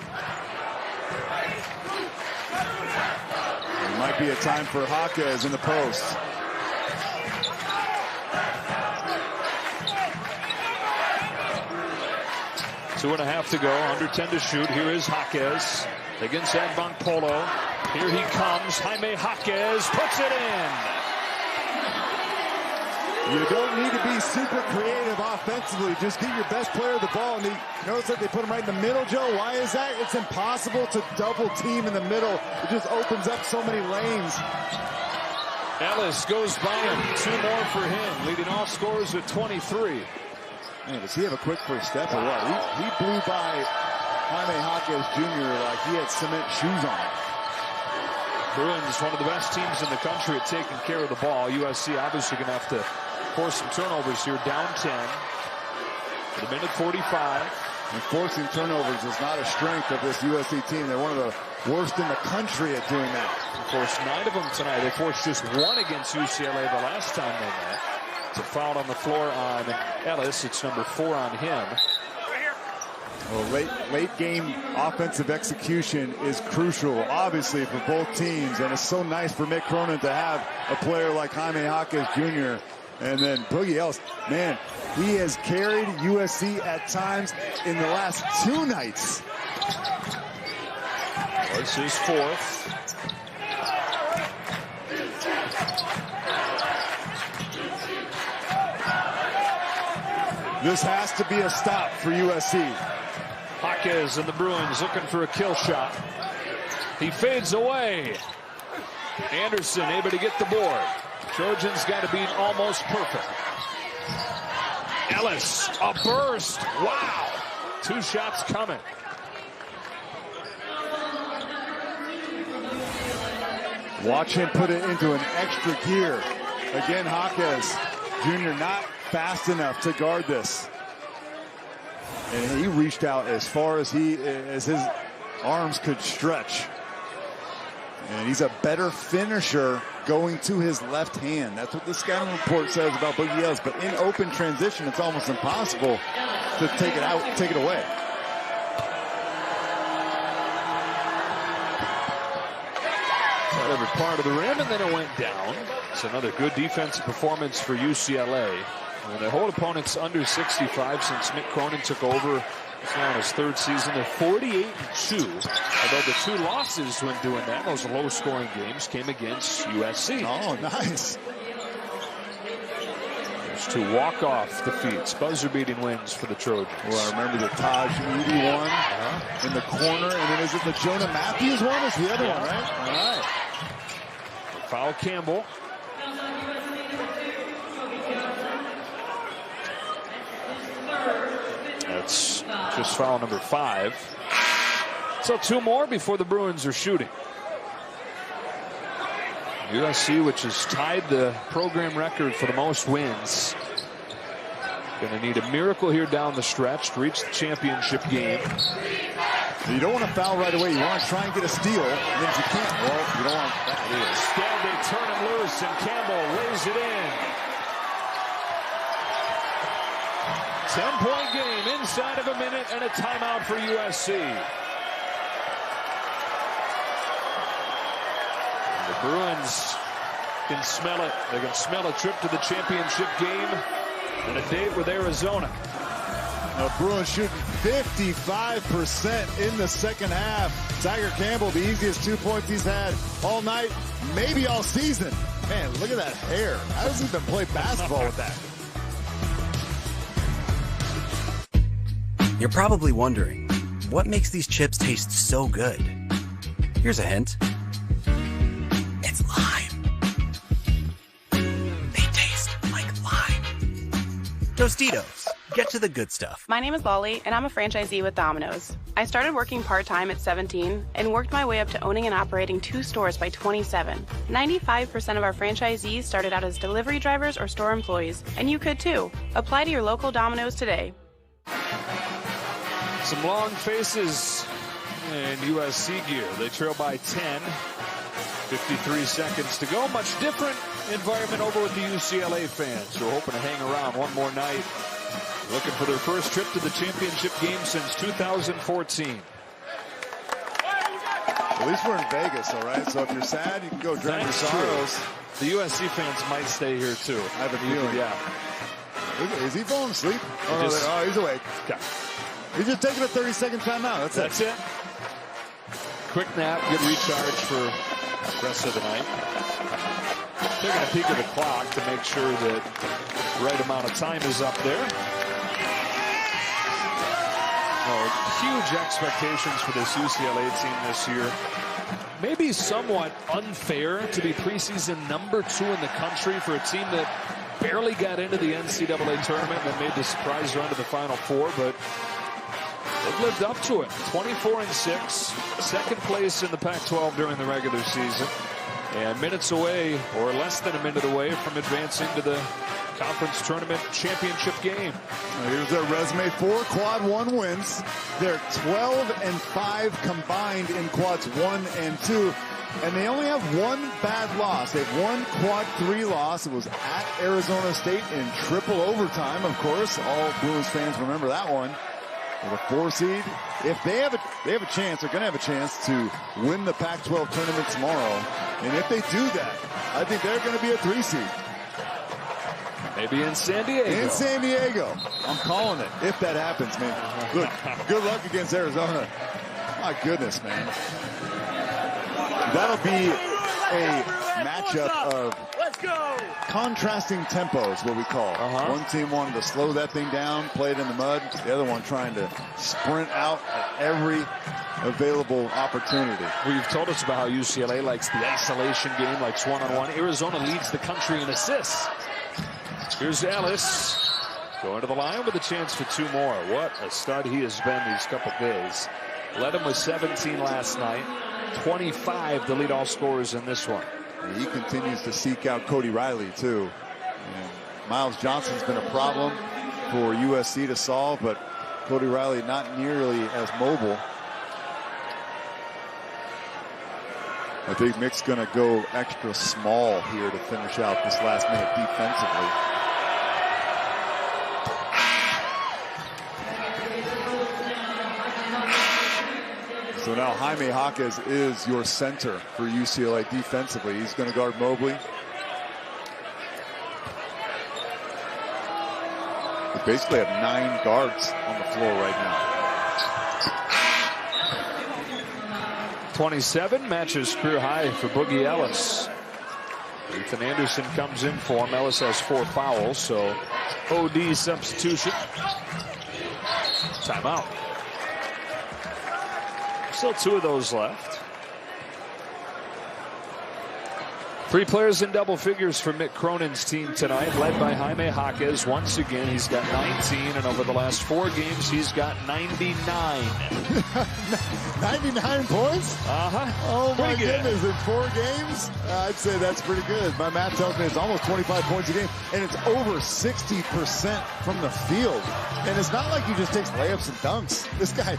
It might be a time for Jaquez in the post. Two and a half to go, under 10 to shoot. Here is Jaquez against Agbon Polo. Here he comes. Jaime Jaquez puts it in. You don't need to be super creative offensively. Just get your best player the ball. And notice that they put him right in the middle, Joe. Why is that? It's impossible to double team in the middle. It just opens up so many lanes. Ellis goes by him. 2 more for him. Leading off scores with 23. Man, does he have a quick first step or what? He blew by Jaime Jaquez Jr. like he had cement shoes on. Bruins, one of the best teams in the country at taking care of the ball. USC obviously going to have to force some turnovers here. Down 10. At a minute 45. And forcing turnovers is not a strength of this USC team. They're one of the worst in the country at doing that. They forced 9 of them tonight. They forced just 1 against UCLA the last time they met. It's a foul on the floor on Ellis. It's number 4 on him. Well, late game offensive execution is crucial, obviously, for both teams. And it's so nice for Mick Cronin to have a player like Jaime Jaquez Jr. And then Boogie Ellis, man, he has carried USC at times in the last 2 nights. This is 4th. This has to be a stop for USC. Jaquez and the Bruins looking for a kill shot. He fades away. Anderson able to get the board. Trojans got to be almost perfect. Ellis, a burst. Wow. 2 shots coming. Watch him put it into an extra gear. Again, Jaquez Jr. not fast enough to guard this. And he reached out as far as his arms could stretch. And he's a better finisher going to his left hand. That's what the scouting report says about Boogie Ellis. But in open transition, it's almost impossible to take it out, take it away. Every part of the rim, and then it went down. It's another good defensive performance for UCLA. And they hold opponents under 65 since Mick Cronin took over. It's now in his 3rd season. They're 48-2. Although the 2 losses when doing that, those low-scoring games, came against USC. Oh, nice. There's 2 walk-off defeats, buzzer-beating wins for the Trojans. Well, I remember the Taj Moody one in the corner, and then is it the Jonah Matthews one? Is the other one, right? All right. Foul Campbell. That's just foul number 5. So 2 more before the Bruins are shooting. USC, which has tied the program record for the most wins, going to need a miracle here down the stretch to reach the championship game. You don't want to foul right away. You want to try and get a steal. And if you can't, well, you don't want that. Instead, they turn him loose, and Campbell lays it in. 10-point game inside of a minute, and a timeout for USC. And the Bruins can smell it. They can smell a trip to the championship game and a date with Arizona. The Bruins shooting 55% in the second half. Tiger Campbell, the easiest 2 points he's had all night, maybe all season. Man, look at that hair. How does he even play basketball with that? You're probably wondering, what makes these chips taste so good? Here's a hint. It's lime. They taste like lime. Tostitos. Get to the good stuff. My name is Lolly, and I'm a franchisee with Domino's. I started working part-time at 17 and worked my way up to owning and operating 2 stores by 27. 95% of our franchisees started out as delivery drivers or store employees, and you could too. Apply to your local Domino's today. Some long faces in USC gear. They trail by 10. 53 seconds to go. Much different environment over with the UCLA fans who are hoping to hang around one more night. Looking for their first trip to the championship game since 2014. At least we're in Vegas, all right? So if you're sad, you can go drown your sorrows. The USC fans might stay here, too. I have a feeling. Yeah. Is he falling asleep? Oh, he's awake. Okay. He's just taking a 30-second timeout. That's it. Quick nap, get recharged for the rest of the night. Taking a peek at the clock to make sure that right amount of time is up there. Huge expectations for this UCLA team this year. Maybe somewhat unfair to be preseason #2 in the country for a team that barely got into the NCAA tournament and made the surprise run to the Final Four, but they've lived up to it. 24-6, second place in the Pac-12 during the regular season, and minutes away, or less than a minute away, from advancing to the conference tournament championship game. Here's their resume: 4 quad 1 wins. They're 12-5 combined in quads 1 and 2. And they only have 1 bad loss. They've one quad 3 loss. It was at Arizona State in triple overtime, of course. All Bruins fans remember that one. With a 4 seed. If they have a chance, they're going to have a chance to win the Pac-12 tournament tomorrow. And if they do that, I think they're going to be a 3 seed. Maybe in San Diego. In San Diego. I'm calling it if that happens, man. Good luck against Arizona. My goodness, man. That'll be a matchup of contrasting tempos, what we call. One team wanted to slow that thing down, play it in the mud. The other one trying to sprint out at every available opportunity. Well, you've told us about how UCLA likes the isolation game, likes one-on-one. Arizona leads the country in assists. Here's Ellis going to the line with a chance for 2 more. What a stud he has been these couple days. Led him with 17 last night. 25 the lead all scorers in this one. And he continues to seek out Cody Riley too. And Miles Johnson's been a problem for USC to solve, but Cody Riley not nearly as mobile. I think Mick's going to go extra small here to finish out this last minute defensively. So now Jaime Jaquez is your center for UCLA defensively. He's going to guard Mobley. They basically have 9 guards on the floor right now. 27 matches career high for Boogie Ellis. Ethan Anderson comes in for him. Ellis has 4 fouls, so OD substitution. Timeout. Still 2 of those left. 3 players in double figures for Mick Cronin's team tonight, led by Jaime Jaquez. Once again, he's got 19, and over the last 4 games, he's got 99. 99 points? Oh, my goodness. In 4 games? I'd say that's pretty good. My math tells me it's almost 25 points a game, and it's over 60% from the field. And it's not like he just takes layups and dunks. This guy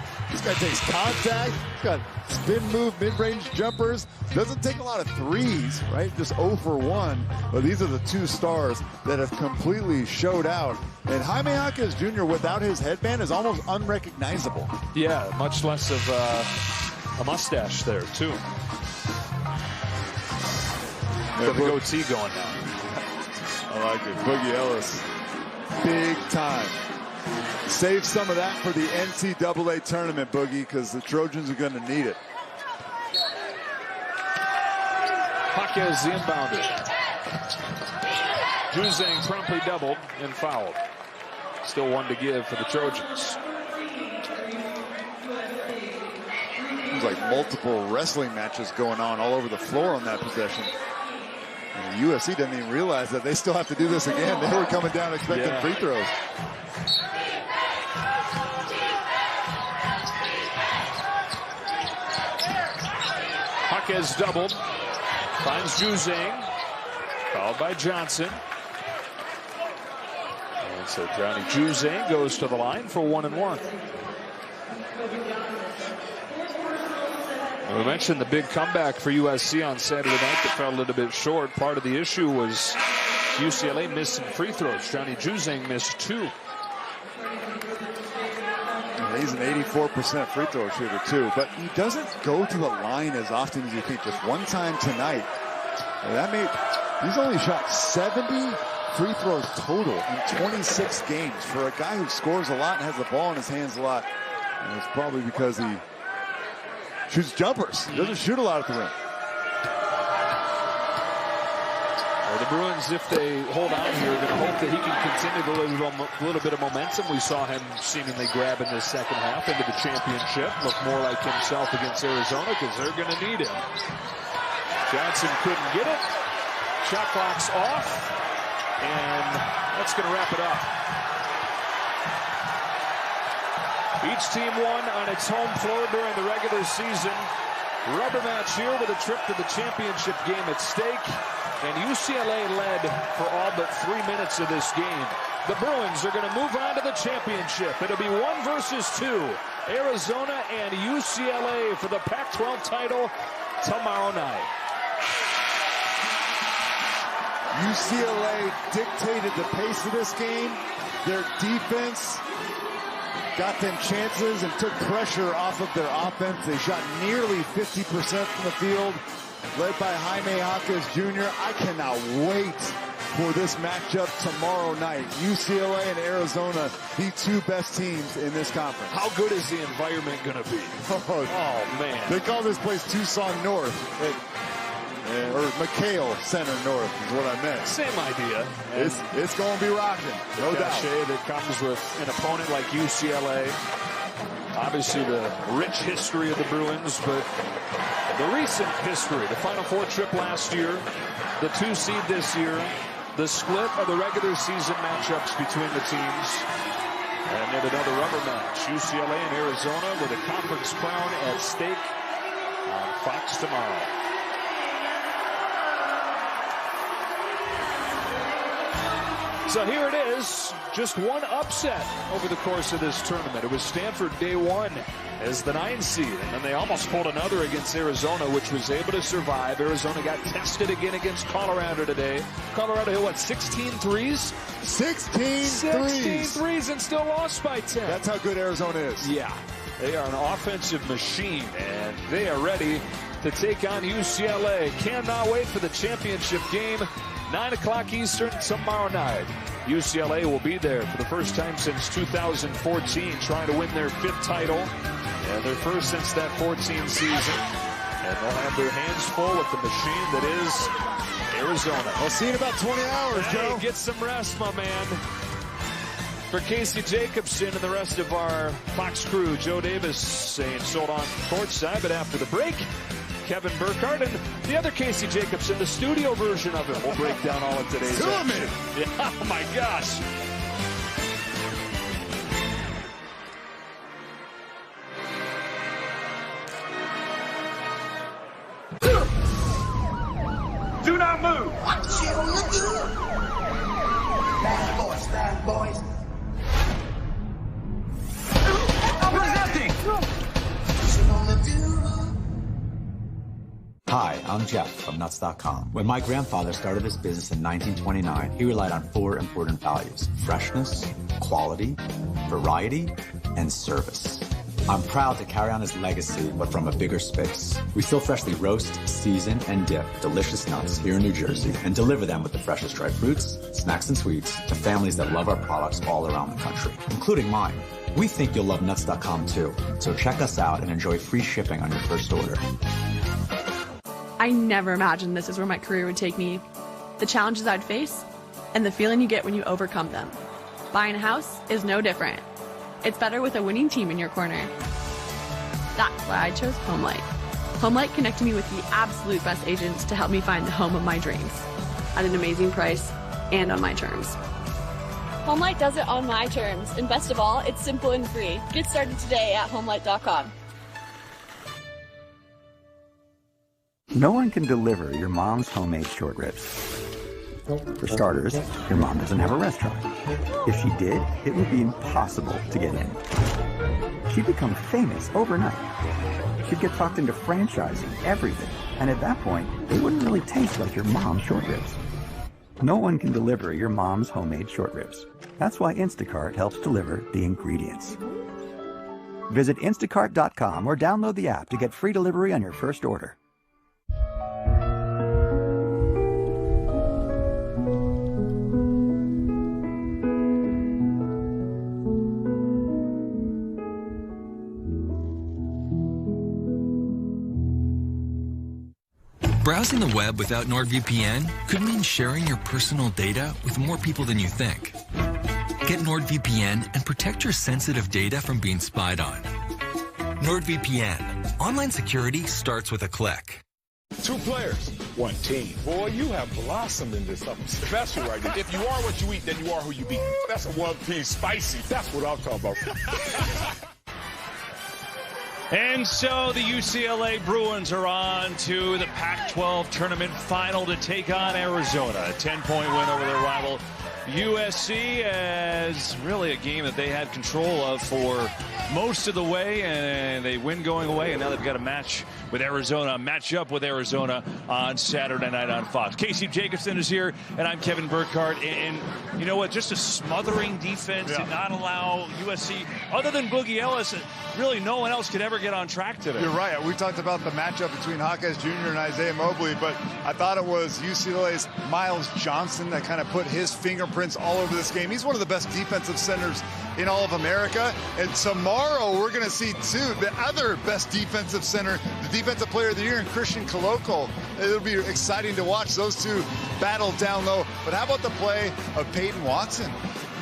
takes contact. He's got spin move, mid-range jumpers. Doesn't take a lot of threes, right? Just 0 for 1. But these are the 2 stars that have completely showed out. And Jaime Jaquez Jr. without his headband is almost unrecognizable. Yeah, much less of a mustache there, too. Got the goatee going now. I like it. Boogie Ellis, big time. Save some of that for the NCAA tournament, Boogie, because the Trojans are going to need it. Jaquez inbounded. Juzang promptly doubled and fouled. Still 1 to give for the Trojans. Seems like multiple wrestling matches going on all over the floor on that possession. And USC doesn't even realize that they still have to do this again. They were coming down expecting free throws. Jaquez doubled. Finds Juzang. Fouled by Johnson. And so Johnny Juzang goes to the line for 1 and 1. We mentioned the big comeback for USC on Saturday night that fell a little bit short. Part of the issue was UCLA missed some free throws. Johnny Juzang missed 2. He's an 84% free throw shooter too, but he doesn't go to the line as often as you think. Just 1 time tonight. And he's only shot 70 free throws total in 26 games for a guy who scores a lot and has the ball in his hands a lot. And it's probably because he shoots jumpers. He doesn't shoot a lot at the rim. The Bruins, if they hold on here, are going to hope that he can continue the little bit of momentum we saw him seemingly grab in this second half into the championship. Look more like himself against Arizona because they're going to need him. Johnson couldn't get it. Shot clock's off. And that's going to wrap it up. Each team won on its home floor during the regular season. Rubber match here with a trip to the championship game at stake. And UCLA led for all but 3 minutes of this game. The Bruins are going to move on to the championship. It'll be 1 versus 2. Arizona and UCLA for the Pac-12 title tomorrow night. UCLA dictated the pace of this game. Their defense got them chances and took pressure off of their offense. They shot nearly 50% from the field, led by Jaime Jaquez Jr. I cannot wait for this matchup tomorrow night. UCLA and Arizona, the 2 best teams in this conference. How good is the environment going to be? Oh, man. They call this place Tucson North. Or McHale Center North is what I meant. Same idea. It's going to be rocking, no doubt. That comes with an opponent like UCLA. Obviously the rich history of the Bruins, but the recent history, the Final Four trip last year, the 2 seed this year, the split of the regular season matchups between the teams, and then another rubber match. UCLA and Arizona with a conference crown at stake on Fox tomorrow. So here it is, just one upset over the course of this tournament. It was Stanford day 1 as the 9 seed, and then they almost pulled another against Arizona, which was able to survive. Arizona got tested again against Colorado today. Colorado hit, what, 16 threes? 16 threes and still lost by 10. That's how good Arizona is. Yeah, they are an offensive machine, and they are ready to take on UCLA. Cannot wait for the championship game. 9 o'clock Eastern tomorrow night. UCLA will be there for the first time since 2014, trying to win their 5th title, and their first since that 14 season. And they'll have their hands full with the machine that is Arizona. I'll see you in about 20 hours, Joe. Get some rest, my man. For Casey Jacobson and the rest of our Fox crew, Joe Davis saying sold on courtside, but after the break, Kevin Burkhardt and the other Casey Jacobson, the studio version of it. We'll break down all of today's action. Yeah, oh my gosh. Do not move. Bad boys. What is that thing? Hi, I'm Jeff from Nuts.com. When my grandfather started this business in 1929, he relied on 4 important values: freshness, quality, variety, and service. I'm proud to carry on his legacy, but from a bigger space. We still freshly roast, season, and dip delicious nuts here in New Jersey and deliver them with the freshest dried fruits, snacks, and sweets to families that love our products all around the country, including mine. We think you'll love Nuts.com too, so check us out and enjoy free shipping on your first order. I never imagined this is where my career would take me. The challenges I'd face, and the feeling you get when you overcome them. Buying a house is no different. It's better with a winning team in your corner. That's why I chose HomeLight. HomeLight connected me with the absolute best agents to help me find the home of my dreams at an amazing price and on my terms. HomeLight does it on my terms, and best of all, it's simple and free. Get started today at HomeLight.com. No one can deliver your mom's homemade short ribs. For starters, your mom doesn't have a restaurant. If she did, it would be impossible to get in. She'd become famous overnight. She'd get talked into franchising everything, and at that point, it wouldn't really taste like your mom's short ribs. No one can deliver your mom's homemade short ribs. That's why Instacart helps deliver the ingredients. Visit Instacart.com or download the app to get free delivery on your first order. Browsing the web without NordVPN could mean sharing your personal data with more people than you think. Get NordVPN and protect your sensitive data from being spied on. NordVPN. Online security starts with a click. 2 players, 1 team. Boy, you have blossomed into something special right now. If you are what you eat, then you are who you be. That's a one-piece spicy. That's what I'm talking about. And so the UCLA Bruins are on to the Pac-12 tournament final to take on Arizona. A 10-point win over their rival USC, as really a game that they had control of for most of the way, and they win going away, and now they've got a match with Arizona, match up with Arizona on Saturday night on Fox. Casey Jacobson is here, and I'm Kevin Burkhardt. And you know what? Just a smothering defense did not allow USC, other than Boogie Ellis, really no one else could ever get on track today. You're right. We talked about the matchup between Hawkes Jr. and Isaiah Mobley, but I thought it was UCLA's Miles Johnson that kind of put his fingerprints all over this game. He's one of the best defensive centers in all of America. And tomorrow we're going to see, too, the other best defensive center, the defensive player of the year in Christian Koloko. It'll be exciting to watch those two battle down low. But how about the play of Peyton Watson?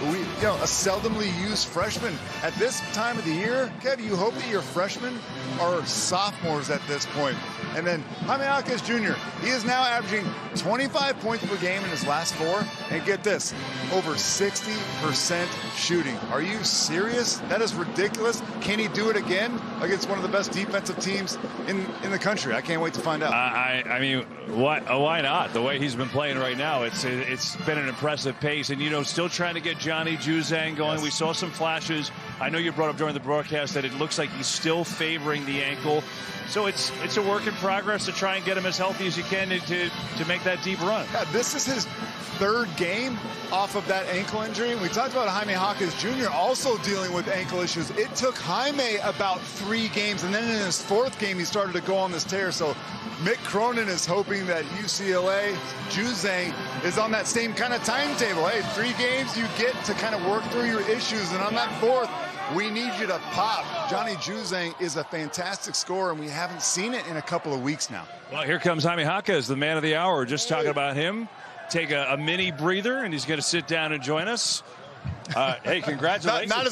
A seldomly used freshman. At this time of the year, Kev, you hope that your freshmen are sophomores at this point. And then Jaime Hawkes Jr., he is now averaging 25 points per game in his last 4. And get this, over 60% shooting. Are you serious? That is ridiculous. Can he do it again against one of the best defensive teams in the country? I can't wait to find out. I mean, why not? The way he's been playing right now, it's been an impressive pace. And, still trying to get Johnny Juzang going. Yes. We saw some flashes. I know you brought up during the broadcast that it looks like he's still favoring the ankle. So it's a work in progress to try and get him as healthy as you can to make that deep run. Yeah, this is his 3rd game off of that ankle injury. We talked about Jaime Hawkes Jr. also dealing with ankle issues. It took Jaime about 3 games, and then in his 4th game, he started to go on this tear. So Mick Cronin is hoping that UCLA Juzang is on that same kind of timetable. Hey, 3 games you get to kind of work through your issues, and on that 4th, we need you to pop. Johnny Juzang is a fantastic scorer, and we haven't seen it in a couple of weeks now. Well, here comes Jaime Hawkes, the man of the hour. Just talking about him. Take a mini breather, and he's going to sit down and join us. Hey, congratulations. Not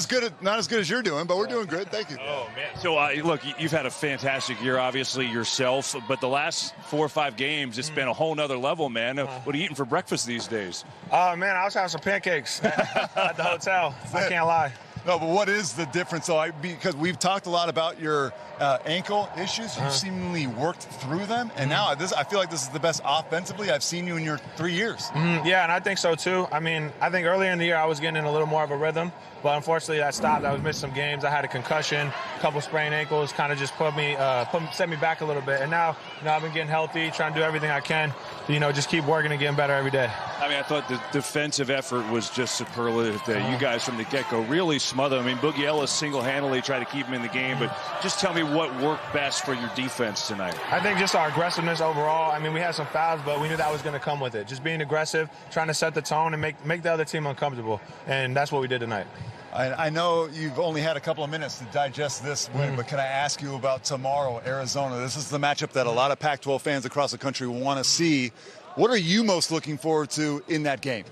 as good as you're doing, but we're doing good. Thank you. Oh, man. So, look, you've had a fantastic year, obviously, yourself. But the last 4 or 5 games, it's been a whole nother level, man. What are you eating for breakfast these days? Man, I was having some pancakes at the hotel. I can't lie. No, but what is the difference, though? Because we've talked a lot about your ankle issues. You've seemingly worked through them. And now I feel like this is the best offensively I've seen you in your 3 years. Yeah, and I think so, too. I mean, I think earlier in the year I was getting in a little more of a rhythm. But unfortunately, that stopped. I was missing some games. I had a concussion, a couple sprained ankles, kind of just set me back a little bit. And now, I've been getting healthy, trying to do everything I can to, just keep working and getting better every day. I mean, I thought the defensive effort was just superlative. You guys from the get-go really smothered. I mean, Boogie Ellis single-handedly tried to keep him in the game. But just tell me what worked best for your defense tonight. I think just our aggressiveness overall. I mean, we had some fouls, but we knew that was going to come with it. Just being aggressive, trying to set the tone and make the other team uncomfortable. And that's what we did tonight. I know you've only had a couple of minutes to digest this win, but can I ask you about tomorrow, Arizona? This is the matchup that a lot of Pac-12 fans across the country want to see. What are you most looking forward to in that game?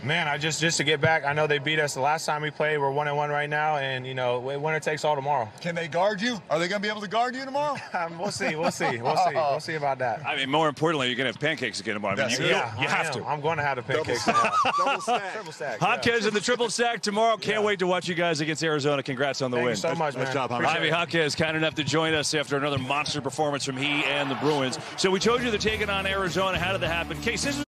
Man, I just to get back, I know they beat us the last time we played. We're 1-1 right now, and winner takes all tomorrow. Can they guard you? Are they going to be able to guard you tomorrow? We'll see about that. I mean, more importantly, you're going to have pancakes again tomorrow. I mean, you have to. I'm going to have the pancakes tomorrow. Double stack. Triple stack. Hawkes and the triple stack tomorrow. Can't wait to watch you guys against Arizona. Congrats on the win. Thank you so much, man. Nice job, Jaime Hawkes, kind enough to join us after another monster performance from he and the Bruins. So we told you they're taking on Arizona. How did that happen? Case, this is